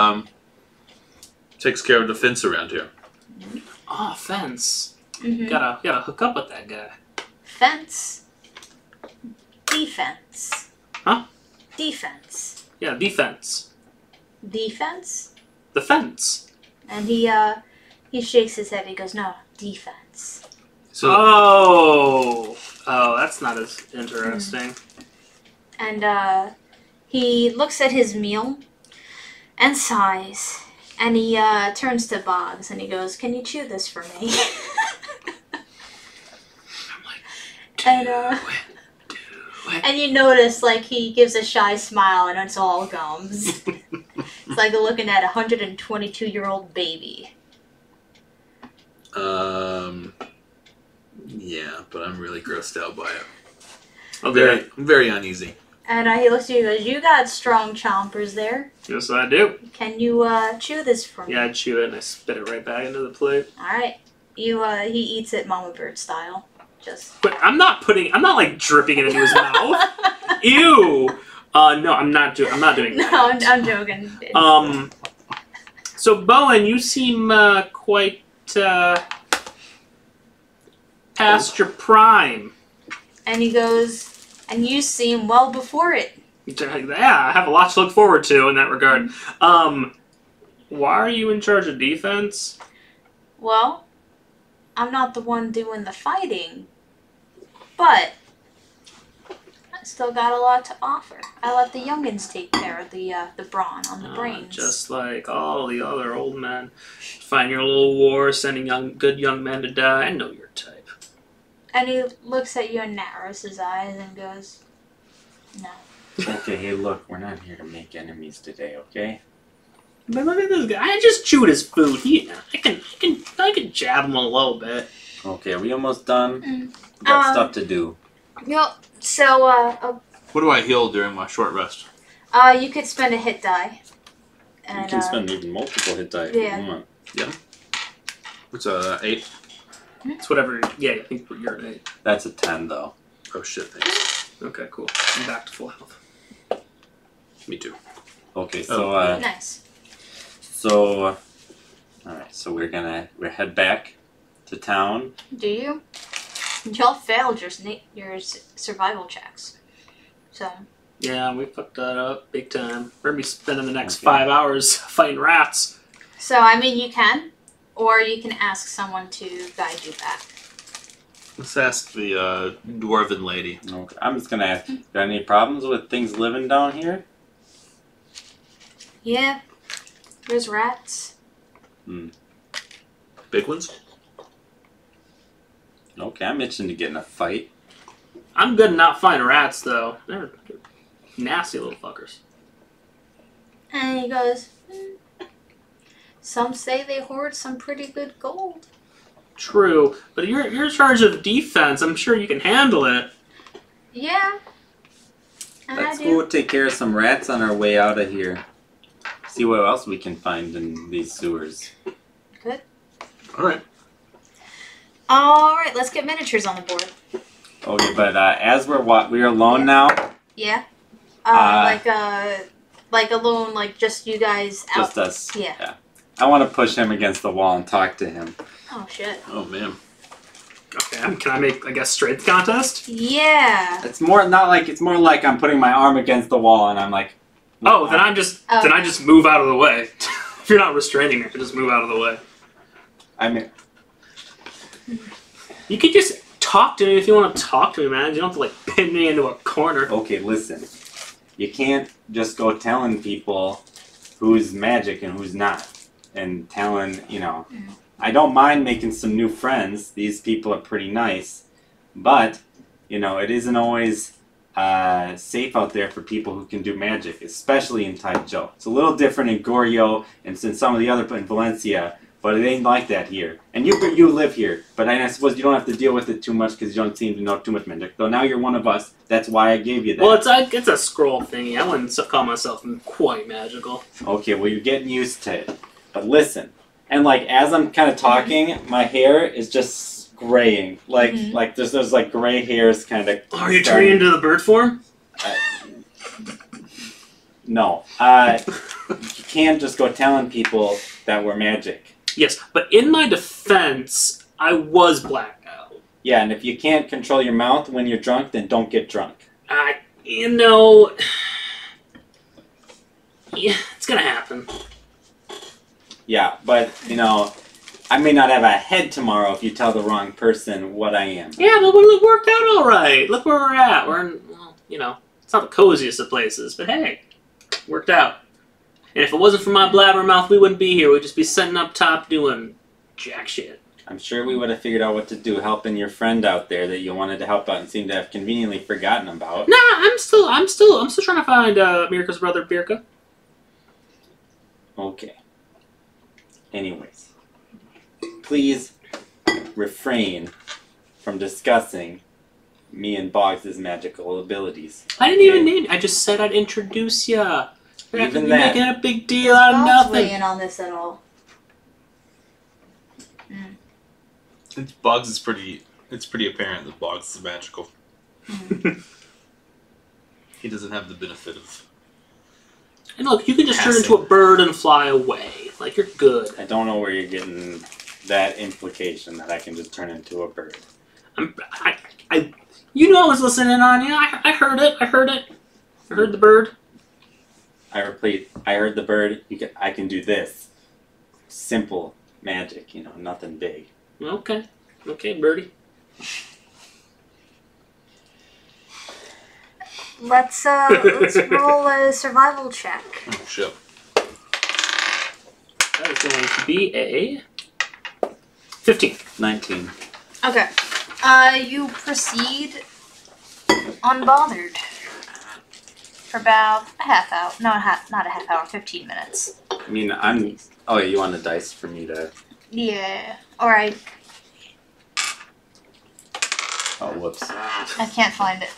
takes care of the fence around here. Oh, fence. Mm-hmm. Gotta hook up with that guy. Fence. Defense. Huh? Defense. Yeah, defense. Defense? The fence. And he shakes his head. He goes, no, defense. So, that's not as interesting. And he looks at his meal and sighs. And he turns to Boggs and he goes, can you chew this for me? I'm like, and you notice, like, he gives a shy smile and it's all gums. It's like looking at a 122-year-old baby. Yeah, but I'm really grossed out by it. Okay. I'm very uneasy. And he looks at you and goes, you got strong chompers there. Yes, I do. Can you chew this for me? Yeah, I chew it and I spit it right back into the plate. Alright. He eats it Mama Bird style. But I'm not like dripping it into his mouth. Ew. No, I'm not doing that. No, I'm joking. So Bowen, you seem quite past your prime. And he goes, and you seem well before it. Yeah, I have a lot to look forward to in that regard. Why are you in charge of defense? Well, I'm not the one doing the fighting, but I still got a lot to offer. I let the youngins take care of the brawn on the brains. Just like all the other old men. Find your little war, sending good young men to die. I know your type. And he looks at you and narrows his eyes and goes, no. Okay, hey, look, we're not here to make enemies today, okay? But look at this guy. I just chewed his food. I can jab him a little bit. Okay, are we almost done? We got stuff to do. Yep. So, what do I heal during my short rest? You could spend a hit die. And, you can spend even multiple hit die if you want. Yeah. What's 8? It's whatever. Yeah, I think you're at 8. That's a 10 though. Oh shit! Thanks. Okay, cool. I'm back to full health. Me too. Okay, so nice. So, all right. So we're head back to town. Do you? Y'all failed your survival checks. So. Yeah, we fucked that up big time. We're gonna be spending the next 5 hours fighting rats. So I mean, you can, or you can ask someone to guide you back. Let's ask the dwarven lady. Okay, I'm just gonna ask. Got any problems with things living down here? Yeah, there's rats. Big ones? Okay, I'm itching to get in a fight. I'm good at not fighting rats, though. They're nasty little fuckers. And he goes, some say they hoard some pretty good gold. True, but you're in charge of defense. I'm sure you can handle it. Yeah. And Let's go take care of some rats on our way out of here. See what else we can find in these sewers. Good. Alright. Alright, let's get miniatures on the board. Okay, but as we're alone now. Yeah. Like alone, like just you guys out. Just us. Yeah. I want to push him against the wall and talk to him. Oh shit. Oh man. Okay, can I make, I guess, strength contest? Yeah. It's more like I'm putting my arm against the wall and I'm like. Oh, then I just move out of the way. If you're not restraining me, just move out of the way. I mean, you could just talk to me if you want to talk to me, man. You don't have to like pin me into a corner. Okay, listen. You can't just go telling people who's magic and who's not, and telling I don't mind making some new friends. These people are pretty nice, but it isn't always safe out there for people who can do magic, especially in Taizhou. It's a little different in Goryeo and in some of the other in Valencia, but it ain't like that here. And you live here, but I suppose you don't have to deal with it too much because you don't seem to know too much magic. Though now you're one of us. That's why I gave you that. Well, it's a scroll thingy. I wouldn't call myself quite magical. Okay, well you're getting used to it. But listen, and like as I'm kind of talking, my hair is just graying. Like there's like gray hairs kind of. Are you turning into the bird form? No. You can't just go telling people that we're magic. Yes, but in my defense, I was blacked out. Yeah, and if you can't control your mouth when you're drunk, then don't get drunk. Yeah, it's gonna happen. Yeah, but, I may not have a head tomorrow if you tell the wrong person what I am. Yeah, but it worked out all right. Look where we're at. We're in, it's not the coziest of places, but hey, worked out. And if it wasn't for my blabbermouth, we wouldn't be here. We'd just be sitting up top doing jack shit. I'm sure we would have figured out what to do helping your friend out there that you wanted to help out and seemed to have conveniently forgotten about. Nah, I'm still trying to find Mirka's brother, Birka. Okay. Anyways, please refrain from discussing me and Boggs' magical abilities. I didn't even name you. I just said I'd introduce ya. You're Even not making a big deal out of nothing. Weigh in on this at all. Boggs is pretty. It's pretty apparent that Boggs is magical. He doesn't have the benefit of. And look, you can just turn into a bird and fly away. Like you're good. I don't know where you're getting that implication that I can just turn into a bird. I was listening on you. I heard it. I heard the bird. I repeat, I heard the bird. I can do this. Simple magic, nothing big. Okay, birdie. Let's roll a survival check. Oh shit. That is going to be a 15. 19. Okay. You proceed unbothered for about a half hour. No, not a half hour. 15 minutes. I mean, I'm... Oh, yeah, you want a dice for me to... Yeah. Alright. Oh, whoops. I can't find it.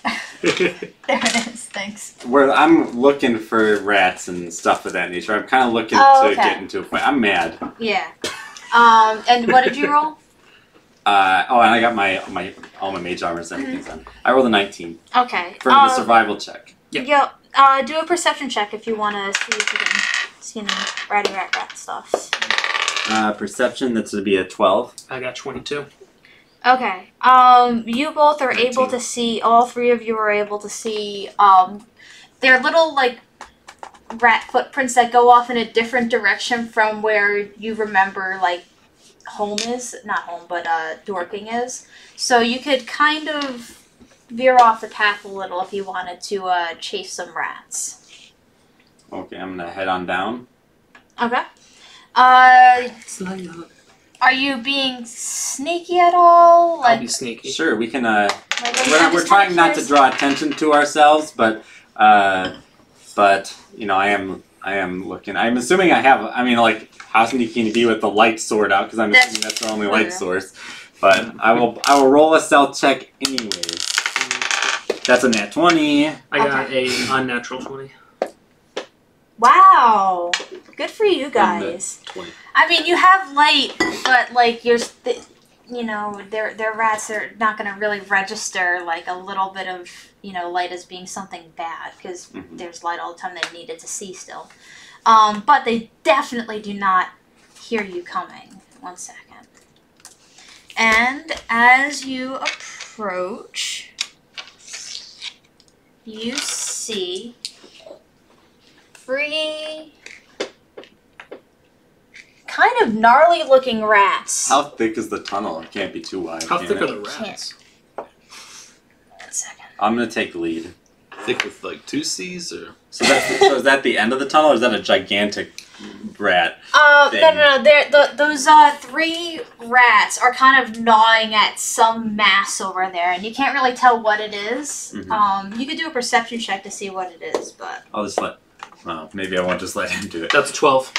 There it is, thanks. I'm looking for rats and stuff of that nature. I'm kind of looking to get into a fight. I'm mad. Yeah. And what did you roll? And I got all my mage armors and everything's on. I rolled a 19. Okay. For the survival check. Yep. Do a perception check if you want to see if you can see any ratty rat stuffs. Perception, that's going to be a 12. I got 22. Okay. You both are 19. able to see, all three of you are able to see, they're little, like, rat footprints that go off in a different direction from where you remember, like, home is. Not home, but, dorking is. So you could kind of veer off the path a little if you wanted to, chase some rats. Okay, I'm going to head on down. Okay. Are you being sneaky at all? I'll be sneaky. Sure, we can, we're trying not to draw attention to ourselves, but, you know, I am looking. I'm assuming how sneaky can you be with the light sword out? Because I'm assuming that's the only light source. But I will roll a stealth check anyways. That's a nat 20. I got a unnatural 20. Wow. Good for you guys. 20. I mean, you have light, but like you know, their rats are not going to really register like a little bit of, you know, light as being something bad because there's light all the time they needed to see still. But they definitely do not hear you coming. 1 second. And as you approach, you see 3 kind of gnarly looking rats. How thick is the tunnel? It can't be too wide. How thick are the rats? 1 second. I'm going to take the lead. Thick with like 2 C's or? So is that the end of the tunnel or is that a gigantic rat? No. Those 3 rats are kind of gnawing at some mass over there, and you can't really tell what it is. You could do a perception check to see what it is, but I'll just well, maybe I won't just let him do it. That's a 12.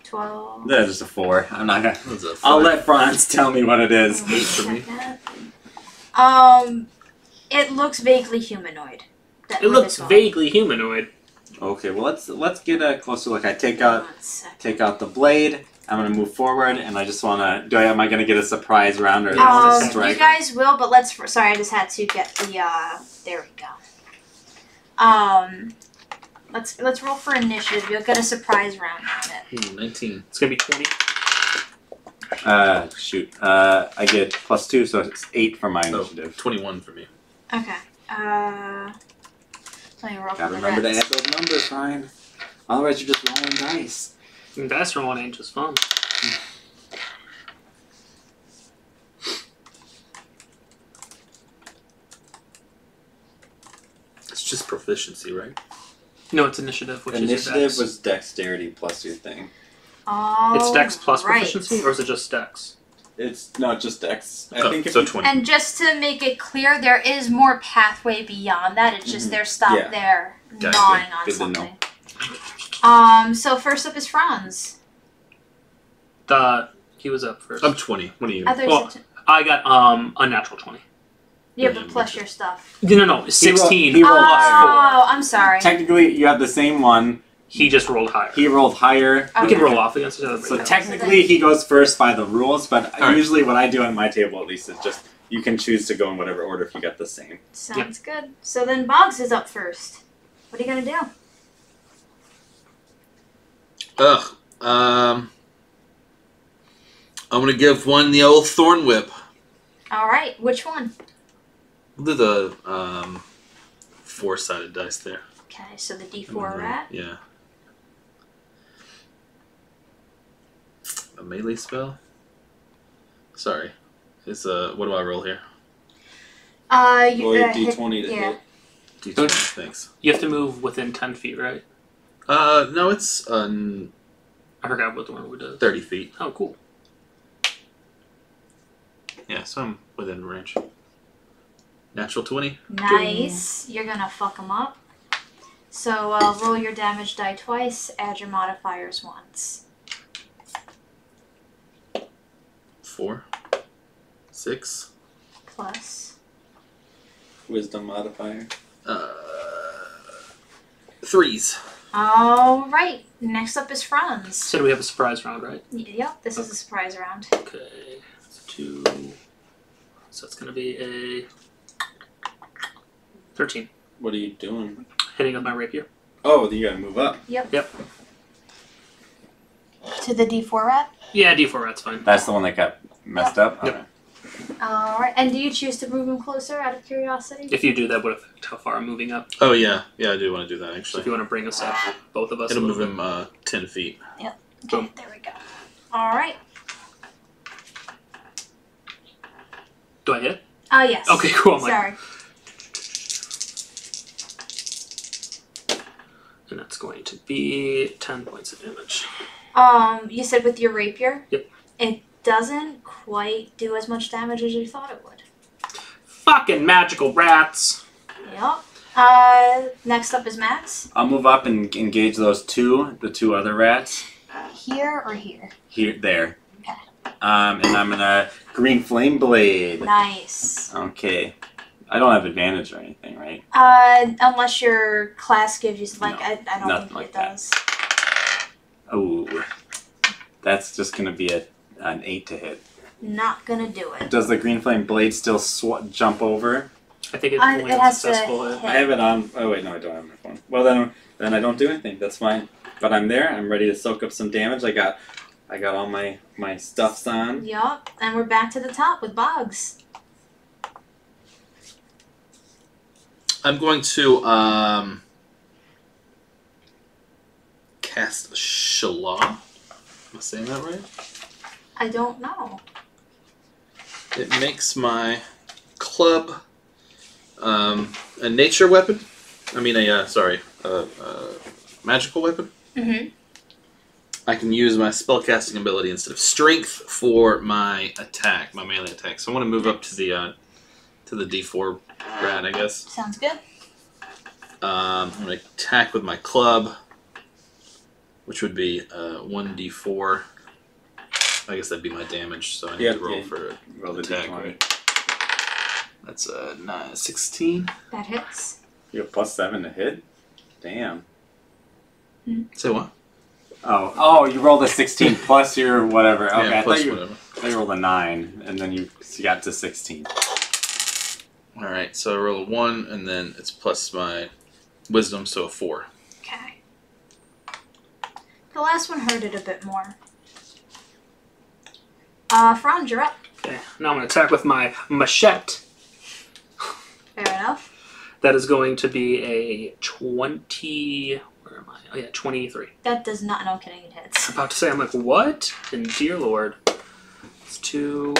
12. That's just a 4. I'm not gonna. That's a 5. I'll let Franz tell me what it is. 8 for me. It looks vaguely humanoid. It looks vaguely humanoid. Okay, well let's get a closer look. I take out the blade. I'm gonna move forward, and I just wanna. Am I gonna get a surprise round or a strike? You guys will, but sorry, I just had to get the. There we go. Let's roll for initiative. You'll get a surprise round on it. 19. It's gonna be 20. Shoot. I get +2, so it's 8 for my initiative. 21 for me. Okay. Let me roll Gotta for the remember to rats. add those numbers, Ryan. Otherwise, you're just rolling dice. Dice rolling ain't just fun. It's just proficiency, right? No, it's initiative, which is your Initiative dex. was dexterity plus your thing. Oh, It's dex plus right. proficiency, or is it just dex? It's not just dex. I think so 20. And just to make it clear, there is more pathway beyond that. It's just they're stopped there, Gotcha. gnawing on Good to know. something. So first up is Franz. He was up first. I'm 20. What are you? I got unnatural 20. Yeah, but plus your stuff. No, 16. He rolled Oh, I'm sorry. Technically, you have the same one. He just rolled higher. He rolled higher. Okay. We can roll off against each other. So technically, he goes first by the rules, but usually what I do on my table, at least, is just you can choose to go in whatever order if you got the same. Sounds good. So then Boggs is up first. What are you gonna do? I'm gonna give one the old thorn whip. All right, which one? We'll do the 4-sided dice there. Okay, so the D4 rat. Yeah. A melee spell? Sorry. It's what do I roll here? You Roll D20 to hit. D20, thanks. You have to move within 10 feet, right? No, it's I forgot what the one we did. 30 feet. Oh, cool. Yeah, so I'm within range. Natural 20. Nice. You're gonna fuck him up. So roll your damage die twice, add your modifiers once. 4, 6. Plus. Wisdom modifier. 3s. All right. Next up is Franz. So we have a surprise round, right? Yep, this is a surprise round. Okay. That's 2. So it's going to be a 13. What are you doing? Hitting with my rapier. Oh, you gotta move up. Yep. Yep. To the D4 rat? Yeah, D4 rat's fine. That's the one that got messed up? Yep. Okay. Alright, and do you choose to move him closer out of curiosity? If you do, that would affect how far I'm moving up. Oh, yeah. Yeah, I do want to do that, So actually. if you want to bring us up, both of us. It'll a move little him 10 feet. Yep. Okay, Boom. there we go. Alright. Do I hit? Yes. Okay, cool. I'm Sorry. And that's going to be 10 points of damage. You said with your rapier? Yep. It doesn't quite do as much damage as you thought it would. Fucking magical rats! Yep. Next up is Max. I'll move up and engage the two other rats. Here or here? There. Okay. And I'm gonna green flame blade. Nice. Okay. I don't have advantage or anything, right? Unless your class gives you something. No, I don't nothing think like it that. does. Oh. That's just gonna be an 8 to hit. Not gonna do it. Does the green flame blade still jump over? I think it's only it a has successful to hit. hit. I have it on. Oh wait, no, I don't have my phone. Well then I don't do anything. That's fine. But I'm there. I'm ready to soak up some damage. I got all my stuffs on. Yup. And we're back to the top with Boggs. I'm going to cast Shala. Am I saying that right? I don't know. It makes my club a nature weapon. I mean a magical weapon. Mm-hmm. I can use my spellcasting ability instead of strength for my attack, my melee attack. So I want to move up to the D4 rat, I guess. Sounds good. I'm going to attack with my club, which would be 1d4. I guess that'd be my damage, so I need to roll for roll the attack, D20. right? That's 16. That hits. You have +7 to hit? Damn. Say what? Oh, you rolled a 16 plus your whatever. Okay, Yeah, I plus thought you whatever. rolled a 9, and then you got to 16. Alright, so I roll a 1, and then it's plus my wisdom, so a 4. Okay. The last one hurt it a bit more. Franz, you're up. Okay, now I'm going to attack with my machete. Fair enough. That is going to be a 20... Where am I? Oh yeah, 23. That does not... No, I'm kidding. It hits. I'm about to say, I'm like, what? And dear lord. It's 2,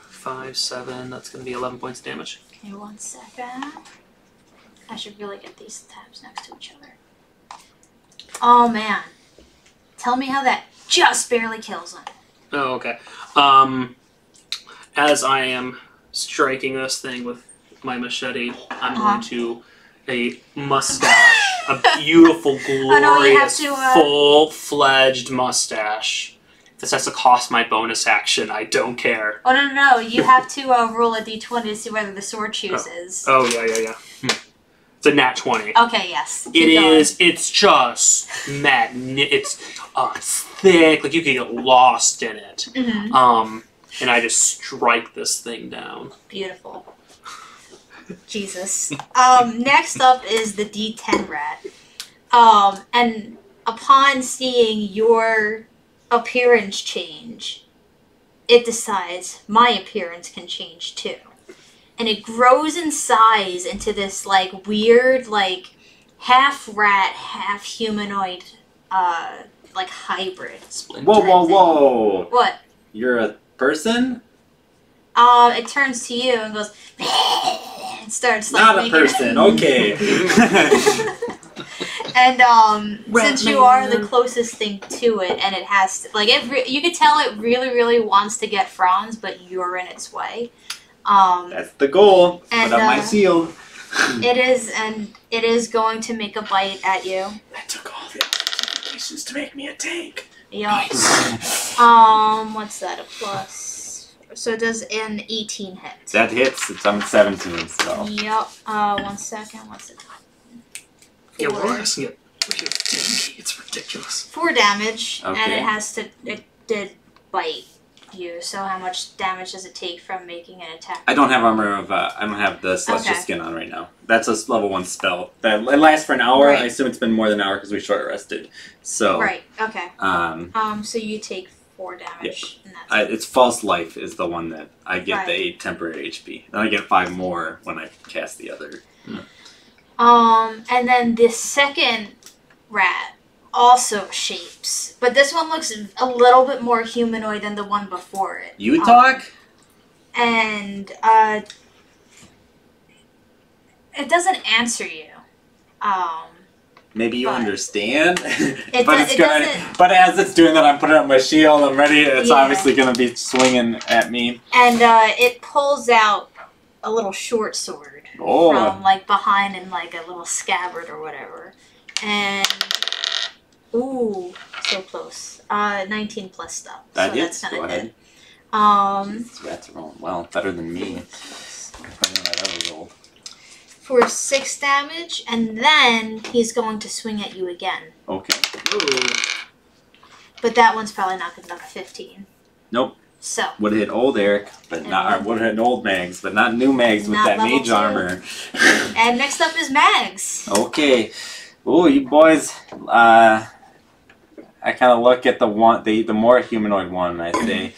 5, 7. That's going to be 11 points of damage. Okay, 1 second. I should really get these tabs next to each other. Oh, man. Tell me how that just barely kills him. Oh, okay. As I am striking this thing with my machete, I'm going to a mustache, a beautiful, glorious, full-fledged mustache. If this has to cost my bonus action, I don't care. Oh, no. You have to roll a d20 to see whether the sword chooses. Oh, yeah. It's a nat 20. Okay, yes. It's just it's thick, like you could get lost in it. Mm-hmm. And I just strike this thing down. Beautiful. Jesus. Next up is the D10 rat. And upon seeing your appearance change, it decides my appearance can change too. And it grows in size into this, like, weird, like, half rat, half humanoid, like, hybrid. Whoa. What? You're a person? It turns to you and goes, and starts, like, Not a person, okay. And, since you are the closest thing to it, and it has to, like, you could tell it really, really wants to get Franz, but you're in its way. That's the goal. And, Put up my shield. It is, and it is going to make a bite at you. I took all the opportunities to make me a tank. Yup. Nice. What's that? A plus? So it does an 18 hit. That hits. I'm 17, so. Yup. 1 second. What's it? Yeah, we're asking it. It's ridiculous. 4 damage, okay. And it did bite you. So how much damage does it take from making an attack? I don't have armor of. I don't have the celestial skin on right now. That's a level 1 spell. It lasts for an hour. Right. I assume it's been more than an hour because we short rested. So. Right. Okay. So you take 4 damage. Yep. And it's false life is the one that I get the 8 temporary HP. Then I get 5 more when I cast the other. And then the second rat also shapes, but this one looks a little bit more humanoid than the one before it. You talk? And it doesn't answer you. Maybe you understand, doesn't. But as it's doing that, I'm putting up my shield. I'm ready. It's obviously going to be swinging at me. And it pulls out a little short sword from like behind in like a little scabbard or whatever. And ooh, so close. 19 plus stuff. That so hits. That's Go ahead. These rats are rolling well, better than me. Better than I've ever rolled. For 6 damage, and then he's going to swing at you again. Okay. Ooh. But that one's probably not good enough. 15. Nope. So. Would have hit old Eric, but not. Would have hit old Mags, but not new Mags with that mage 2. armor. And next up is Mags. Okay. Oh, you boys. I kind of look at the more humanoid one. I say,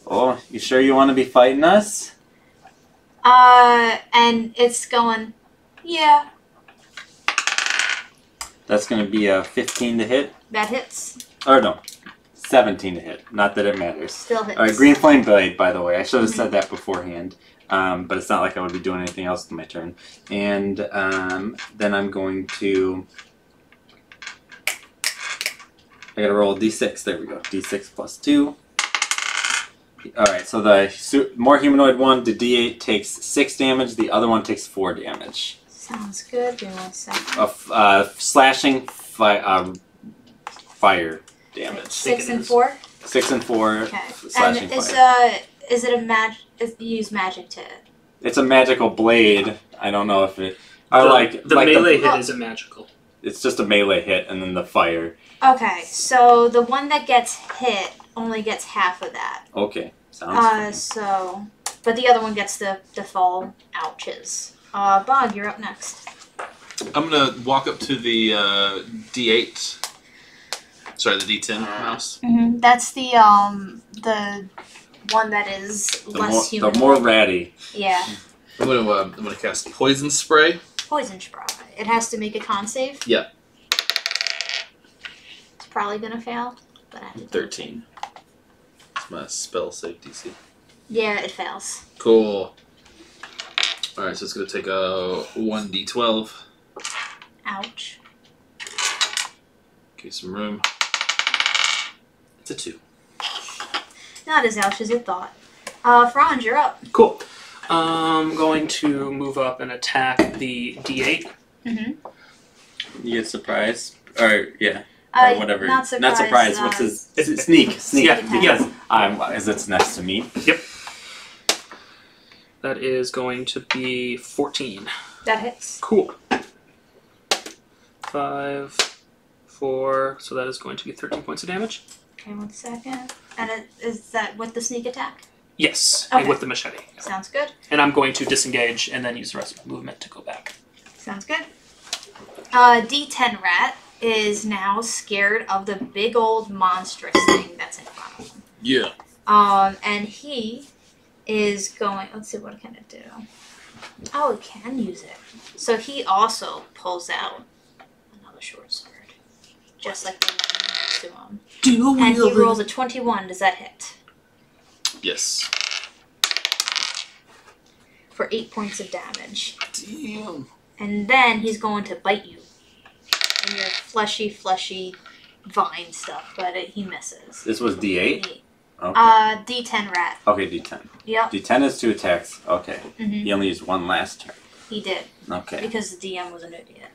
"Oh, you sure you want to be fighting us?" And it's going, yeah. That's going to be a 15 to hit. That hits. Or no, 17 to hit. Not that it matters. Still hits. All right, green flame blade, by the way. I should have said that beforehand. But it's not like I would be doing anything else in my turn. And then I'm going to... I gotta roll a d6. There we go. d6 plus 2. Alright, so the more humanoid one, the d8 takes 6 damage. The other one takes 4 damage. Sounds good. Give me 1 second. Slashing fire damage. 6 and 4? 6 and 4 okay. slashing and fire. Is it a magic? You use magic to it? It's a magical blade. I don't know if it... The melee hit isn't magical. It's just a melee hit and then the fire. Okay, so the one that gets hit only gets half of that. Okay, sounds so... But the other one gets the full ouches. Bog, you're up next. I'm going to walk up to the D8. Sorry, the D10 mouse. Mm-hmm. That's the one that is less human. The more ratty. Yeah. I'm gonna cast Poison Spray. Poison Spray. It has to make a con save? Yeah. It's probably gonna fail, but I have to 13. It's my spell save DC. Yeah, it fails. Cool. Alright, so it's gonna take a 1d12. Ouch. Okay, some room. It's a 2. Not as ouch as it thought. Franz, you're up. Cool. I'm going to move up and attack the D8. Mm-hmm. You get surprised? Or, yeah. Or whatever. Not surprised. What's his... Sneak. Yeah. Because it's next to me. Yep. That is going to be 14. That hits. Cool. 5, 4, so that is going to be 13 points of damage. Okay, 1 second. And is that with the sneak attack? Yes, okay. And with the machete. Sounds good. And I'm going to disengage and then use the rest of my movement to go back. Sounds good. D10 rat is now scared of the big old monstrous thing that's in front of him. Yeah. And he is going... Let's see, what can it do? Oh, it can use it. So he also pulls out another short sword. Just like the one next to him. And he rolls a 21. Does that hit? Yes. For 8 points of damage. Damn. And then he's going to bite you. And your fleshy vine stuff, but he misses. This was D8? Okay. D10 rat. Okay, D10. Yep. D10 is 2 attacks. Okay. Mm-hmm. He only used 1 last turn. He did. Okay. Because the DM was an idiot.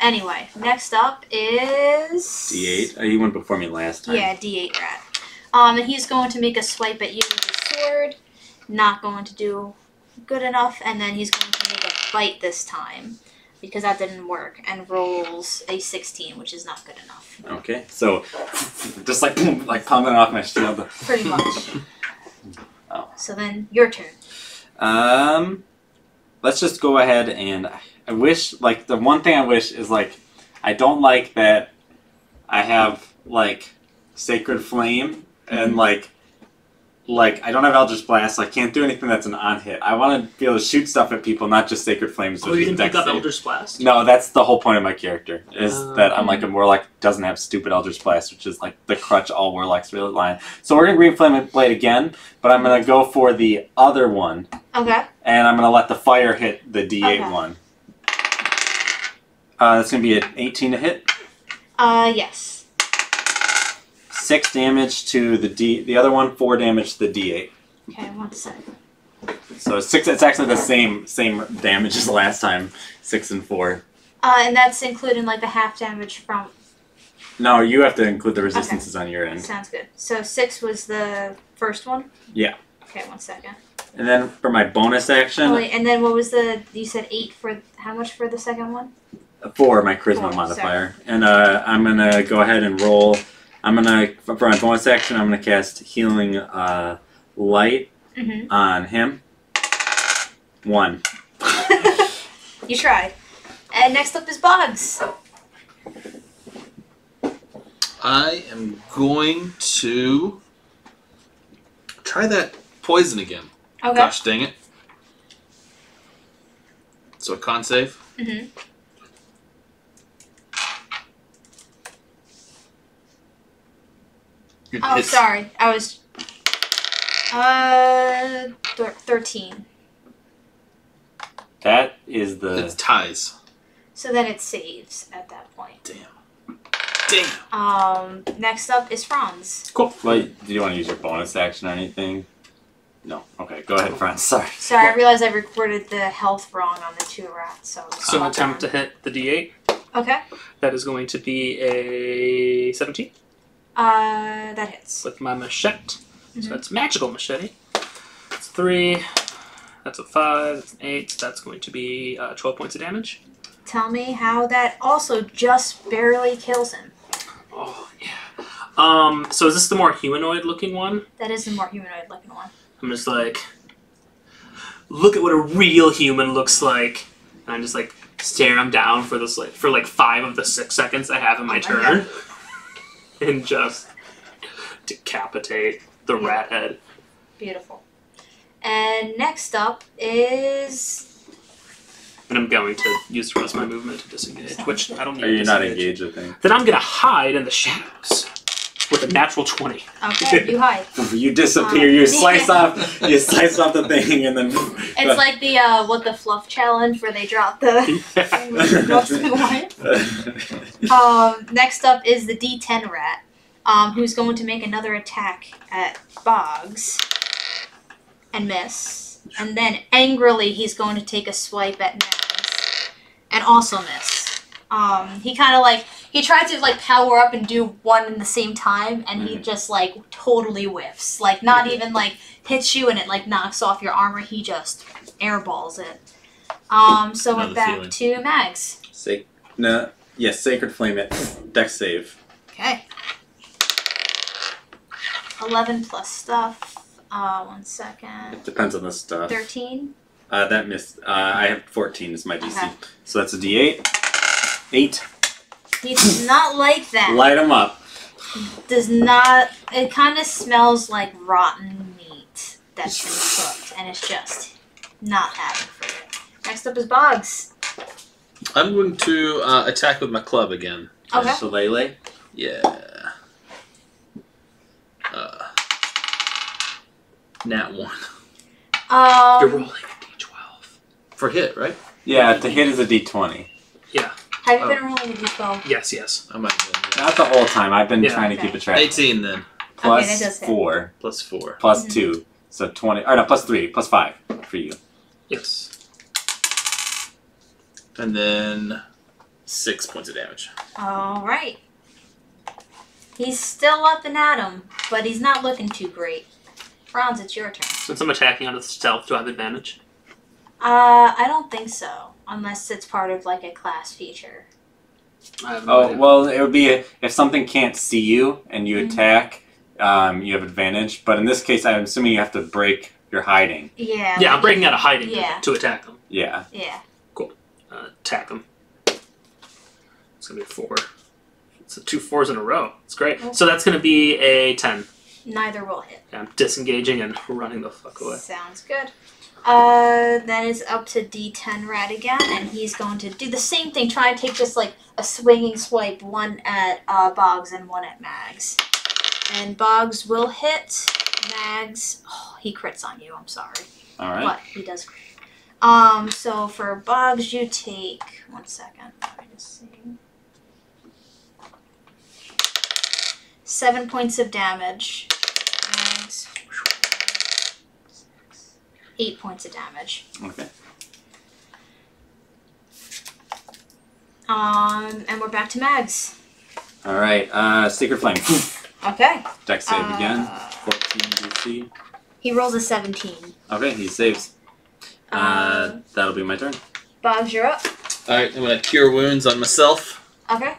Anyway, next up is... D8? He went before me last time. Yeah, D8 rat. And he's going to make a swipe at you with his sword. Not going to do good enough. And then he's going to make a bite this time. Because that didn't work. And rolls a 16, which is not good enough. Okay, so just like pounding off my shield. Pretty much. Oh. So then, your turn. Let's just go ahead and I wish, like, the one thing I wish is, like, I don't like that I have, like, Sacred Flame and, like I don't have Eldritch Blast, so I can't do anything that's an on-hit. I want to be able to shoot stuff at people, not just Sacred Flames. Oh, you didn't pick up Eldritch Blast? No, that's the whole point of my character, is that I'm like a Warlock doesn't have stupid Eldritch Blast, which is like the crutch all Warlocks really lie. So we're going to Green Flame Blade again, but I'm going to go for the other one. Okay. And I'm going to let the fire hit the D8 one. That's going to be an 18 to hit. Yes. 6 damage to the other one, 4 damage to the D8. Okay, 1 second. So 6. It's actually the same damage as last time. 6 and 4. And that's including like the half damage from. No, you have to include the resistances on your end. Sounds good. So 6 was the first one. Yeah. Okay, 1 second. And then for my bonus action. Oh, wait, and then what was the? You said 8 for how much for the second one? 4, my charisma modifier. Sorry. And I'm gonna go ahead and roll. For my bonus action, I'm gonna cast Healing Light on him. 1. You tried. And next up is Boggs. I am going to try that poison again. Okay. Gosh dang it. So a con save. Mm-hmm. Oh, sorry. I was... 13. That is the... It's ties. So then it saves at that point. Damn. Next up is Franz. Cool. Well, do you want to use your bonus action or anything? No. Okay, go ahead, Franz. Sorry. Sorry, I realized I recorded the health wrong on the 2 rats, So attempt to hit the D8. Okay. That is going to be a 17. That hits. With my machete. So that's magical machete. That's 3. That's a 5. That's an 8. That's going to be 12 points of damage. Tell me how that also just barely kills him. Oh, yeah. So is this the more humanoid-looking one? That is the more humanoid-looking one. I'm just like, look at what a real human looks like. And I'm just like, stare him down for this, like, for 5 of the 6 seconds I have in my turn. And just decapitate the rat head. Beautiful. And next up is... And I'm going to use the rest of my movement to disengage, which I don't need to disengage. Are you not engaged, I think? Then I'm going to hide in the shadows with a natural 20. Okay, you hide. You disappear, you slice off the thing, and then... It's like the, what the fluff challenge where they drop the... Next up is the D10 rat, who's going to make another attack at Boggs and miss. And then angrily he's going to take a swipe at Mags and also miss. He kind of like, he tried to like power up and do one in the same time, and he just like totally whiffs. Like not even like hits you and it like knocks off your armor, he just airballs it. So we're back to Mags. Sacred Flame it. Dex save. Okay. 11 plus stuff. 1 second. It depends on the stuff. 13? That missed. I have 14 as my DC. Okay. So that's a D8. 8. He does not like that. Light him up. Does not. It kind of smells like rotten meat that's been cooked, and it's just not having for it. Next up is Boggs. I'm going to attack with my club again. Okay. Shillelagh? Yeah. Nat 1. You're rolling a D12. For hit, right? Yeah, to hit is a D20. Yeah. Have you been rolling a D12? Yes. I might have been, yeah. Not the whole time. I've been trying to keep a track. 18 then. Plus 4. Plus 4. Plus 2. So 20. Or no, plus 3. Plus 5 for you. Yes. And then 6 points of damage. All right. He's still up and at him, but he's not looking too great. Franz, it's your turn. Since I'm attacking out of stealth, do I have advantage? I don't think so, unless it's part of like a class feature. I have no idea. Well, it would be if something can't see you and you attack, you have advantage. But in this case, I'm assuming you have to break your hiding. Yeah. Yeah, I'm breaking out of hiding to attack them. Yeah. Yeah. Cool. Attack them. It's gonna be a 4. It's 2 4s in a row. It's great. So that's gonna be a 10. Neither will hit. Yeah, I'm disengaging and running the fuck away. Sounds good. Then it's up to D10 Rat again, and he's going to do the same thing. Try and take just like a swinging swipe, one at Boggs and one at Mags. And Boggs will hit. Mags, he crits on you. I'm sorry. All right. But he does crit. So for Boggs, you take 1 second. Let me just see. 7 points of damage. Mags. 8 points of damage. Okay. And we're back to Mags. All right. Sacred Flame. Okay. Dex save again. 14 DC. He rolls a 17. Okay, he saves. That'll be my turn. Boggs, you're up. Alright, I'm going to Cure Wounds on myself. Okay.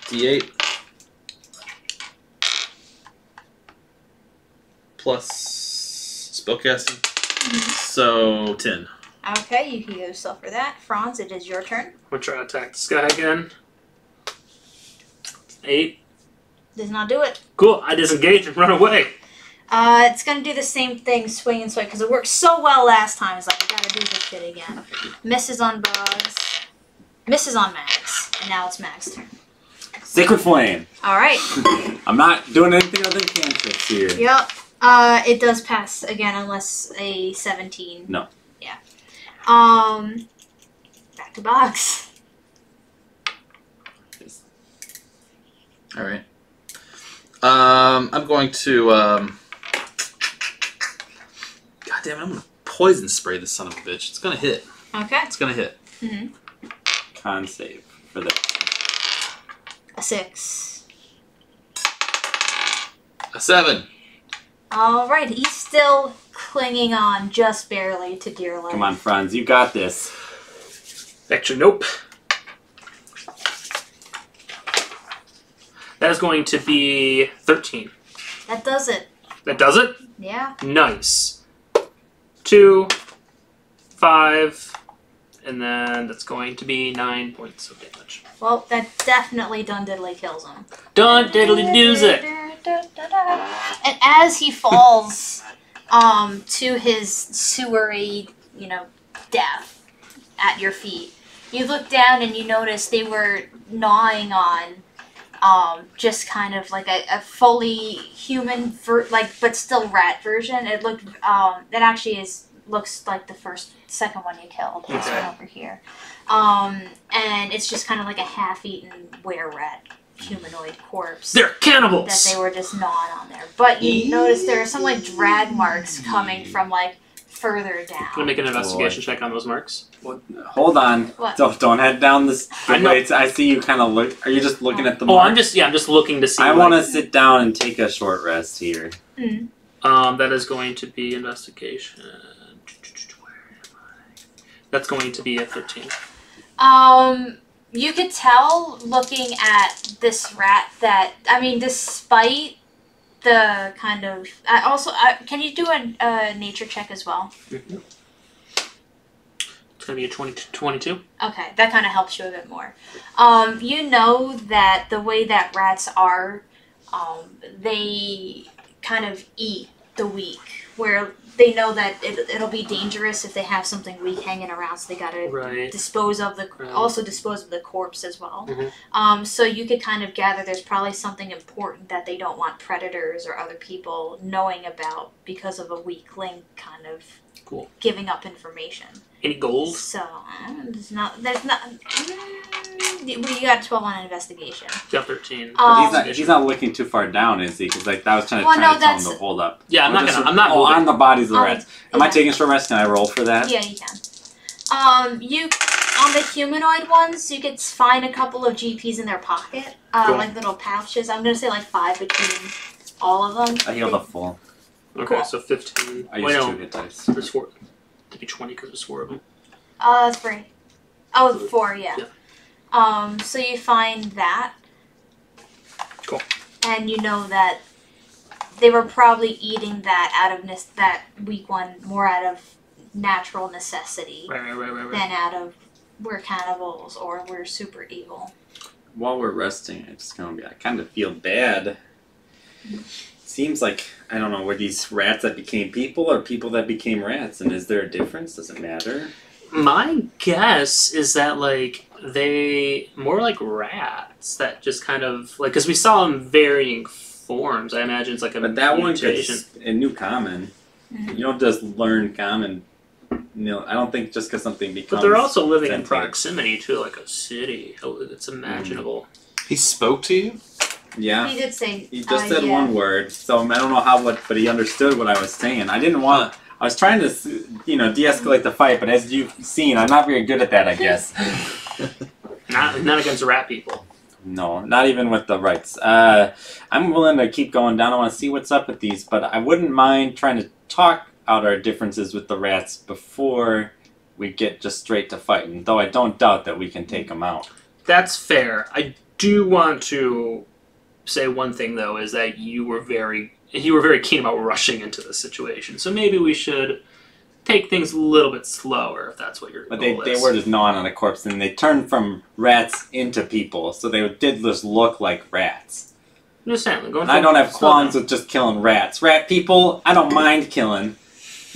D8. Plus spellcasting. So 10. Okay, you heal yourself for that. Franz, it is your turn. I'm gonna try to attack this guy again. 8. Does not do it. Cool. I disengage and run away. It's gonna do the same thing, swing and swipe, because it worked so well last time. It's like, I gotta do this shit again. Misses on Boggs. Misses on Mags. And now it's Mag's turn. Sacred Flame. Alright. I'm not doing anything other than cantrips here. Yep. It does pass again unless a 17. No. Yeah. Back to Boggs. Alright. I'm going to, God damn it, I'm going to poison spray this son of a bitch. It's going to hit. Okay. It's going to hit. Mm-hmm. Con save for that. A 6. A 7. Alright, he's still clinging on just barely to dear life. Come on, Franz, you got this. Actually, nope. That is going to be 13. That does it. That does it? Yeah. Nice. 2, 5, and then that's going to be 9 points of damage. Well, that definitely done diddly kills him. Done diddly doos it. And as he falls to his sewery, death at your feet, you look down and you notice they were gnawing on just kind of like a fully human, but still rat version. It looked, that actually looks like the second one you killed. This one over here. And it's just kind of like a half-eaten were-rat humanoid corpse. They're cannibals! That they were just gnawing on there. But you notice there are some like drag marks coming from like further down. Can I make an investigation check on those marks? Hold on. What? Don't head down this. I see you kind of look. Are you just looking at the mark? I'm just looking to see. I want to sit down and take a short rest here. Mm. That is going to be investigation. Where am I? That's going to be a 13. You could tell looking at this rat that, despite the kind of... can you do a nature check as well? Mm-hmm. It's going to be a 22. Okay, that kind of helps you a bit more. You know that the way that rats are, they kind of eat the weak, where they know that it'll be dangerous if they have something weak hanging around, so they gotta dispose of the corpse as well. Mm-hmm. So you could kind of gather there's probably something important that they don't want predators or other people knowing about because of a weak link kind of giving up information. Any gold? So you got 12 on investigation. Yeah, 13. He's not looking too far down, is he? Because I was trying to tell him to hold up. Yeah, I'm not on the bodies of the rats. Am I yeah. taking a short rest? Can I roll for that? Yeah, you can. You on the humanoid ones, you could find a couple of GPs in their pocket, Cool. like little pouches. I'm gonna say like 5 between all of them. I healed a full. Okay, Cool. so 15. I used 2 hit dice. There's 4. To be 20 because there's 4 of them. 3. Oh, 4, yeah. So you find that. Cool. And you know that they were probably eating that out of that weak one more out of natural necessity Right. than out of we're cannibals or we're super evil. While we're resting, I kind of feel bad. Seems like, I don't know, were these rats that became people or people that became rats? And is there a difference? Does it matter? My guess is that, like, they more like rats that just kind of, like, because we saw them varying forms. I imagine it's like a But that mutation. one gets a new common. You don't just learn common. I don't think just because something becomes. But they're also living in sentient. proximity to like a city. It's imaginable. He spoke to you? Yeah. He did say. He just said one word, so I don't know but he understood what I was saying. I didn't want. I was trying to, de-escalate the fight, but as you've seen, I'm not very good at that, I guess. Not against rat people. No, not even with the rights. I'm willing to keep going down. I want to see what's up with these, but I wouldn't mind trying to talk out our differences with the rats before we get just straight to fighting, though I don't doubt that we can take them out. That's fair. I do want to say one thing, though, is that you were very keen about rushing into the situation. So maybe we should take things a little bit slower if that's what your goal is. But they were just gnawing on a corpse, and they turned from rats into people, so they did just look like rats. I'm just saying, I don't have qualms with just killing rats. Rat people, I don't mind killing,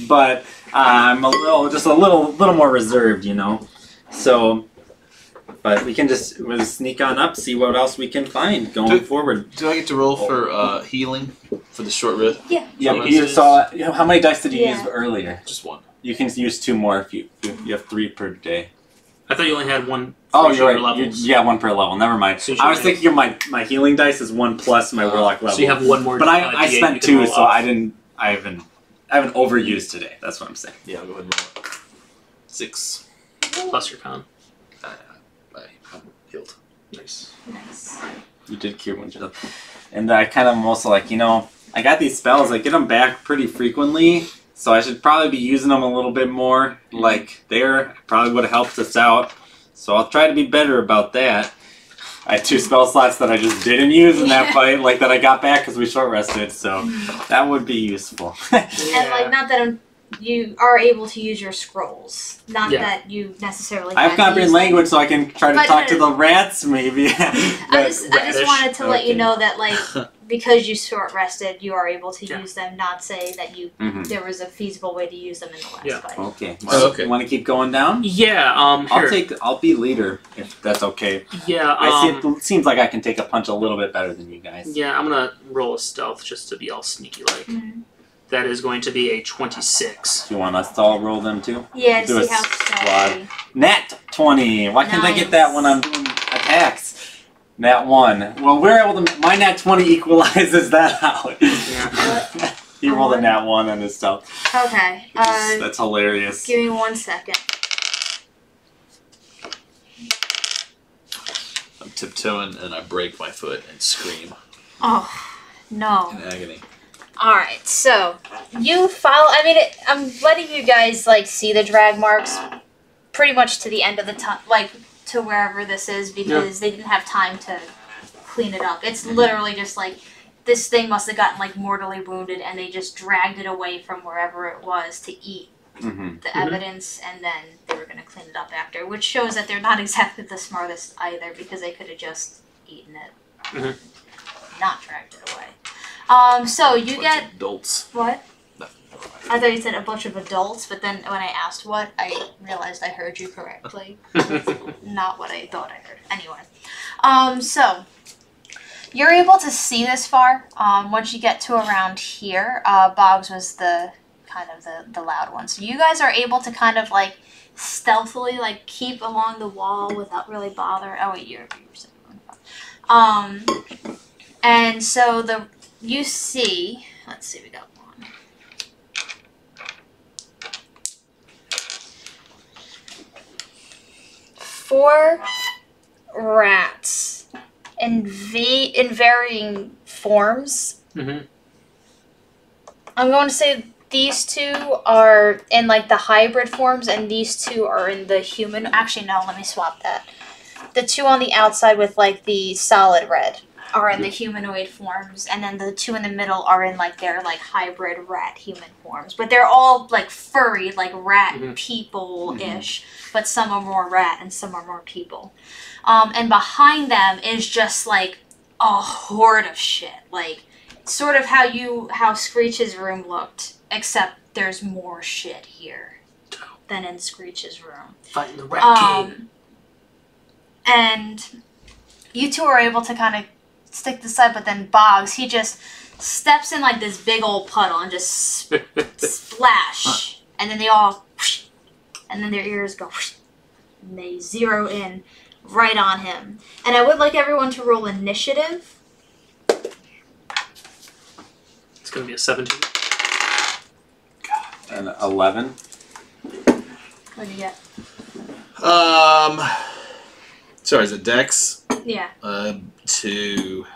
but I'm a little more reserved, So, but we can just sneak on up, see what else we can find going forward. Do I get to roll for healing for the short rest? Yeah. Yeah. How many dice did you use earlier? Just 1. You can use 2 more if you have 3 per day. I thought you only had 1. Oh, you're right. Levels. 1 per level. Never mind. So I was thinking of my healing dice is 1 plus my warlock level. So you have 1 more. But I D8 spent 2, so I haven't overused today. That's what I'm saying. Yeah, I'll go ahead and roll it. 6. Plus your con. I'm healed. Nice. You did cure 1 child. And I kind of am also like, I got these spells. I get them back pretty frequently, so I should probably be using them a little bit more. Like, probably would have helped us out. So I'll try to be better about that. I had 2 spell slots that I just didn't use in that fight, like that I got back because we short rested, so that would be useful. And not that you are able to use your scrolls, not that you necessarily. I have comprehend language, so I can try to talk to the rats, maybe. I just wanted to let you know that, because you short rested, you are able to use them. Not say that there was a feasible way to use them in the last fight. Okay. Okay. You want to keep going down? Yeah. I'll be leader if that's okay. Yeah. It seems like I can take a punch a little bit better than you guys. Yeah, I'm gonna roll a stealth just to be all sneaky like. That is going to be a 26. Do you want us to all roll them too? Yeah, Do see how squad. Nat 20. Why can't I get that when I'm doing attacks? Nat 1. Well, we're able to. My Nat 20 equalizes that out. Yeah. He rolled a Nat 1 on his stealth. Okay. That's hilarious. Give me 1 second. I'm tiptoeing and I break my foot and scream Oh, no. in agony. Alright, so you follow. I'm letting you guys see the drag marks pretty much to the end of the to wherever this is because they didn't have time to clean it up. It's literally just this thing must have gotten mortally wounded and they just dragged it away from wherever it was to eat the evidence, and then they were going to clean it up after, which shows that they're not exactly the smartest either because they could have just eaten it, not dragged it away. So you get adults. What? No. I thought you said a bunch of adults, but then when I asked what, I realized I heard you correctly. Not what I thought I heard. Anyway, so you're able to see this far. Once you get to around here, Boggs was the loud one. So you guys are able to stealthily keep along the wall without really bothering. Oh wait, you're and so you see, let's see, we got 1. 4 rats in varying forms. Mm-hmm. I'm going to say these 2 are in like the hybrid forms, and these 2 are in the human. Actually, no. Let me swap that. The 2 on the outside with like the solid red are in the humanoid forms, and then the 2 in the middle are in like their like hybrid rat human forms. But they're all like furry, like rat people-ish. But some are more rat and some are more people. And behind them is just like a horde of shit, like sort of how Screech's room looked, except there's more shit here than in Screech's room. Fighting the rat king. And you 2 are able to kind of stick to the side, but then Boggs, he just steps in like this big old puddle and just splash. And then they all, and then their ears go, and they zero in right on him. And I would like everyone to roll initiative. It's going to be a 17. An 11. What do you get? Sorry, is it Dex? Yeah. 2.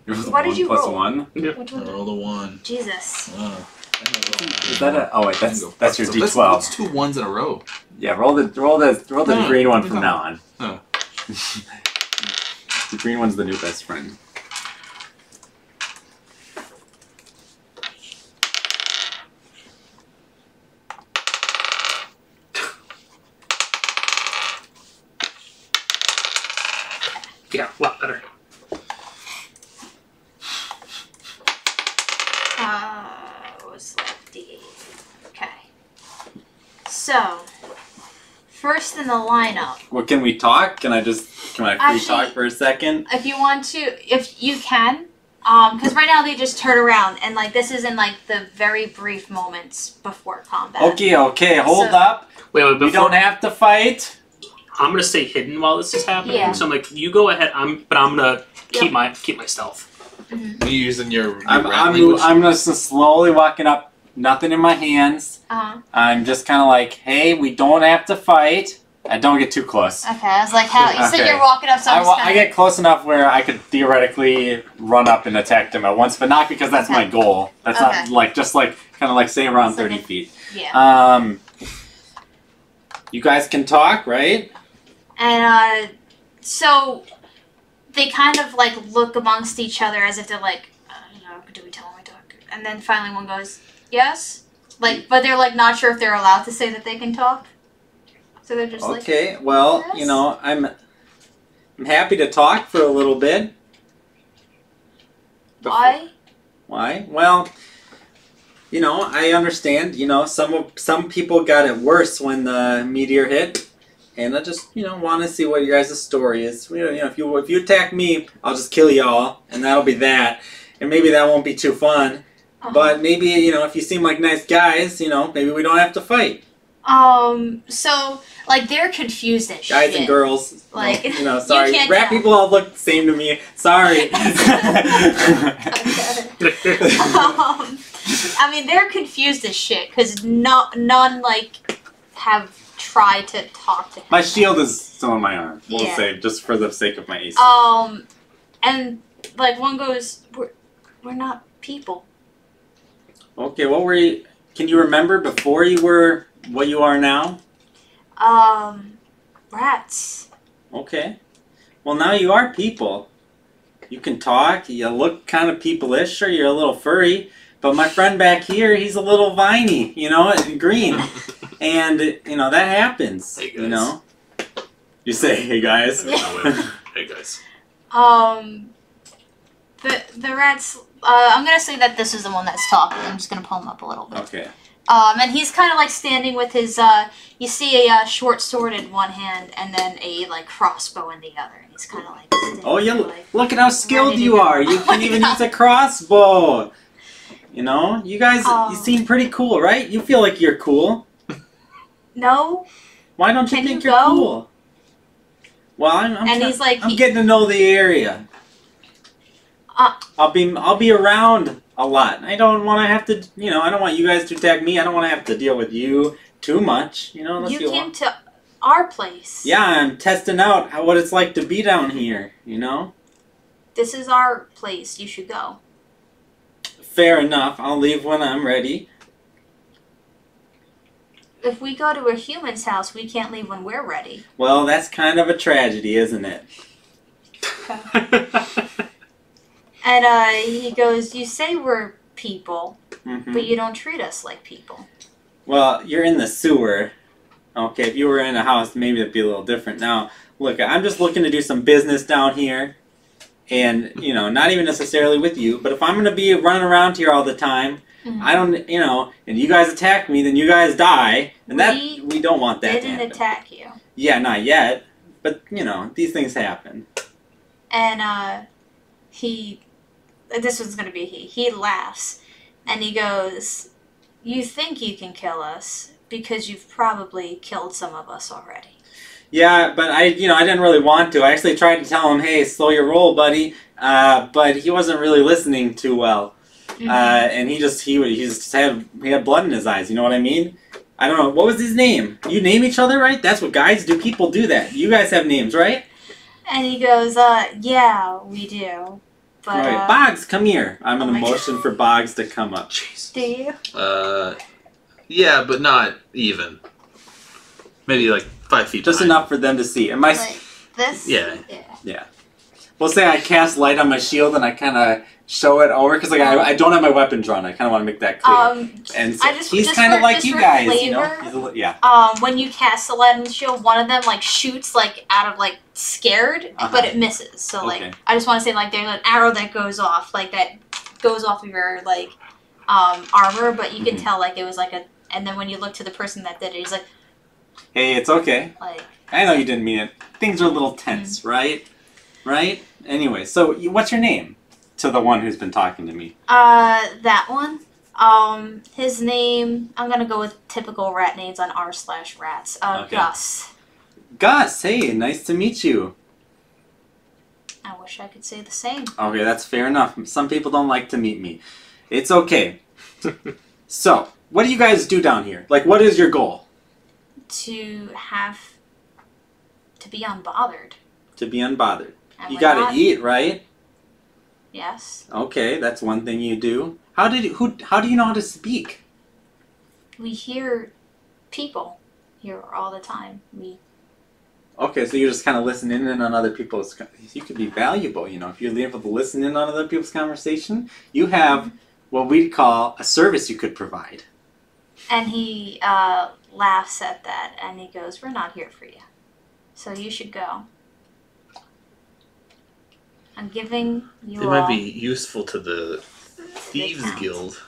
What did you roll? +1? Yep. Which one? I rolled a 1. Jesus. Oh. Is that a? Oh wait, that's your D12. That's 2 1s in a row. Yeah, roll the green one from now on. Oh. The green one's the new best friend. Yeah, a lot better. Was left D8. Okay. So, first in the lineup. Well, can we talk? Can I free talk for a second? If you want to, if you can, because right now they just turn around and like this is in like the very brief moments before combat. Okay, hold up. Wait, we don't have to fight. I'm gonna stay hidden while this is happening. Yeah. So I'm like, you go ahead. I'm gonna keep my stealth. Mm-hmm. Are you using your I'm just slowly walking up, nothing in my hands. I'm just kind of like, hey, we don't have to fight. Don't get too close. Okay, I was like, how? You said you're walking up, so I get close enough where I could theoretically run up and attack them at once, but not because that's my goal. That's not like, just like, kind of like say around 30 feet. Yeah. You guys can talk, right? And, so they kind of like look amongst each other as if they're like, I don't know, do we tell them we talk? And then finally one goes, yes? Like, but they're like not sure if they're allowed to say that they can talk. So they're just like, okay, well, yes? you know, I'm happy to talk for a little bit. Why? Why? Well, you know, I understand, you know, some people got it worse when the meteor hit. And I just, you know, want to see what your guys' story is. You know, if you attack me, I'll just kill y'all, and that'll be that. And maybe that won't be too fun. But maybe, you know, if you seem like nice guys, you know, maybe we don't have to fight. So, like, they're confused as shit. Guys and girls. Like, you know, sorry. You can't Rat tell. people all look the same to me. Sorry. I mean, they're confused as shit, because none, like, have tried to talk to him. My shield is still on my arm, we'll say, just for the sake of my AC. And, like, one goes, we're not people. Okay, what were you... Can you remember before you were what you are now? Rats. Okay. Well, now you are people. You can talk, you look kind of people-ish, sure, you're a little furry, but my friend back here, he's a little viney, you know, and green. And, you know, that happens, hey guys. You know? You say, hey guys. Hey guys. The rats, I'm gonna say that this is the one that's talking. I'm just gonna pull him up a little bit. Okay. And he's kind of like standing with his, you see a short sword in one hand and then a, like, crossbow in the other. And he's kind of like standing Oh, yeah, like, look at how skilled you are. You can even use a crossbow. You know, you guys, you seem pretty cool, right? You feel like you're cool. No. Why don't you think you're cool? Well, I'm getting to know the area. I'll be around a lot. I don't want to have to, I don't want you guys to attack me. I don't want to have to deal with you too much. You came to our place. Yeah, I'm testing out what it's like to be down here, you know? This is our place. You should go. Fair enough. I'll leave when I'm ready. If we go to a human's house, we can't leave when we're ready. Well, that's kind of a tragedy, isn't it? And he goes, you say we're people, but you don't treat us like people. Well, you're in the sewer. Okay, if you were in a house, maybe it'd be a little different. Now, look, I'm just looking to do some business down here. And, you know, not even necessarily with you, but if I'm going to be running around here all the time, I don't, you know, and you guys attack me, then you guys die. And we don't want that to happen. Didn't attack you. Yeah, not yet. But, you know, these things happen. And, this was going to be he laughs, and he goes, you think you can kill us because you've probably killed some of us already. Yeah, but I didn't really want to. I actually tried to tell him, hey, slow your roll, buddy. But he wasn't really listening too well. And he had blood in his eyes. You know what I mean? I don't know. What was his name? You name each other, right? That's what guys do. People do that. You guys have names, right? And he goes, yeah, we do. But, all right, Boggs, come here. I'm going to motion for Boggs to come up. Jeez. Do you? Yeah, but not even. Maybe like 5 feet. Just enough for them to see. Am I? Like this? Yeah. Yeah. We'll say I cast light on my shield and I kind of show it over because like I don't have my weapon drawn. I kind of want to make that clear. And so he's kind of like you guys, flavor, you know. Yeah. When you cast the light on the shield, one of them like shoots like out of like scared, but it misses. So like I just want to say like there's an arrow that goes off like that goes off of your like armor, but you can tell like it was like a. And then when you look to the person that did it, he's like, hey, it's okay. Like, I know you didn't mean it. Things are a little tense, right? Right? Anyway, so what's your name? To the one who's been talking to me. That one. His name, I'm gonna go with typical rat names on r/rats. Okay. Gus. Gus, hey, nice to meet you. I wish I could say the same. Okay, that's fair enough. Some people don't like to meet me. It's okay. So, what do you guys do down here? Like, what is your goal? To be unbothered. To be unbothered. And you gotta eat, right? Yes. Okay, that's one thing you do. How do you know how to speak? We hear people here all the time. Okay, so you just kind of listen in on other people's. You could be valuable, you know, if you're able to listen in on other people's conversation. You have what we'd call a service you could provide. And he laughs at that, and he goes, "We're not here for you, so you should go. I'm giving you." They might be useful to the Thieves Guild.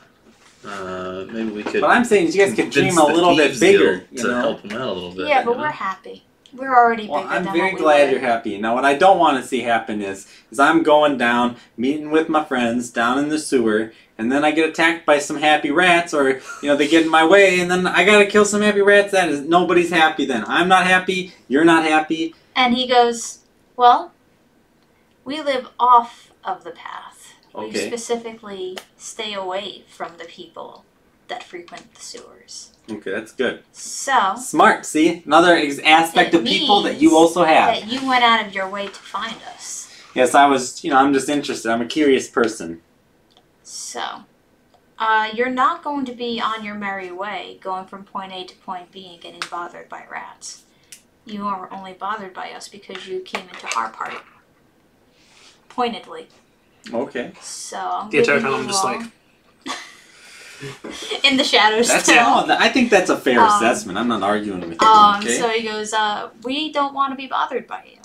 Maybe we could. What I'm saying is, you guys could dream a little bit bigger to help them out a little bit. Yeah, but we're happy. We're already bigger than what we were. I'm very glad you're happy. Now, what I don't want to see happen is I'm going down, meeting with my friends down in the sewer, and then I get attacked by some happy rats, or, you know, they get in my way, and then I gotta kill some happy rats. Nobody's happy then. I'm not happy, you're not happy. And he goes, well, we live off of the path. Okay. We specifically stay away from the people that frequent the sewers. Okay, that's good. So smart. See, another aspect of people that you also have. That you went out of your way to find us. Yes, I was. You know, I'm just interested. I'm a curious person. So, you're not going to be on your merry way, going from point A to point B and getting bothered by rats. You are only bothered by us because you came into our party. Pointedly. Okay. So the entire time I'm just like. In the shadows. I think that's a fair assessment. I'm not arguing with you. Okay? So he goes, we don't want to be bothered by you.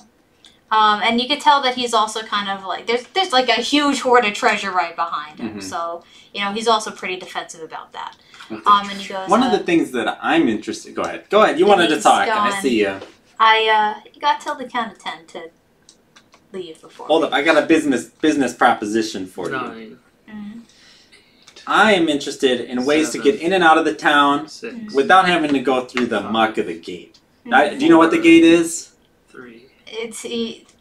And you could tell that he's also kind of like, there's like a huge hoard of treasure right behind him. So, you know, he's also pretty defensive about that. Okay. And he goes, one of the things that I'm interested, go ahead. You wanted to talk. I see you. You got till the count of 10 to leave before. Hold up, I got a business proposition for 9. you. I am interested in ways to get in and out of the town 6. without having to go through the muck of the gate. Do you know what the gate is? 3.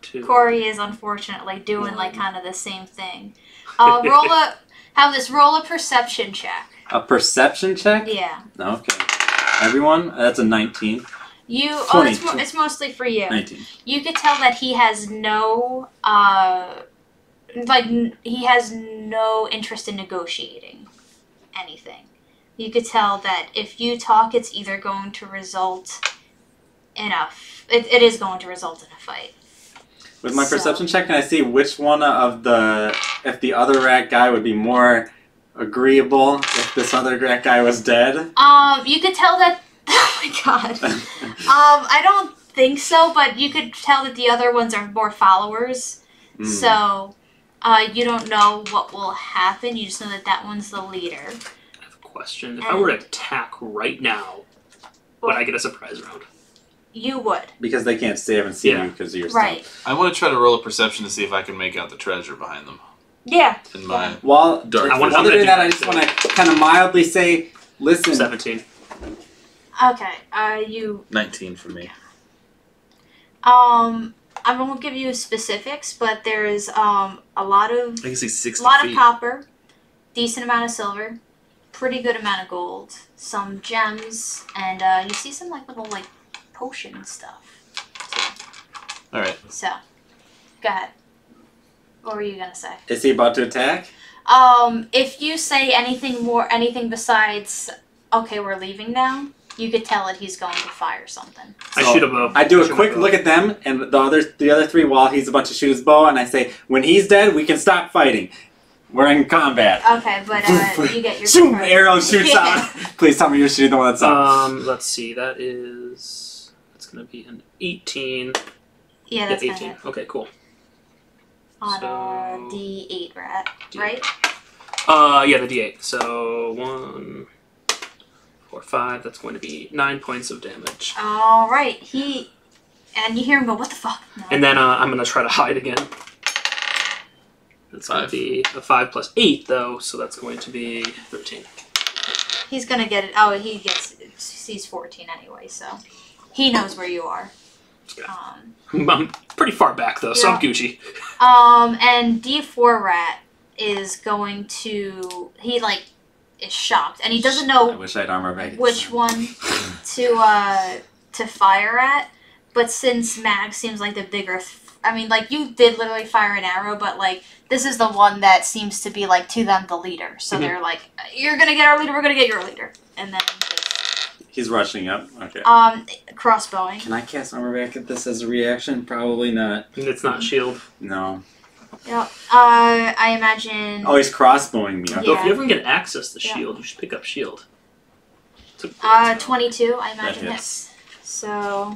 Two. Corey is unfortunately doing like kind of the same thing. Roll a perception check. A perception check? Yeah. Okay. Everyone, that's a 19. It's mostly for you. 19. You could tell that he has no he has no interest in negotiating anything. You could tell that if you talk, it's either going to result in it is going to result in a fight. With my perception check, can I see which one of if the other rat guy would be more agreeable if this other rat guy was dead? You could tell that. Oh my god. I don't think so, but you could tell that the other ones are more followers. So, you don't know what will happen. You just know that one's the leader. I have a question. If I were to attack right now, would I get a surprise round? You would. Because they can't see, haven't seen you because of your stuff. I want to try to roll a perception to see if I can make out the treasure behind them. Yeah. In my dark. Other than that, I just want to kind of mildly say, listen. 17. Okay. You. 19 for me. I won't give you specifics, but there's a lot of. I can see 60 lot feet. of copper, decent amount of silver, pretty good amount of gold, some gems, and you see some little potion stuff. All right. So, go ahead. What were you gonna say? Is he about to attack? If you say anything besides, okay, we're leaving now, you could tell that he's going to fire something. So I shoot a bow. I do a quick look at them and the other three while he's about to shoot his bow, and I say, when he's dead, we can stop fighting. We're in combat. Okay, but you get your Zoom! Arrow shoots out. Please tell me you're shooting the one that's up. Let's see. That's gonna be an 18. Yeah, that's 18. Okay, cool. On a D8 rat, right? Yeah, the D8. So 1, 4, 5. That's going to be 9 points of damage. All right. And you hear him go, "What the fuck?" No. And then I'm gonna try to hide again. That's going to be a 5 plus 8, though, so that's going to be 13. He's gonna get it. Oh, he's 14 anyway, so he knows where you are. I'm pretty far back though, so I'm Gucci. And D4 rat is going to is shocked, and he doesn't know. I wish I had armor back. Which one to fire at, but since Mag seems like the bigger. You did literally fire an arrow, but this is the one that seems to be to them the leader. So they're like, "You're gonna get our leader. We're gonna get your leader," and then. He's rushing up. Okay. Crossbowing. Can I cast armor back at this as a reaction? Probably not. It's not shield. No. Yeah. I imagine. Oh, he's crossbowing me. Okay. So if you ever get access to shield, you should pick up shield. 22. I imagine yes. So.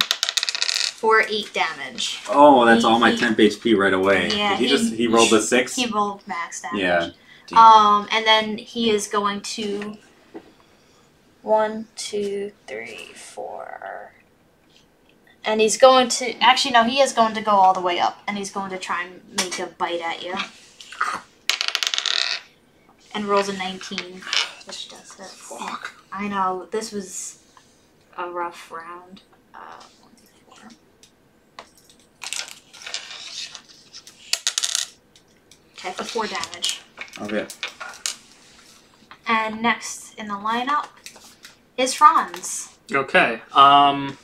For 8 damage. Oh, that's all my temp HP right away. Yeah. He rolled a 6. He rolled max damage. Yeah. Damn. And then he is going to. 1, 2, 3, 4. And he's going to... Actually, no, he is going to go all the way up. And he's going to try and make a bite at you. And rolls a 19. Which does it. Fuck. I know. This was a rough round. 1, 2, 4. Okay, for 4 damage. Okay. And next in the lineup is Franz. Okay. I'm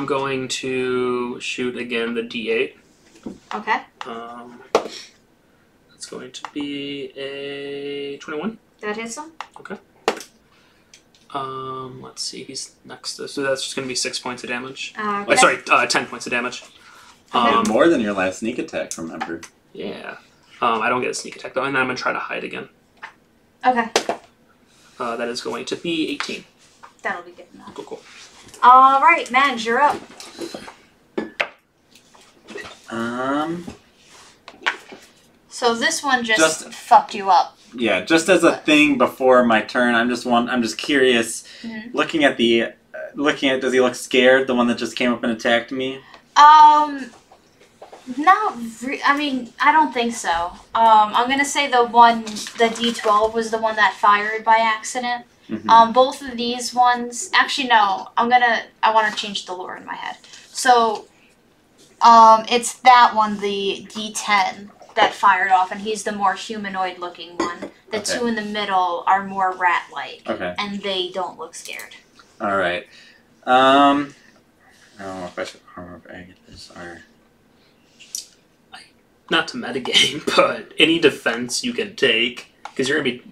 going to shoot again the D8. Okay. That's going to be a 21. That hits him. Okay. Let's see. He's next. So that's just going to be 6 points of damage. Okay. Sorry, 10 points of damage. More than your last sneak attack, remember? Yeah. I don't get a sneak attack though, and then I'm going to try to hide again. Okay. That is going to be 18. That'll be good enough. Cool. All right, Mags, you're up. So this one just fucked you up. Yeah, just as a thing before my turn, I'm just curious. Mm-hmm. Looking at, does he look scared? The one that just came up and attacked me. I don't think so. I'm gonna say the D12 was the one that fired by accident. Mm-hmm. Both of these ones, actually no, I want to change the lore in my head. So, it's that one, the D10 that fired off, and he's the more humanoid-looking one. The two in the middle are more rat-like, and they don't look scared. All right. I don't know if I should armor bag this or... Not to metagame, but any defense you can take, because you're gonna be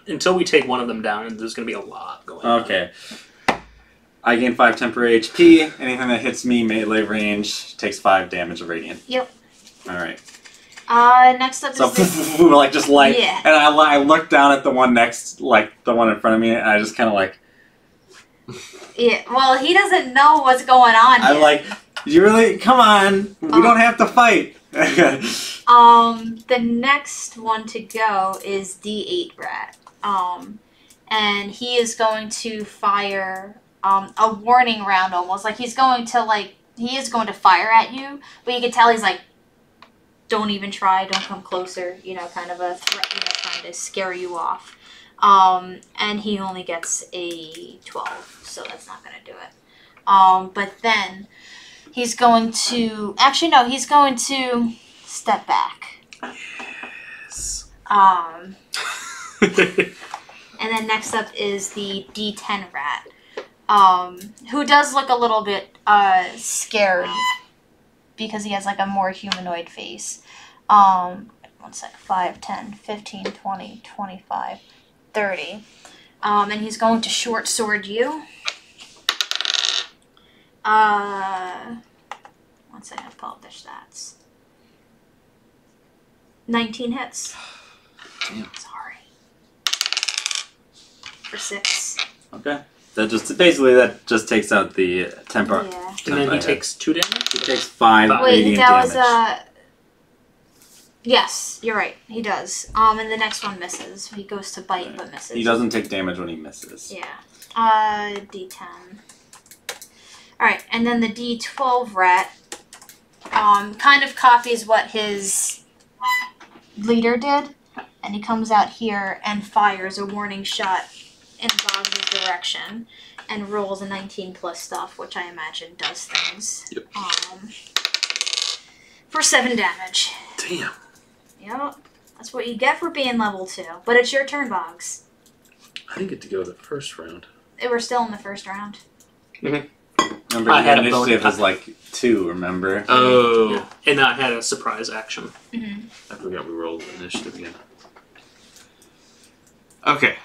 until we take one of them down, and there's gonna be a lot going on. Okay. I gain 5 temporary HP. Anything that hits me melee range takes 5 damage of radiant. Yep. All right. Next up So is like just light, yeah. and I look down at the one next, like the one in front of me, and I just kind of like. Yeah. Well, he doesn't know what's going on. I'm like, you really? Come on, we don't have to fight. The next one to go is D8 Rat. And he is going to fire a warning round, almost like he is going to fire at you, but you can tell he's like, don't even try, don't come closer, kind of a threat, trying to scare you off. And he only gets a 12, so that's not going to do it. But then he's going to, he's going to step back. Yes. And then next up is the D10 Rat, who does look a little bit scared because he has like a more humanoid face. 1 sec, 5, 10, 15, 20, 25, 30. And he's going to short sword you. 1 second, I'll pull up their stats. 19 hits. Damn. Sorry. For 6. Okay. That just takes out the temper. Yeah. And then he takes 2 damage? He takes 5 Wait, radiant that damage. was yes, you're right. He does. And the next one misses. He goes to bite but misses. He doesn't take damage when he misses. Yeah. D10. Alright, and then the D12 Rat kind of copies what his leader did, and he comes out here and fires a warning shot in Boggs' direction and rolls a 19 plus stuff, which I imagine does things. Yep. For 7 damage. Damn. Yep. That's what you get for being level 2. But it's your turn, Boggs. I didn't get to go the first round. They were still in the first round. Remember, I had a initiative bonus. was like 2, remember? Oh. Yeah. And I had a surprise action. Mm-hmm. I forgot we rolled initiative again. Okay.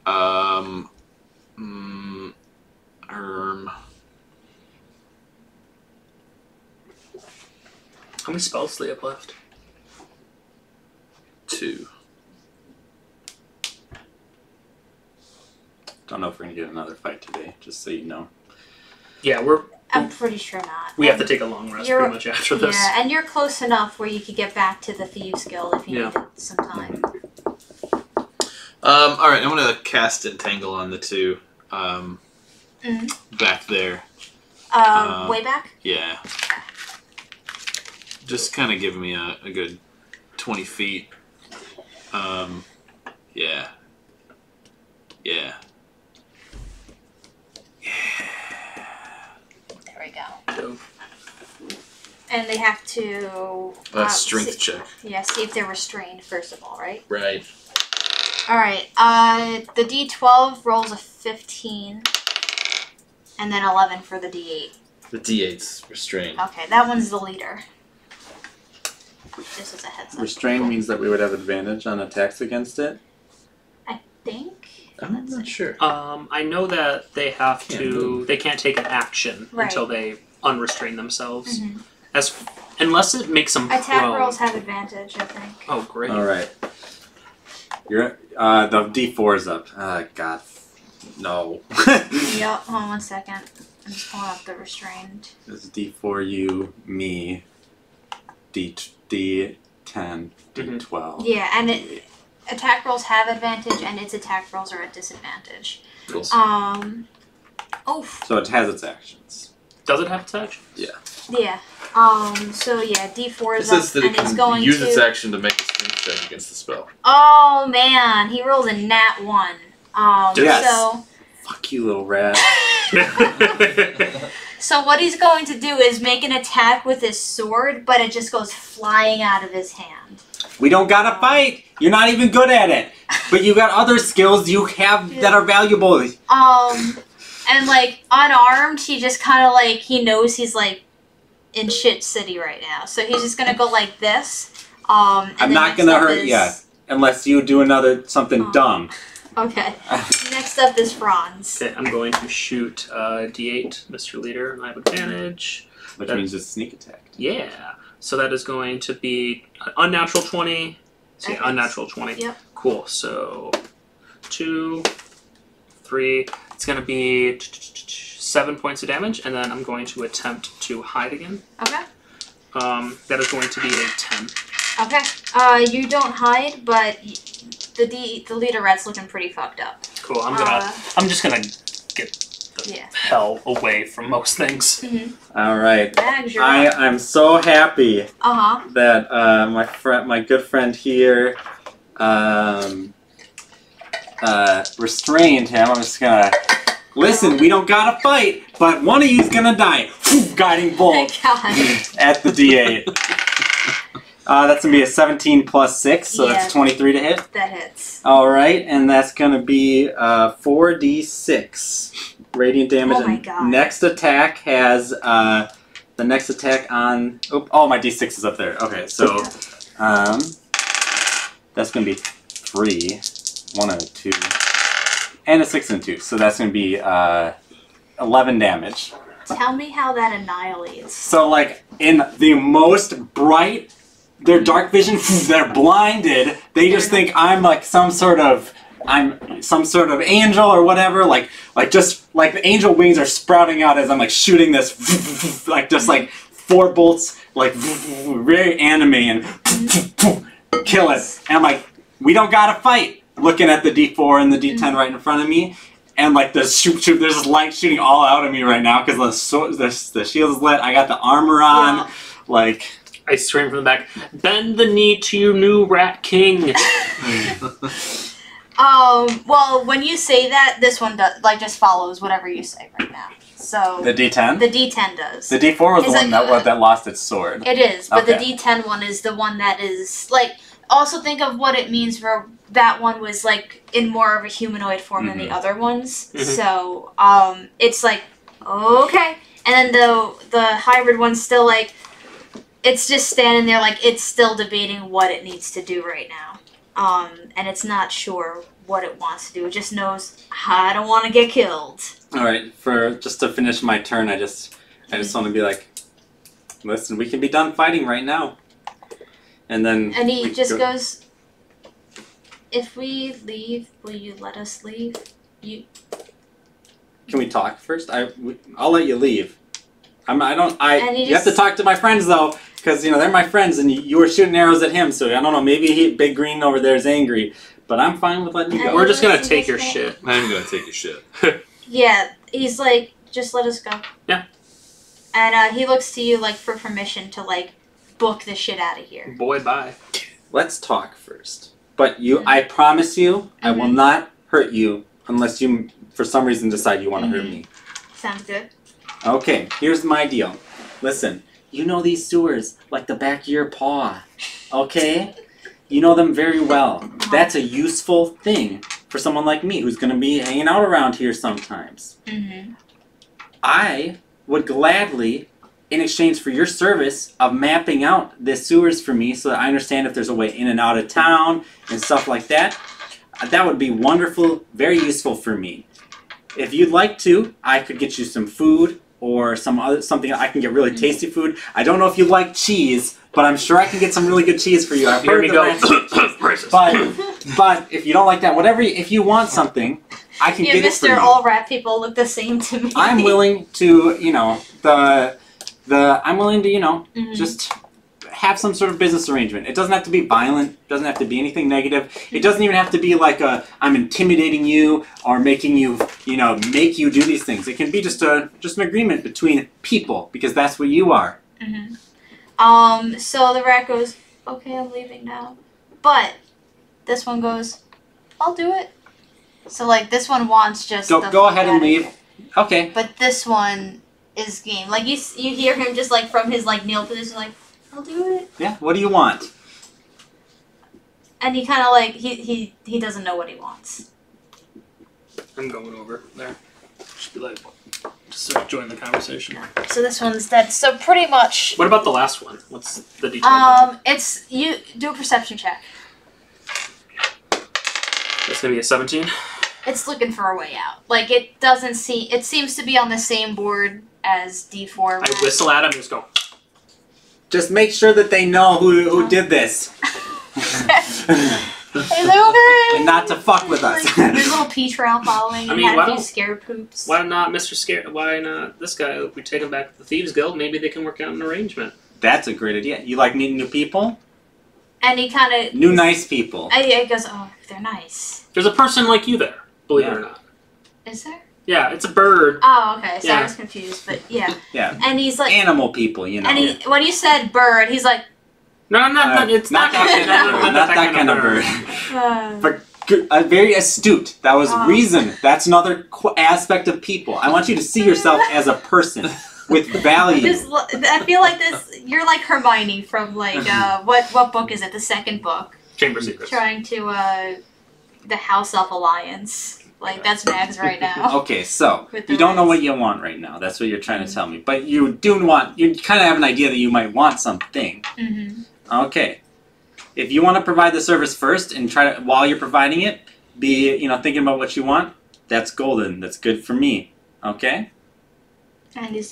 How many spells do they have left? 2. Don't know if we're gonna get another fight today, just so you know. Yeah, I'm pretty sure not. we have to take a long rest pretty much after this. Yeah, and you're close enough where you could get back to the Thieves Guild if you needed some time. Alright, I'm gonna cast Entangle on the 2. Back there. Way back? Yeah. Just kind of give me a good 20 feet. Yeah. Yeah. There we go. Dope. And they have to... Strength check. Yeah, see if they're restrained, first of all, right? Right. Alright, the D12 rolls a 15, and then 11 for the D8. The D8's restrained. Okay, that one's the leader. Just as a heads up. Restrain means that we would have advantage on attacks against it? I think. I'm not sure. I know that they have to. They can't take an action Right. until they unrestrain themselves. Mm-hmm. Unless it makes them Attack prone. rolls have advantage, I think. Oh, great. Alright. You're the D4's up. God. No. Yep, hold on 1 second. I'm just pulling up the restrained. It's D4 you, me, D10, D12. Yeah, and attack rolls have advantage, and its attack rolls are at disadvantage. Cool. Oof. So it has its actions. Does it have its action? Yeah. Yeah. So yeah, D4 It is says up, that and it it's can going use to... its action to make a strength check against the spell. Oh man, he rolls a nat 1. Yes. So... Fuck you, little rat. So what he's going to do is make an attack with his sword, but it just goes flying out of his hand. We don't gotta fight! You're not even good at it! But you got other skills you have that are valuable. And And like unarmed, he just kind of like he knows he's like in shit city right now, so he's just gonna go like this. I'm not gonna hurt you unless you do something dumb. Okay. Next up is Franz. Okay, I'm going to shoot D8, Mr. Leader, and I have advantage. Which means it's sneak attack. Yeah. So that is going to be an unnatural 20. So yeah, unnatural 20. Yep. Cool. So 2, 3. It's going to be 7 points of damage, and then I'm going to attempt to hide again. Okay. That is going to be a 10. Okay. You don't hide, but the leaderette's looking pretty fucked up. Cool. I'm just gonna get the hell away from most things. Mm-hmm. All right. I'm so happy that my good friend here restrained him. I'm just gonna listen. We don't gotta fight, but one of you's gonna die. Guiding bolt at the D8. That's going to be a 17 plus 6, so that's 23 to hit. That hits. All right, and that's going to be 4d6 radiant damage. Oh my god. Next attack has the next attack on. Oh, my d6 is up there. Okay, so that's going to be 3, 1 and a 2, and a 6 and a 2. So that's going to be 11 damage. Tell me how that annihilates. So, like in the most bright. Their dark vision, they're blinded. They just think I'm like some sort of angel or whatever. Like the angel wings are sprouting out as I'm like shooting this, like just like 4 bolts, like very anime and kill it. And I'm like, we don't gotta fight. Looking at the D4 and the D10 right in front of me, and like there's this light shooting all out of me right now because the shield is lit. I got the armor on, like. I scream from the back, bend the knee to your new Rat King. Well, when you say that, this one does, like, just follows whatever you say right now. So the D10? The D10 does. The D4 was the one that lost its sword. It is, but the D10 one is the one that is, like, also think of what it means where that one was, like, in more of a humanoid form than the other ones. So, it's like, okay. And then the hybrid one's still, like, it's just standing there like it's still debating what it needs to do right now. And it's not sure what it wants to do. It just knows, I don't want to get killed. Alright, just to finish my turn, I just want to be like, listen, we can be done fighting right now. And then... And he just goes, if we leave, will you let us leave? Can we talk first? I'll let you leave. You have to talk to my friends though, because they're my friends, and you were shooting arrows at him. So I don't know. Maybe Big Green over there is angry, but I'm fine with letting you go. We're just gonna take your shit. I'm gonna take your shit. Yeah, he's like, just let us go. Yeah. And he looks to you like for permission to like book the shit out of here. Boy, bye. Let's talk first. But I promise you, I will not hurt you unless you, for some reason, decide you want to hurt me. Sounds good. Okay, here's my deal. Listen, you know these sewers like the back of your paw, okay? You know them very well. That's a useful thing for someone like me who's going to be hanging out around here sometimes. I would gladly, in exchange for your service of mapping out the sewers for me so that I understand if there's a way in and out of town and stuff like that, that would be wonderful, very useful for me. If you'd like to, I could get you some food or something. I can get really tasty food. I don't know if you like cheese, but I'm sure I can get some really good cheese for you. I've heard but if you don't like that, if you want something, I can get it for you. Mr. All rat people look the same to me. I'm willing to, I'm willing to, just have some sort of business arrangement. It doesn't have to be violent. It doesn't have to be anything negative. It doesn't even have to be like I'm intimidating you or making you, make you do these things. It can be just an agreement between people because that's what you are. So the rat goes, okay, I'm leaving now. But this one goes, I'll do it. So like this one wants just go ahead and leave. Okay. But this one is game. Like you hear him just like from his like kneel position, like, I'll do it. Yeah. What do you want? And he kind of like he doesn't know what he wants. I'm going over there. Just be like, just sort of join the conversation. So this one's dead. So pretty much. What about the last one? What's the detail? It's you do a perception check. That's gonna be a 17. It's looking for a way out. Like it doesn't seem. It seems to be on the same board as D4. I whistle at him and just go. Just make sure that they know who did this. And not to fuck with us. Like, there's a little pea trail following. I mean, had a few scare poops. Why not Mr. Scare? Why not this guy? If we take him back to the Thieves Guild, maybe they can work out an arrangement. That's a great idea. You like meeting new people? And he kind of new nice people. And he goes, "Oh, they're nice." There's a person like you there, believe it or not. Is there? Yeah, it's a bird. Oh, okay. So I was confused, but yeah. Yeah. And he's like animal people, you know. And when you said bird, he's like, no, it's not that kind of bird. But very astute. That was reason. That's another aspect of people. I want you to see yourself as a person with value. I feel like this. You're like Hermione from like what book is it? The second book. Chamber Secrets. Trying to the House Elf Alliance. Like that's Mags right now. Okay, so you don't know what you want right now. That's what you're trying to tell me. But you do want. You kind of have an idea that you might want something. Mm-hmm. Okay. If you want to provide the service first and try to, while you're providing it, be thinking about what you want. That's golden. That's good for me. Okay. And he's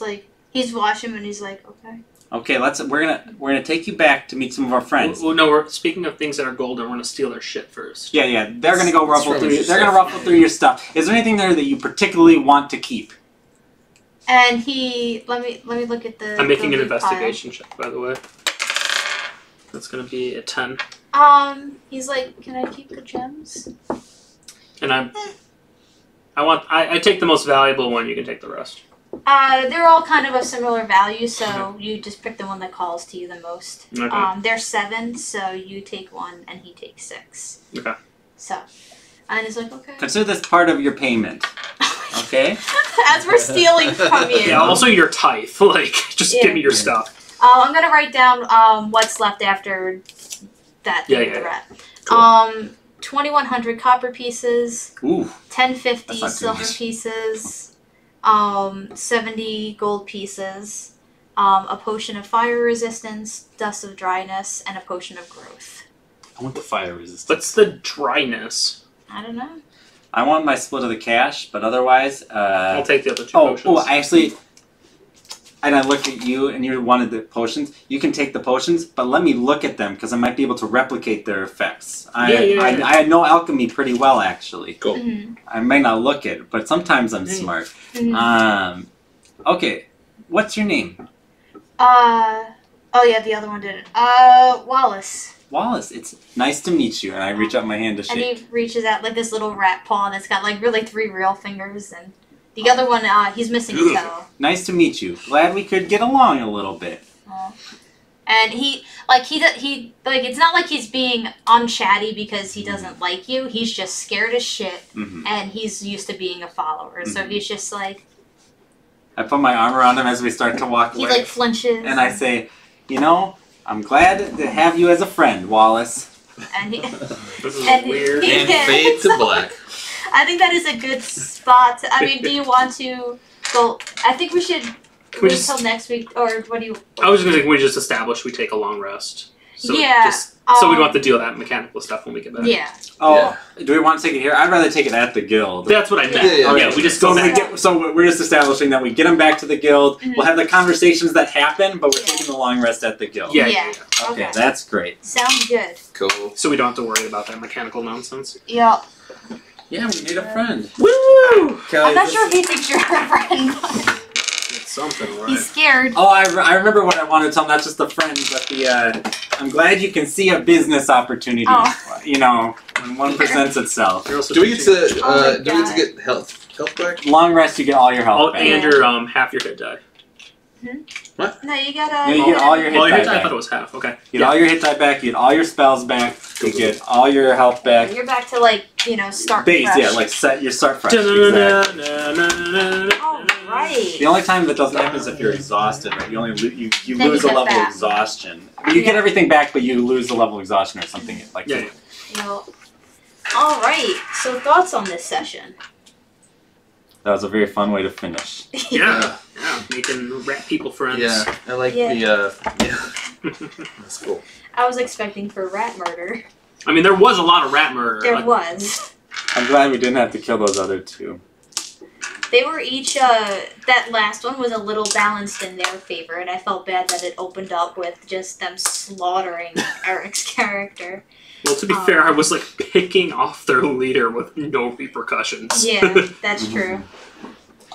watching and he's like, okay. Okay, we're gonna take you back to meet some of our friends. Well, no, we're speaking of things that are golden. We're gonna steal their shit first. Yeah, they're gonna go ruffle through. They're gonna ruffle through your stuff. Is there anything there that you particularly want to keep? And let me look at the. I'm making an investigation check, by the way. That's gonna be a 10. He's like, can I keep the gems? And I take the most valuable one. You can take the rest. They're all kind of similar value, so you just pick the one that calls to you the most. Okay. They're 7, so you take 1 and he takes 6. Okay. So, and he's like, okay. Consider this part of your payment. Okay. As we're stealing from you. Yeah. Also, your tithe. Like, just give me your stuff. I'm gonna write down what's left after that. Yeah. Cool. 2,100 copper pieces. Ooh. 1050 silver pieces. 70 gold pieces, a potion of fire resistance, dust of dryness, and a potion of growth. I want the fire resistance. What's the dryness? I don't know. I want my split of the cash, but otherwise... I'll take the other 2 potions. Oh, actually... And I looked at you, and you wanted the potions. You can take the potions, but let me look at them, because I might be able to replicate their effects. I know alchemy pretty well, actually. Cool. Mm-hmm. I may not look it, but sometimes I'm smart. Mm-hmm. Okay, what's your name? Oh yeah, the other one didn't. Wallace. Wallace, it's nice to meet you, and I reach out my hand to shake. And he reaches out like this little rat paw that's got like really 3 real fingers, and the other one, he's missing a toe. Nice to meet you. Glad we could get along a little bit. And he it's not like he's being unchatty because he doesn't like you. He's just scared as shit, and he's used to being a follower. So he's just like. I put my arm around him as we start to walk away. He like flinches. And I say, I'm glad to have you as a friend, Wallace. And he, this is weird. And fade to black. I think that is a good spot. I mean, do you want to go? I think we should wait till next week, or what do you? I was just gonna say, we just establish we take a long rest. So yeah. So we don't have to deal with that mechanical stuff when we get back. Yeah. Oh, do we want to take it here? I'd rather take it at the guild. That's what I meant. Yeah, we just go back. So we're just establishing that we get them back to the guild. We'll have the conversations that happen, but we're taking the long rest at the guild. Yeah. Okay, that's great. Sounds good. Cool. So we don't have to worry about that mechanical nonsense. Yeah. Yeah, we need a friend. Woo! I'm not sure if he thinks you're a friend, but It's something, right? he's scared. Oh, I remember what I wanted to tell, not just the friend, but I'm glad you can see a business opportunity, when one presents itself. Do we get to get health back? Long rest, you get all your health back. And your half your hit die. What? No, you got You get all your hit die I back. thought it was half. Okay. You get all your hit die back, you get all your spells back, you get all your health back. You're back to start Base, fresh. yeah, like set your start fresh. Exactly. All right. The only time that doesn't happen is if you're exhausted, right? You only you Then lose you a get level of back. exhaustion. You get everything back, but you lose the level of exhaustion or something like that. All right. So thoughts on this session? That was a very fun way to finish. Yeah, making rat people friends. Yeah, I like That's cool. I was expecting for rat murder. I mean, there was a lot of rat murder. There was. I'm glad we didn't have to kill those other two. They were each, that last one was a little balanced in their favor, and I felt bad that it opened up with just them slaughtering Eric's character. Well, to be fair, I was like picking off their leader with no repercussions. Yeah, that's true.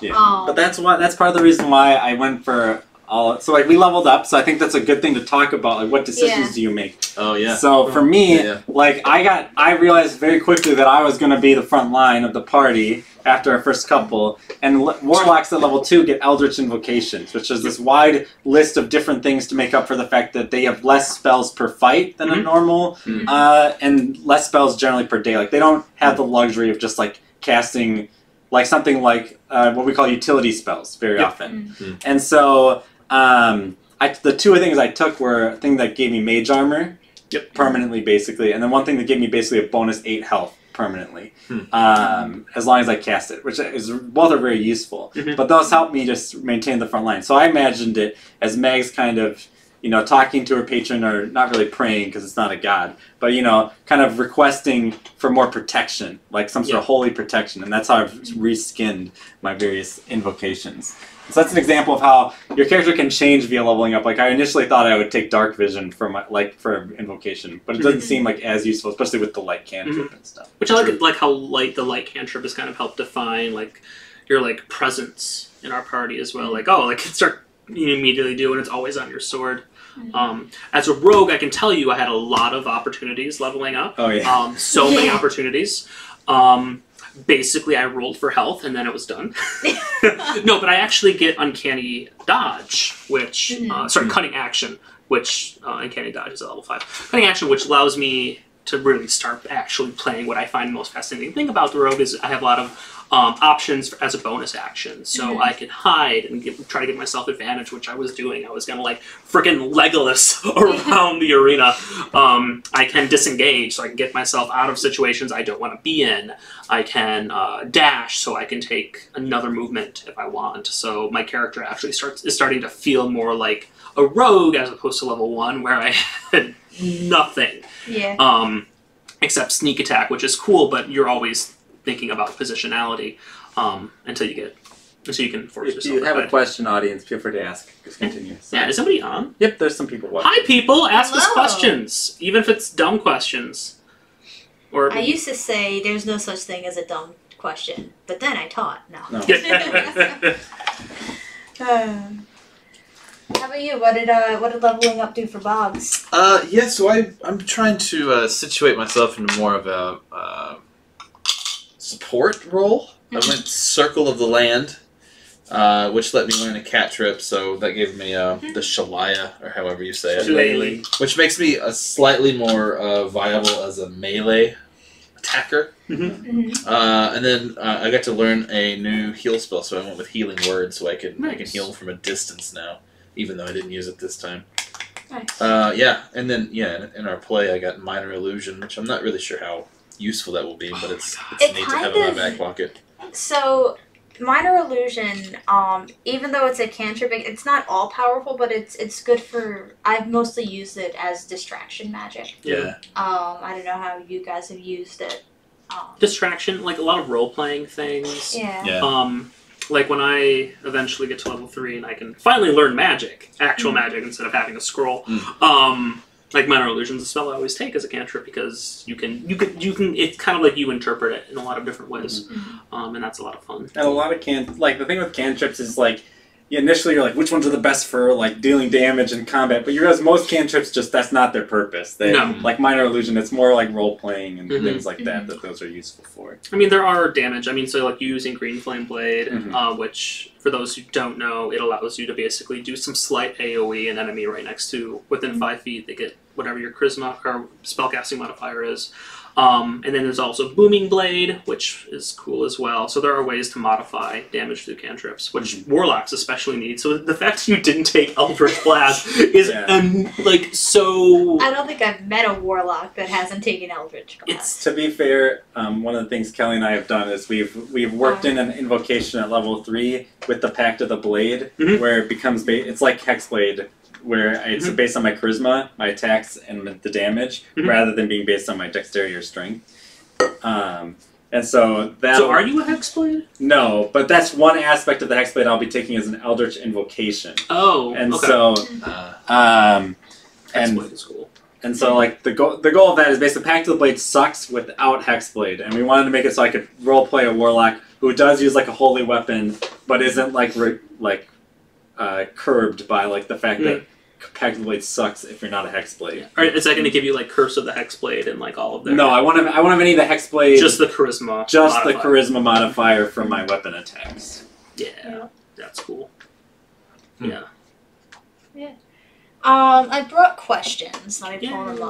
Yeah, but that's part of the reason why I went for all. So like we leveled up, so I think that's a good thing to talk about. Like, what decisions do you make? Oh yeah. So for me, like I realized very quickly that I was going to be the front line of the party after our first couple, and warlocks at level 2 get Eldritch Invocations, which is this wide list of different things to make up for the fact that they have less spells per fight than a normal, and less spells generally per day. Like they don't have the luxury of just like casting like something like what we call utility spells very often. And so the two things I took were a thing that gave me mage armor permanently, basically, and then one thing that gave me basically a bonus 8 health permanently, as long as I cast it, which is both are very useful. But those help me just maintain the front line. So I imagined it as Meg's kind of, you know, talking to her patron, or not really praying because it's not a god, but, you know, kind of requesting for more protection, like some sort of holy protection. And that's how I've reskinned my various invocations. So that's an example of how your character can change via leveling up. Like I initially thought I would take Dark Vision for for invocation, but it doesn't seem like as useful, especially with the light cantrip and stuff. Which I like how the light cantrip has kind of helped define like your like presence in our party as well. Like start you immediately do, and it's always on your sword. As a rogue, I can tell you I had a lot of opportunities leveling up. Oh yeah. So many opportunities. Basically, I rolled for health, and then it was done. No, but I actually get Uncanny Dodge, which... Cunning Action, which... Uncanny Dodge is at level 5. Cunning Action, which allows me to really start actually playing what I find the most fascinating thing about the rogue is I have a lot of options as a bonus action. So I can hide and try to give myself advantage, which I was doing. I was going to like freaking Legolas around the arena. I can disengage, so I can get myself out of situations I don't want to be in. I can dash, so I can take another movement if I want. So my character actually is starting to feel more like a rogue as opposed to level 1, where I had nothing. Yeah. Except sneak attack, which is cool, but you're always thinking about positionality until you can force yourself. If you have a question, audience, feel free to ask. Just continue. So. Yeah, is somebody on? Yep, there's some people watching. Hi, people! Ask us questions, even if it's dumb questions. Or I used to say there's no such thing as a dumb question, but then I taught. No. How about you? What did leveling up do for Boggs? So I'm trying to situate myself into more of a support role. I went Circle of the Land, which let me learn a cantrip, so that gave me the Shalaya, or however you say it. Which makes me a slightly more viable as a melee attacker. And then I got to learn a new heal spell, so I went with Healing Word, so I can heal from a distance now, even though I didn't use it this time. Nice. And then in our play I got Minor Illusion, which I'm not really sure how useful that will be, but it's neat to have in my back pocket. So, Minor Illusion, even though it's a cantrip, it's not all powerful, but it's good for... I've mostly used it as distraction magic. Yeah. I don't know how you guys have used it. Distraction, like a lot of role-playing things. Yeah. Like when I eventually get to level 3 and I can finally learn magic, actual magic, instead of having a scroll. Like Minor Illusion's a spell I always take as a cantrip because you can. It's kind of like you interpret it in a lot of different ways, and that's a lot of fun. And a lot of the thing with cantrips is like, initially you're like, which ones are the best for like dealing damage in combat? But you realize most cantrips that's not their purpose. Like Minor Illusion, it's more like role playing and things like that those are useful for. I mean, there are damage. I mean, so like using Green Flame Blade, which for those who don't know, it allows you to basically do some slight AoE an enemy right next to within 5 feet. They get whatever your charisma or spellcasting modifier is. And then there's also Booming Blade, which is cool as well. So there are ways to modify damage through cantrips, which Warlocks especially need. So the fact you didn't take Eldritch Blast is like so... I don't think I've met a Warlock that hasn't taken Eldritch Blast. To be fair, one of the things Kelly and I have done is we've worked in an invocation at level 3 with the Pact of the Blade, where it becomes it's like Hexblade, where it's based on my charisma, my attacks, and the damage, rather than being based on my dexterity or strength. And so that. So are you a Hexblade? No, but that's one aspect of the Hexblade I'll be taking as an Eldritch invocation. Oh, and okay. so Hexblade is cool. And so, like, the goal of that is basically Pact of the Blade sucks without Hexblade, and we wanted to make it so I could roleplay a Warlock who does use, like, a holy weapon, but isn't, like, curbed by, like, the fact that Pact of the Blade sucks if you're not a Hexblade. Yeah. Is that going to give you, like, Curse of the Hexblade and, like, all of that? No, I won't have any of the Hexblade. Just the Charisma the Charisma modifier for my weapon attacks. Yeah. That's cool. Yeah. I brought questions. Let me pull them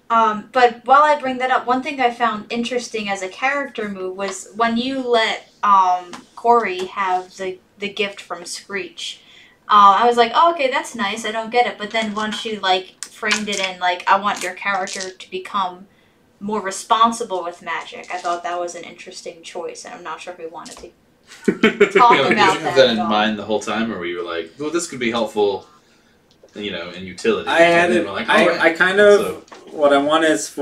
up. But while I bring that up, one thing I found interesting as a character move was when you let Corey have the gift from Screech. I was like, oh, okay, that's nice. I don't get it. But then once you, like, framed it in, like, I want your character to become more responsible with magic, I thought that was an interesting choice. And I'm not sure if we wanted to talk about that. Did you have that in mind the whole time? Or were you like, well, this could be helpful... in utility. I had it. Like, I kind of what I want is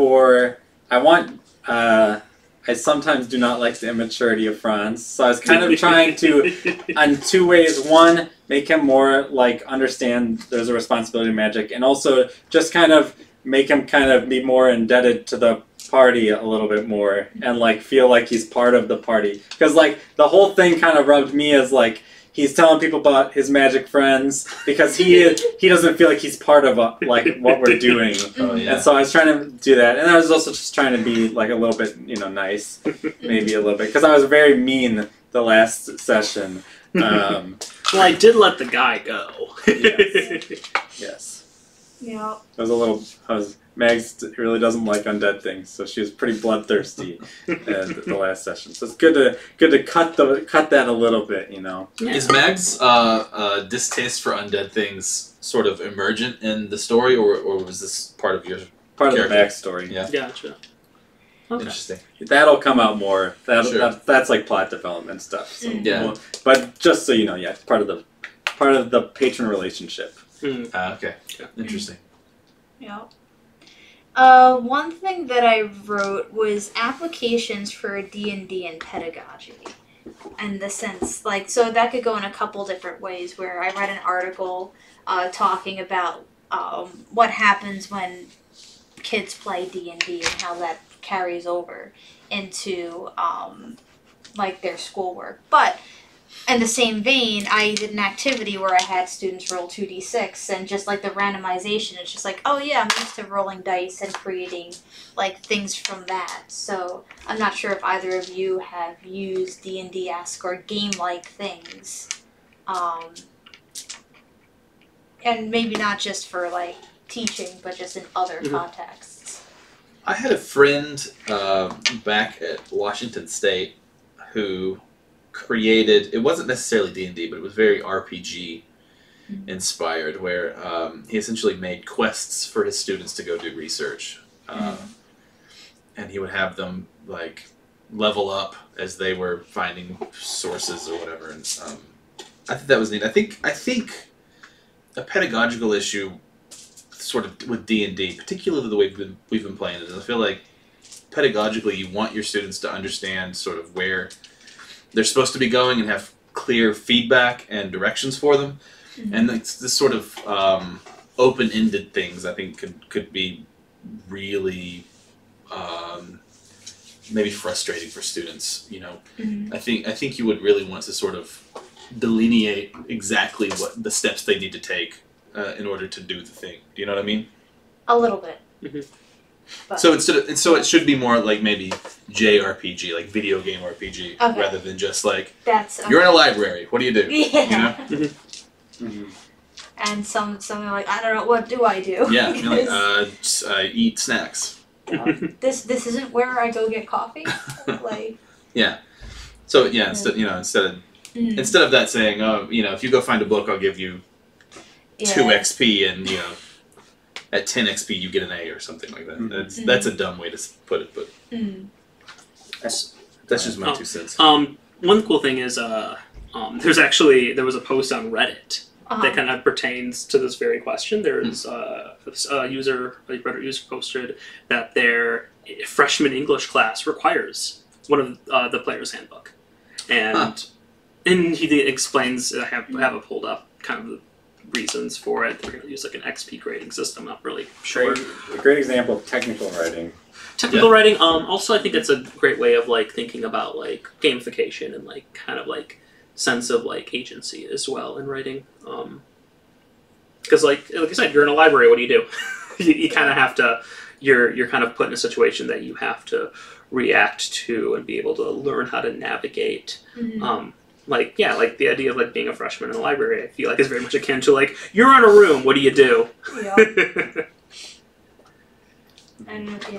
I sometimes do not like the immaturity of Franz, so I was kind of trying to, on 2 ways. One, make him more like understand there's a responsibility in magic, and also just kind of make him kind of be more indebted to the party a little bit more, and like feel like he's part of the party. Because like the whole thing kind of rubbed me as like. He's telling people about his magic friends because he doesn't feel like he's part of like what we're doing. Oh, yeah. And so I was trying to do that, and I was also just trying to be like a little bit nice, maybe a little bit, because I was very mean the last session. Well, I did let the guy go. Yes. Yeah. Mags really doesn't like undead things, so she was pretty bloodthirsty at the last session. So it's good to cut that a little bit, Yeah. Is Mag's distaste for undead things sort of emergent in the story, or was this part of your character? Of the backstory? Yeah. Gotcha. Okay. Interesting. That'll come out more. That's like plot development stuff. So but just so you know, it's part of the patron relationship. Okay. Interesting. Yeah. One thing that I wrote was applications for D&D and pedagogy. In the sense, like, so that could go in a couple different ways, where I read an article talking about what happens when kids play D&D and how that carries over into, like, their schoolwork. But in the same vein, I did an activity where I had students roll 2d6, and just like the randomization, it's just like, oh yeah, I'm used to rolling dice and creating like things from that. So I'm not sure if either of you have used D&D-esque or game-like things, and maybe not just for like teaching, but just in other contexts. I had a friend back at Washington State who created, it wasn't necessarily D&D, but it was very RPG inspired, where he essentially made quests for his students to go do research, and he would have them like level up as they were finding sources or whatever. And I think that was neat. I think a pedagogical issue sort of with D&D, particularly the way we've been playing it, is I feel like pedagogically you want your students to understand sort of where they're supposed to be going and have clear feedback and directions for them. And it's this sort of open-ended things I think could be really maybe frustrating for students. I think you would really want to sort of delineate exactly what the steps they need to take in order to do the thing. Do you know what I mean? A little bit. So it should be more like maybe JRPG, like video game RPG, rather than just like you're in a library. What do you do? Yeah. And some are like, I don't know, what do I do? Yeah, you're like eat snacks. this isn't where I go get coffee. Like. Yeah. So yeah, instead of that saying, oh, if you go find a book, I'll give you 2 XP, and at 10 XP you get an A or something like that. That's a dumb way to put it, but that's just my 2 cents. One cool thing is there was a post on Reddit that kind of pertains to this very question. There's a Reddit user posted that their freshman English class requires one of the player's handbook, and he explains. I have it pulled up, kind of the reasons for it. They're going to use like an XP grading system. Not really sure. A great example of technical writing. Technical writing. Also, I think it's a great way of like thinking about like gamification and like kind of like sense of like agency as well in writing. Because like I said, you're in a library. What do you do? you kind of have to. You're kind of put in a situation that you have to react to and be able to learn how to navigate. Like the idea of like being a freshman in a library, I feel like is very much akin to like you're in a room. What do you do? Yeah.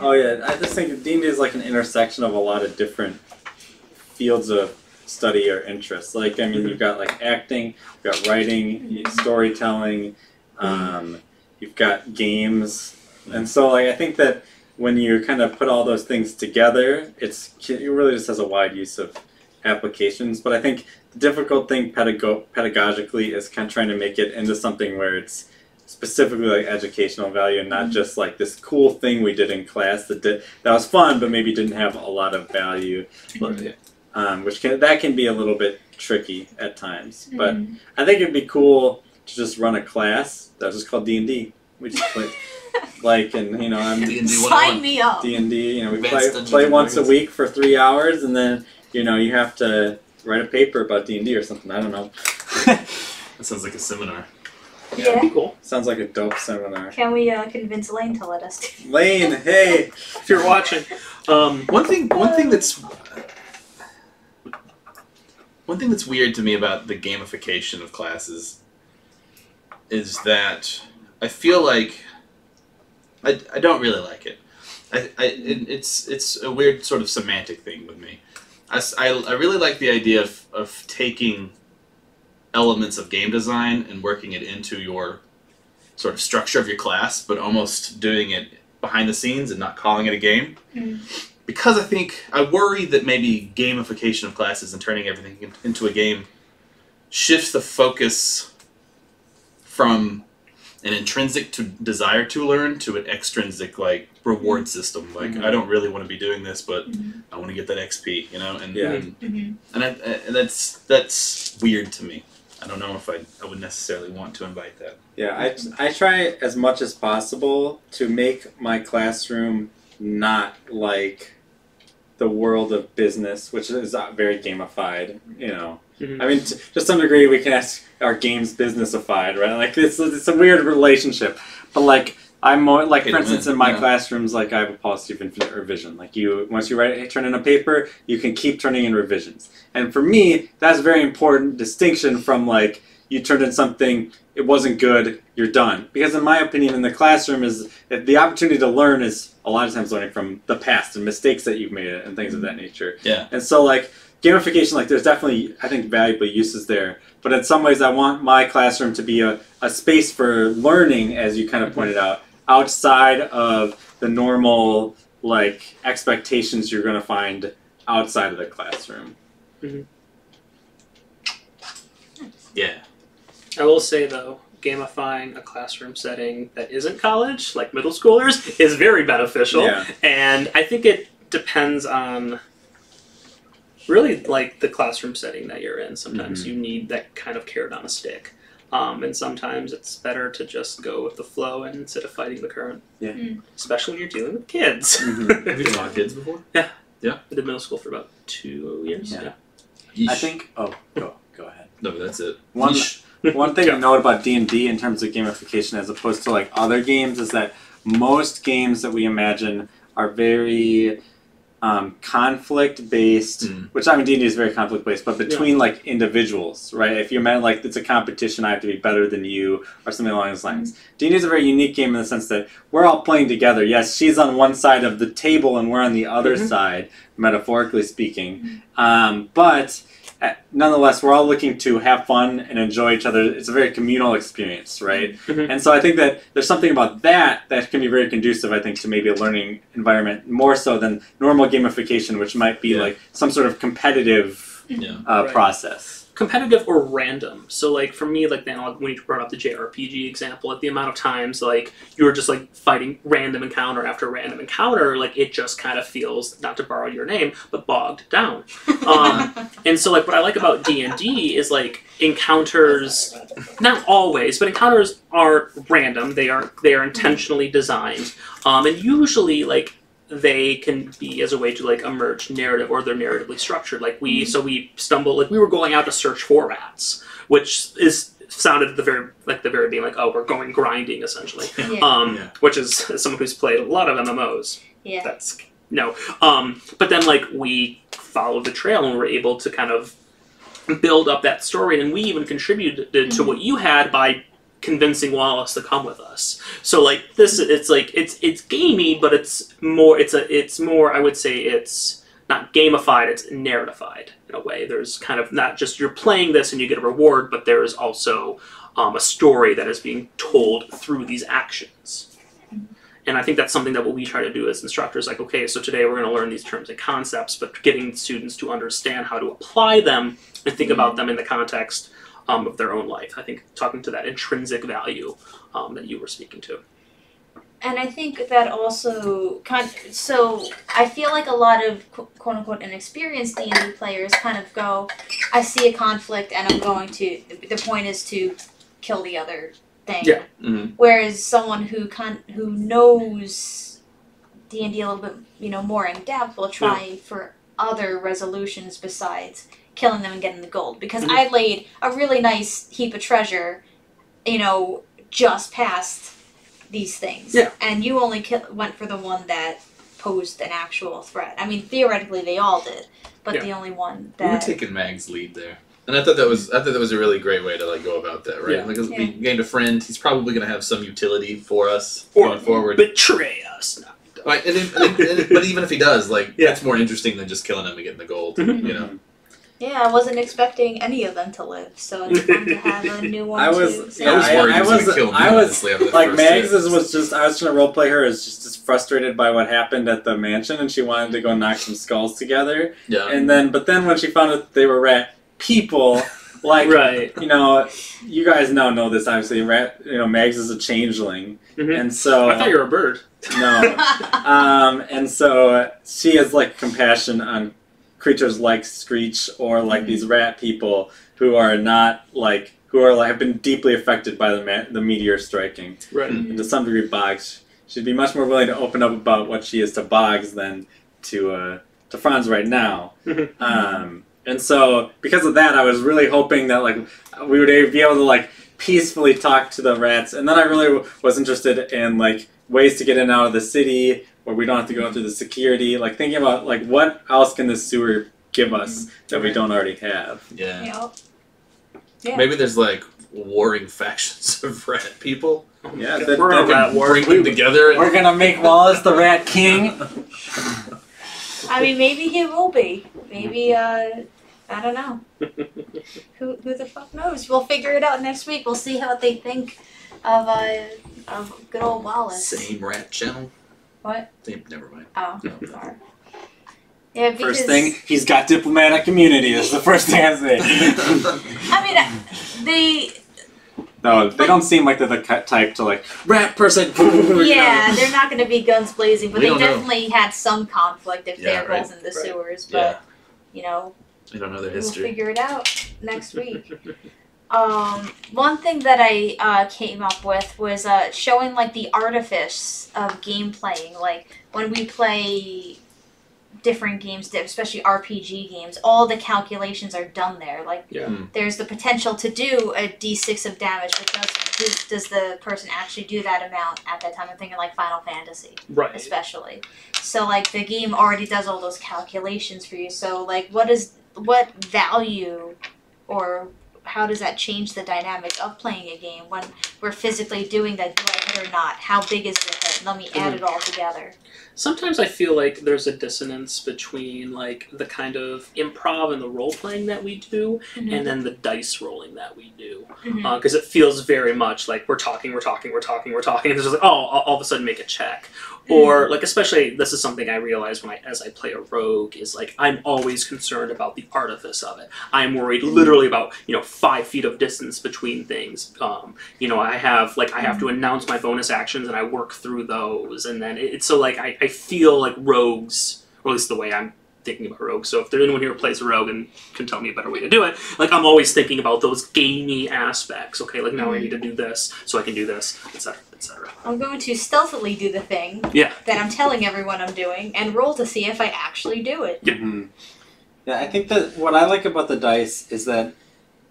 Oh yeah, I just think D&D is like an intersection of a lot of different fields of study or interests. Like, I mean, you've got like acting, you've got writing, storytelling, you've got games, and so like I think that when you kind of put all those things together, it really just has a wide use of applications. But I think the difficult thing pedagogically is kind of trying to make it into something where it's specifically like educational value and not just like this cool thing we did in class that was fun but maybe didn't have a lot of value, which can be a little bit tricky at times. But I think it'd be cool to just run a class that was just called D&D. We just play I'm D&D sign me up. D&D, we play once a week for 3 hours, and then you have to write a paper about D&D or something. I don't know. That sounds like a seminar. Yeah, that'd be cool. Sounds like a dope seminar. Can we convince Lane to let us do? Lane, hey, if you're watching, one thing that's weird to me about the gamification of classes is that I feel like I don't really like it. It's a weird sort of semantic thing with me. I really like the idea of taking elements of game design and working it into your sort of structure of your class, but almost doing it behind the scenes and not calling it a game. Because I worry that maybe gamification of classes and turning everything into a game shifts the focus from an intrinsic desire to learn to an extrinsic like reward system. Like I don't really want to be doing this, but I want to get that XP, and that's weird to me. I don't know if I would necessarily want to invite that. Yeah, I try as much as possible to make my classroom not like the world of business, which is very gamified, I mean, to some degree, we can ask our games businessified, right? Like, it's a weird relationship. But, like, I'm more, like, for instance, in my classrooms, like, I have a policy of infinite revision. Like, once you turn in a paper, you can keep turning in revisions. And for me, that's a very important distinction from, like, you turned in something, it wasn't good, you're done. Because in my opinion, in the classroom, the opportunity to learn is a lot of times learning from the past and mistakes that you've made and things of that nature. Yeah. And so, like, gamification, like, there's definitely, I think, valuable uses there. But in some ways, I want my classroom to be a space for learning, as you kind of pointed out, outside of the normal, like, expectations you're going to find outside of the classroom. Yeah. I will say, though, gamifying a classroom setting that isn't college, like middle schoolers, is very beneficial. Yeah. And I think it depends on really like the classroom setting that you're in. Sometimes you need that kind of carrot on a stick. And sometimes it's better to just go with the flow instead of fighting the current. Yeah. Especially when you're dealing with kids. Have you taught kids before? Yeah. Yeah? I did middle school for about 2 years. Yeah. Yeesh. I think... Oh, go ahead. No, that's it. One thing to note about D&D in terms of gamification as opposed to like other games is that most games that we imagine are very conflict-based, which I mean D&D is very conflict-based, but between like individuals, right? If you're meant like it's a competition, I have to be better than you, or something along those lines. D&D is a very unique game in the sense that we're all playing together. Yes, she's on one side of the table and we're on the other side, metaphorically speaking. But nonetheless, we're all looking to have fun and enjoy each other. It's a very communal experience, right? And so I think that there's something about that that can be very conducive, I think, to maybe a learning environment, more so than normal gamification, which might be like some sort of competitive process. Competitive or random. So like for me, like when you brought up the JRPG example, like the amount of times like you were just like fighting random encounter after random encounter, like it just kind of feels, not to borrow your name, but bogged down. And so like what I like about D&D is like encounters, not always, but encounters are random. They are intentionally designed, and usually like they can be as a way to like emerge narrative, or they're narratively structured. Like we stumbled, like we were going out to search for rats, which sounded at the very beginning like, oh, we're going grinding essentially. Which is, as someone who's played a lot of MMOs, that's no. But then like we followed the trail and were able to kind of build up that story, and we even contributed to what you had by convincing Wallace to come with us. So like this, it's gamey, but it's more I would say it's not gamified, it's narratified in a way. There's kind of not just you're playing this and you get a reward, but there is also a story that is being told through these actions. And I think that's something that what we try to do as instructors, like, okay, so today we're going to learn these terms and concepts, but getting students to understand how to apply them and think about them in the context of their own life. I think talking to that intrinsic value that you were speaking to. And I think that also so I feel like a lot of quote unquote inexperienced D&D players kind of go, I see a conflict and I'm going to, the point is to kill the other thing. Yeah. Whereas someone who knows D&D a little bit, more in depth will try for other resolutions besides killing them and getting the gold, because I laid a really nice heap of treasure, just past these things. Yeah. And you only went for the one that posed an actual threat. I mean, theoretically they all did, but the only one that... We were taking Mag's lead there. And I thought that was a really great way to like go about that, right? Because we gained a friend, he's probably going to have some utility for us going forward. Betray us. Right, but even if he does, like, that's more interesting than just killing him and getting the gold, Yeah, I wasn't expecting any of them to live, so it's fun to have a new one I was worried he was going to kill me, honestly, like, Mags was just, I was trying to roleplay her as just frustrated by what happened at the mansion, and she wanted to go knock some skulls together. Yeah. But then when she found out that they were rat people, like, you guys know this, obviously, Mags is a changeling, and so... I thought you were a bird. No. And so she has, like, compassion on creatures like Screech or like these rat people who are not like have been deeply affected by the meteor striking. Right. And to some degree, Boggs, she'd be much more willing to open up about what she is to Boggs than to Franz right now. And so because of that, I was really hoping that like we would be able to like peacefully talk to the rats, and then I really was interested in like ways to get in and out of the city, where we don't have to go through the security, like thinking about like what else can this sewer give us that we don't already have. Yeah. Maybe there's like warring factions of rat people. Yeah, we're a rat war. Bring them together. We're gonna make Wallace the Rat King. I mean, maybe he will be. Maybe I don't know. Who the fuck knows? We'll figure it out next week. We'll see how they think of good old Wallace. Same rat channel. What? Never mind. Oh, sorry. Yeah, because... First thing, he's got diplomatic immunity. Is the first thing I say. I mean, No, they don't seem like they're the type to like, rat person! Yeah, they're not going to be guns blazing, but they definitely had some conflict if they're both in the sewers, but, we don't know their history. We'll figure it out next week. One thing that I came up with was showing like the artifice of game playing. Like when we play different games, especially RPG games, all the calculations are done there. Like, there's the potential to do a d6 of damage, but does the person actually do that amount at that time? I'm thinking like Final Fantasy, right? Especially. So like the game already does all those calculations for you. So like, what value or how does that change the dynamic of playing a game when we're physically doing that? Do I hit or not? How big is the hit? Let me add it all together. Sometimes I feel like there's a dissonance between like the kind of improv and the role playing that we do, and then the dice rolling that we do, because it feels very much like we're talking, and it's just like, oh, all of a sudden make a check, or like, especially this is something I realize as I play a rogue, is like I'm always concerned about the artifice of it. I'm worried literally about 5 feet of distance between things. I have to announce my bonus actions and I work through those, and then it's so like I feel like rogues, or at least the way I'm thinking about rogues. So if there's anyone here who plays a rogue and can tell me a better way to do it, like I'm always thinking about those gamey aspects. Okay, like now I need to do this so I can do this, etc., etc. I'm going to stealthily do the thing that I'm telling everyone I'm doing and roll to see if I actually do it. Yeah, I think that what I like about the dice is that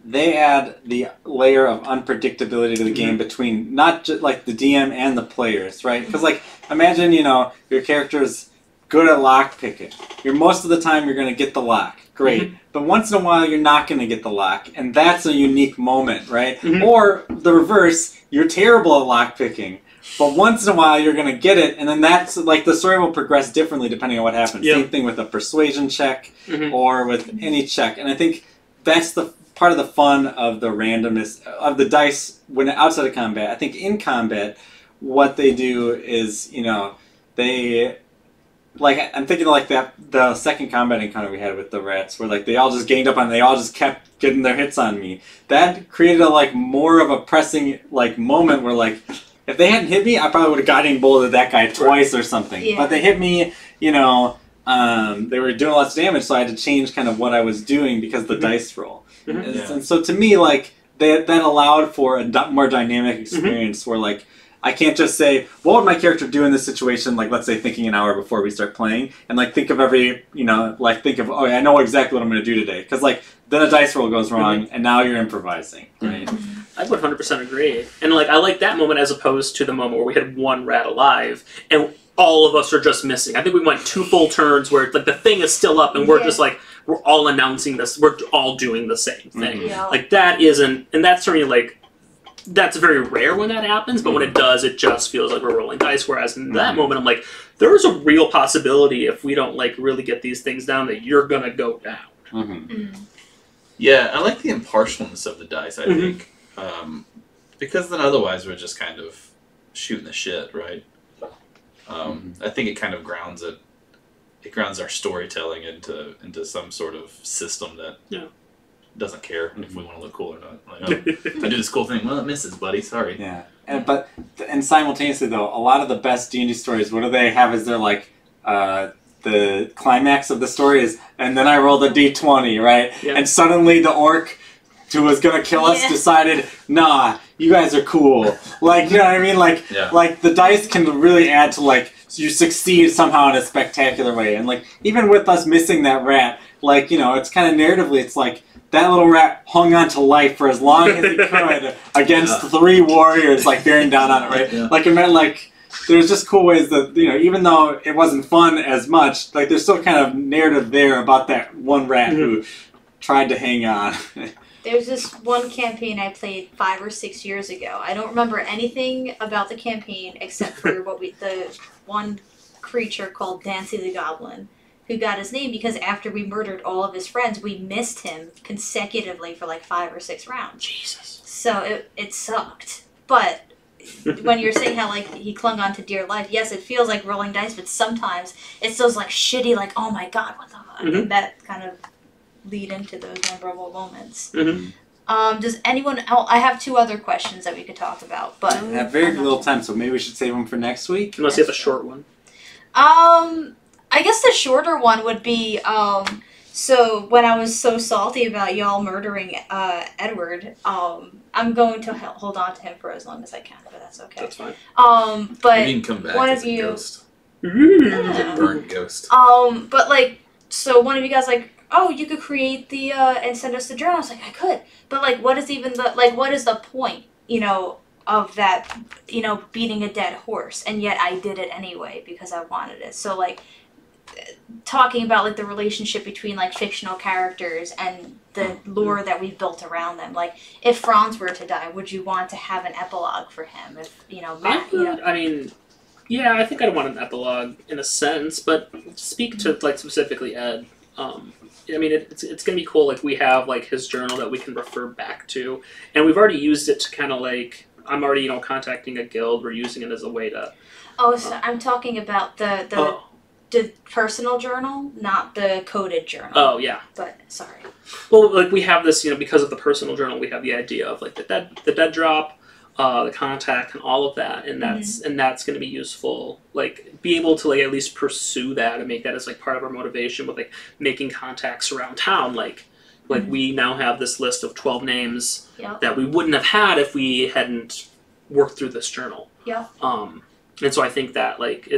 they add the layer of unpredictability to the game between not just like the DM and the players, right? Because like imagine your character's good at lock picking. Most of the time you're going to get the lock, great. But once in a while you're not going to get the lock, and that's a unique moment, right? Or the reverse, you're terrible at lock picking. But once in a while, you're going to get it, and then that's, like, the story will progress differently depending on what happens. Same thing with a persuasion check or with any check. And I think that's the part of the fun of the randomness of the dice when outside of combat. I think in combat, what they do is, they... Like, I'm thinking like the second combat encounter we had with the rats, where, like, they all just ganged up on, they all just kept getting their hits on me. That created more of a pressing, like, moment where, like... If they hadn't hit me, I probably would have gotten bolted that guy twice or something. Yeah. But they hit me, they were doing lots of damage, so I had to change kind of what I was doing because of the dice roll. And so to me, like, that allowed for a more dynamic experience where, like, I can't just say, what would my character do in this situation, like, let's say thinking an hour before we start playing, and, like, think of oh, I know exactly what I'm going to do today. Because, like, then a dice roll goes wrong, and now you're improvising, right? I would 100% agree. And, like, I like that moment as opposed to the moment where we had one rat alive, and all of us are just missing. I think we went 2 full turns where, like, the thing is still up, and we're just, like, we're all announcing this, we're all doing the same thing. Like, that isn't, and that's certainly, like, that's very rare when that happens, but when it does, it just feels like we're rolling dice. Whereas in that moment, I'm like, there's a real possibility if we don't like really get these things down that you're gonna go down. Yeah, I like the impartialness of the dice. I think because then otherwise we're just kind of shooting the shit, right? I think it kind of grounds it. It grounds our storytelling into some sort of system that doesn't care if we want to look cool or not. Like, oh, if I do this cool thing, well, it misses, buddy. Sorry. Yeah, and simultaneously though, a lot of the best D&D stories, what do they have as their like the climax of the story is, and then I rolled a d20, right? Yeah. And suddenly the orc who was gonna kill us decided, nah, you guys are cool. Like, you know what I mean? Like, like the dice can really add to like you succeed somehow in a spectacular way. And like even with us missing that rat, like it's kind of narratively, it's like. That little rat hung on to life for as long as he could against 3 warriors, like, bearing down on it, right? Like, it meant, like, there's just cool ways that, even though it wasn't fun as much, like, there's still kind of narrative there about that one rat who tried to hang on. There's this one campaign I played 5 or 6 years ago. I don't remember anything about the campaign except for the one creature called Dancy the Goblin, who got his name because after we murdered all of his friends, we missed him consecutively for like 5 or 6 rounds. Jesus. So it sucked. But when you're saying how like he clung on to dear life, yes, it feels like rolling dice, but sometimes it's those like shitty, like, oh my god, what the fuck? And that kind of lead into those memorable moments. Does anyone else? I have 2 other questions that we could talk about, but we have very little time, so maybe we should save them for next week. Unless you have a short one. I guess the shorter one would be, so when I was so salty about y'all murdering Edward, I'm going to hold on to him for as long as I can, but that's okay. That's fine. But you can come back one as of you, a ghost. Yeah. Burnt ghost. But like, so one of you guys like, oh, you could create the and send us the journal. I was like, I could, but like, what is even the what is the point? Of that, beating a dead horse, and yet I did it anyway because I wanted it. So like, talking about like the relationship between like fictional characters and the lore that we've built around them. Like, if Franz were to die, would you want to have an epilogue for him? If Matt, I mean, yeah, I think I'd want an epilogue in a sense, but speak to like specifically Ed. I mean, it's gonna be cool. Like, we have like his journal that we can refer back to, and we've already used it to kind of like. I'm already, contacting a guild. We're using it as a way to. Oh, so I'm talking about the personal journal, not the coded journal. Oh yeah. But sorry. Well, like we have this, because of the personal journal, we have the idea of like the dead drop, the contact, and all of that, and that's going to be useful. Like, be able to like at least pursue that and make that as like part of our motivation with like making contacts around town, like. Like, we now have this list of 12 names that we wouldn't have had if we hadn't worked through this journal. Yeah. And so I think that, like,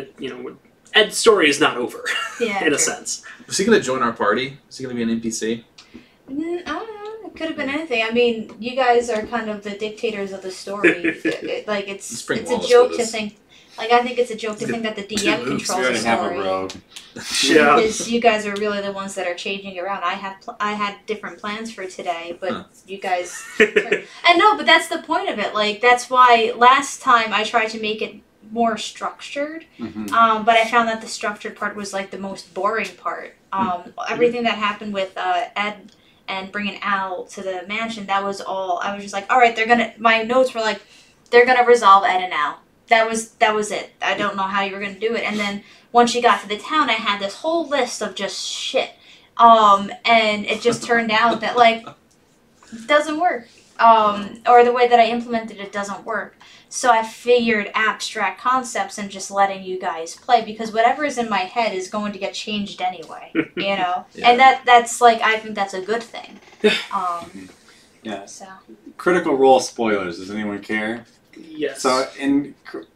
Ed's story is not over, in a sense. Was he going to join our party? Was he going to be an NPC? I don't know. It could have been anything. I mean, you guys are kind of the dictators of the story. It's a joke to think... Like, I think it's a joke to think that the DM controls the story. Yeah. Because you guys are really the ones that are changing around. I had different plans for today, but you guys... And no, but that's the point of it. Like, that's why last time I tried to make it more structured, but I found that the structured part was, like, the most boring part. Everything that happened with Ed and bringing Al to the mansion, that was all... I was just like, all right, my notes were like, they're gonna resolve Ed and Al. That was it. I don't know how you were going to do it. And then once you got to the town, I had this whole list of just shit. And it just turned out that, like, it doesn't work. Or the way that I implemented it doesn't work. So I figured abstract concepts and just letting you guys play, because whatever is in my head is going to get changed anyway, Yeah. And that's like, I think that's a good thing. Yeah. So. Critical Role spoilers. Does anyone care? Yes. So,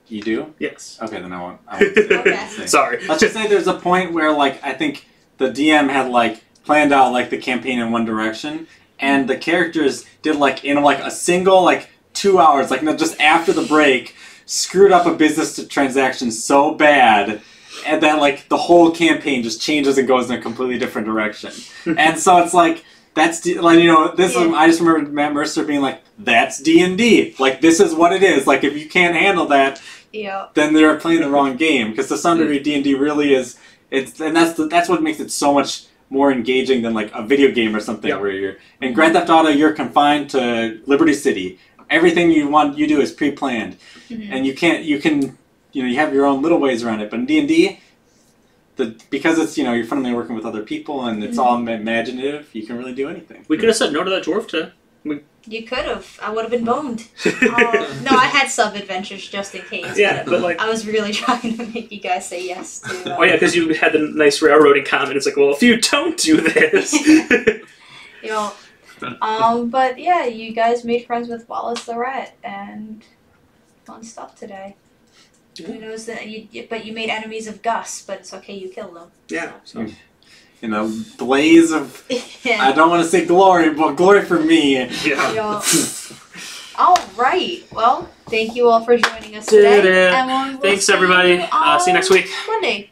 you do? Yes. Okay, then I want to Okay. Sorry. Let's just say there's a point where, like, I think the DM had, like, planned out, like, the campaign in one direction, and the characters did, like, in, like, a single, like, 2 hours, like, just after the break, screwed up a business transaction so bad, and that, like, the whole campaign just changes and goes in a completely different direction. And so it's like... That's, like, I just remember Matt Mercer being like, that's D&D. Like, this is what it is. Like, if you can't handle that, then they're playing the wrong game. Because to some degree, D&D really is, and that's what makes it so much more engaging than, like, a video game or something where you're, in Grand Theft Auto, you're confined to Liberty City. Everything you do is pre-planned. And you have your own little ways around it. But in D&D, because it's, you're fundamentally working with other people and it's all imaginative, you can really do anything. We could have said no to that dwarf too. You could have. I would have been boned. No, I had sub-adventures just in case. Yeah, but like... I was really trying to make you guys say yes to... Oh yeah, because you had the nice railroading comment. It's like, well, if you don't do this... But yeah, you guys made friends with Wallace the Rat, and fun stuff today. Who knows that but you made enemies of Gus, but it's okay, you killed them. Yeah. So. In a blaze of, I don't want to say glory, but glory for me. Yeah. All right. Well, thank you all for joining us today. Thanks, everybody. See you next week. Monday.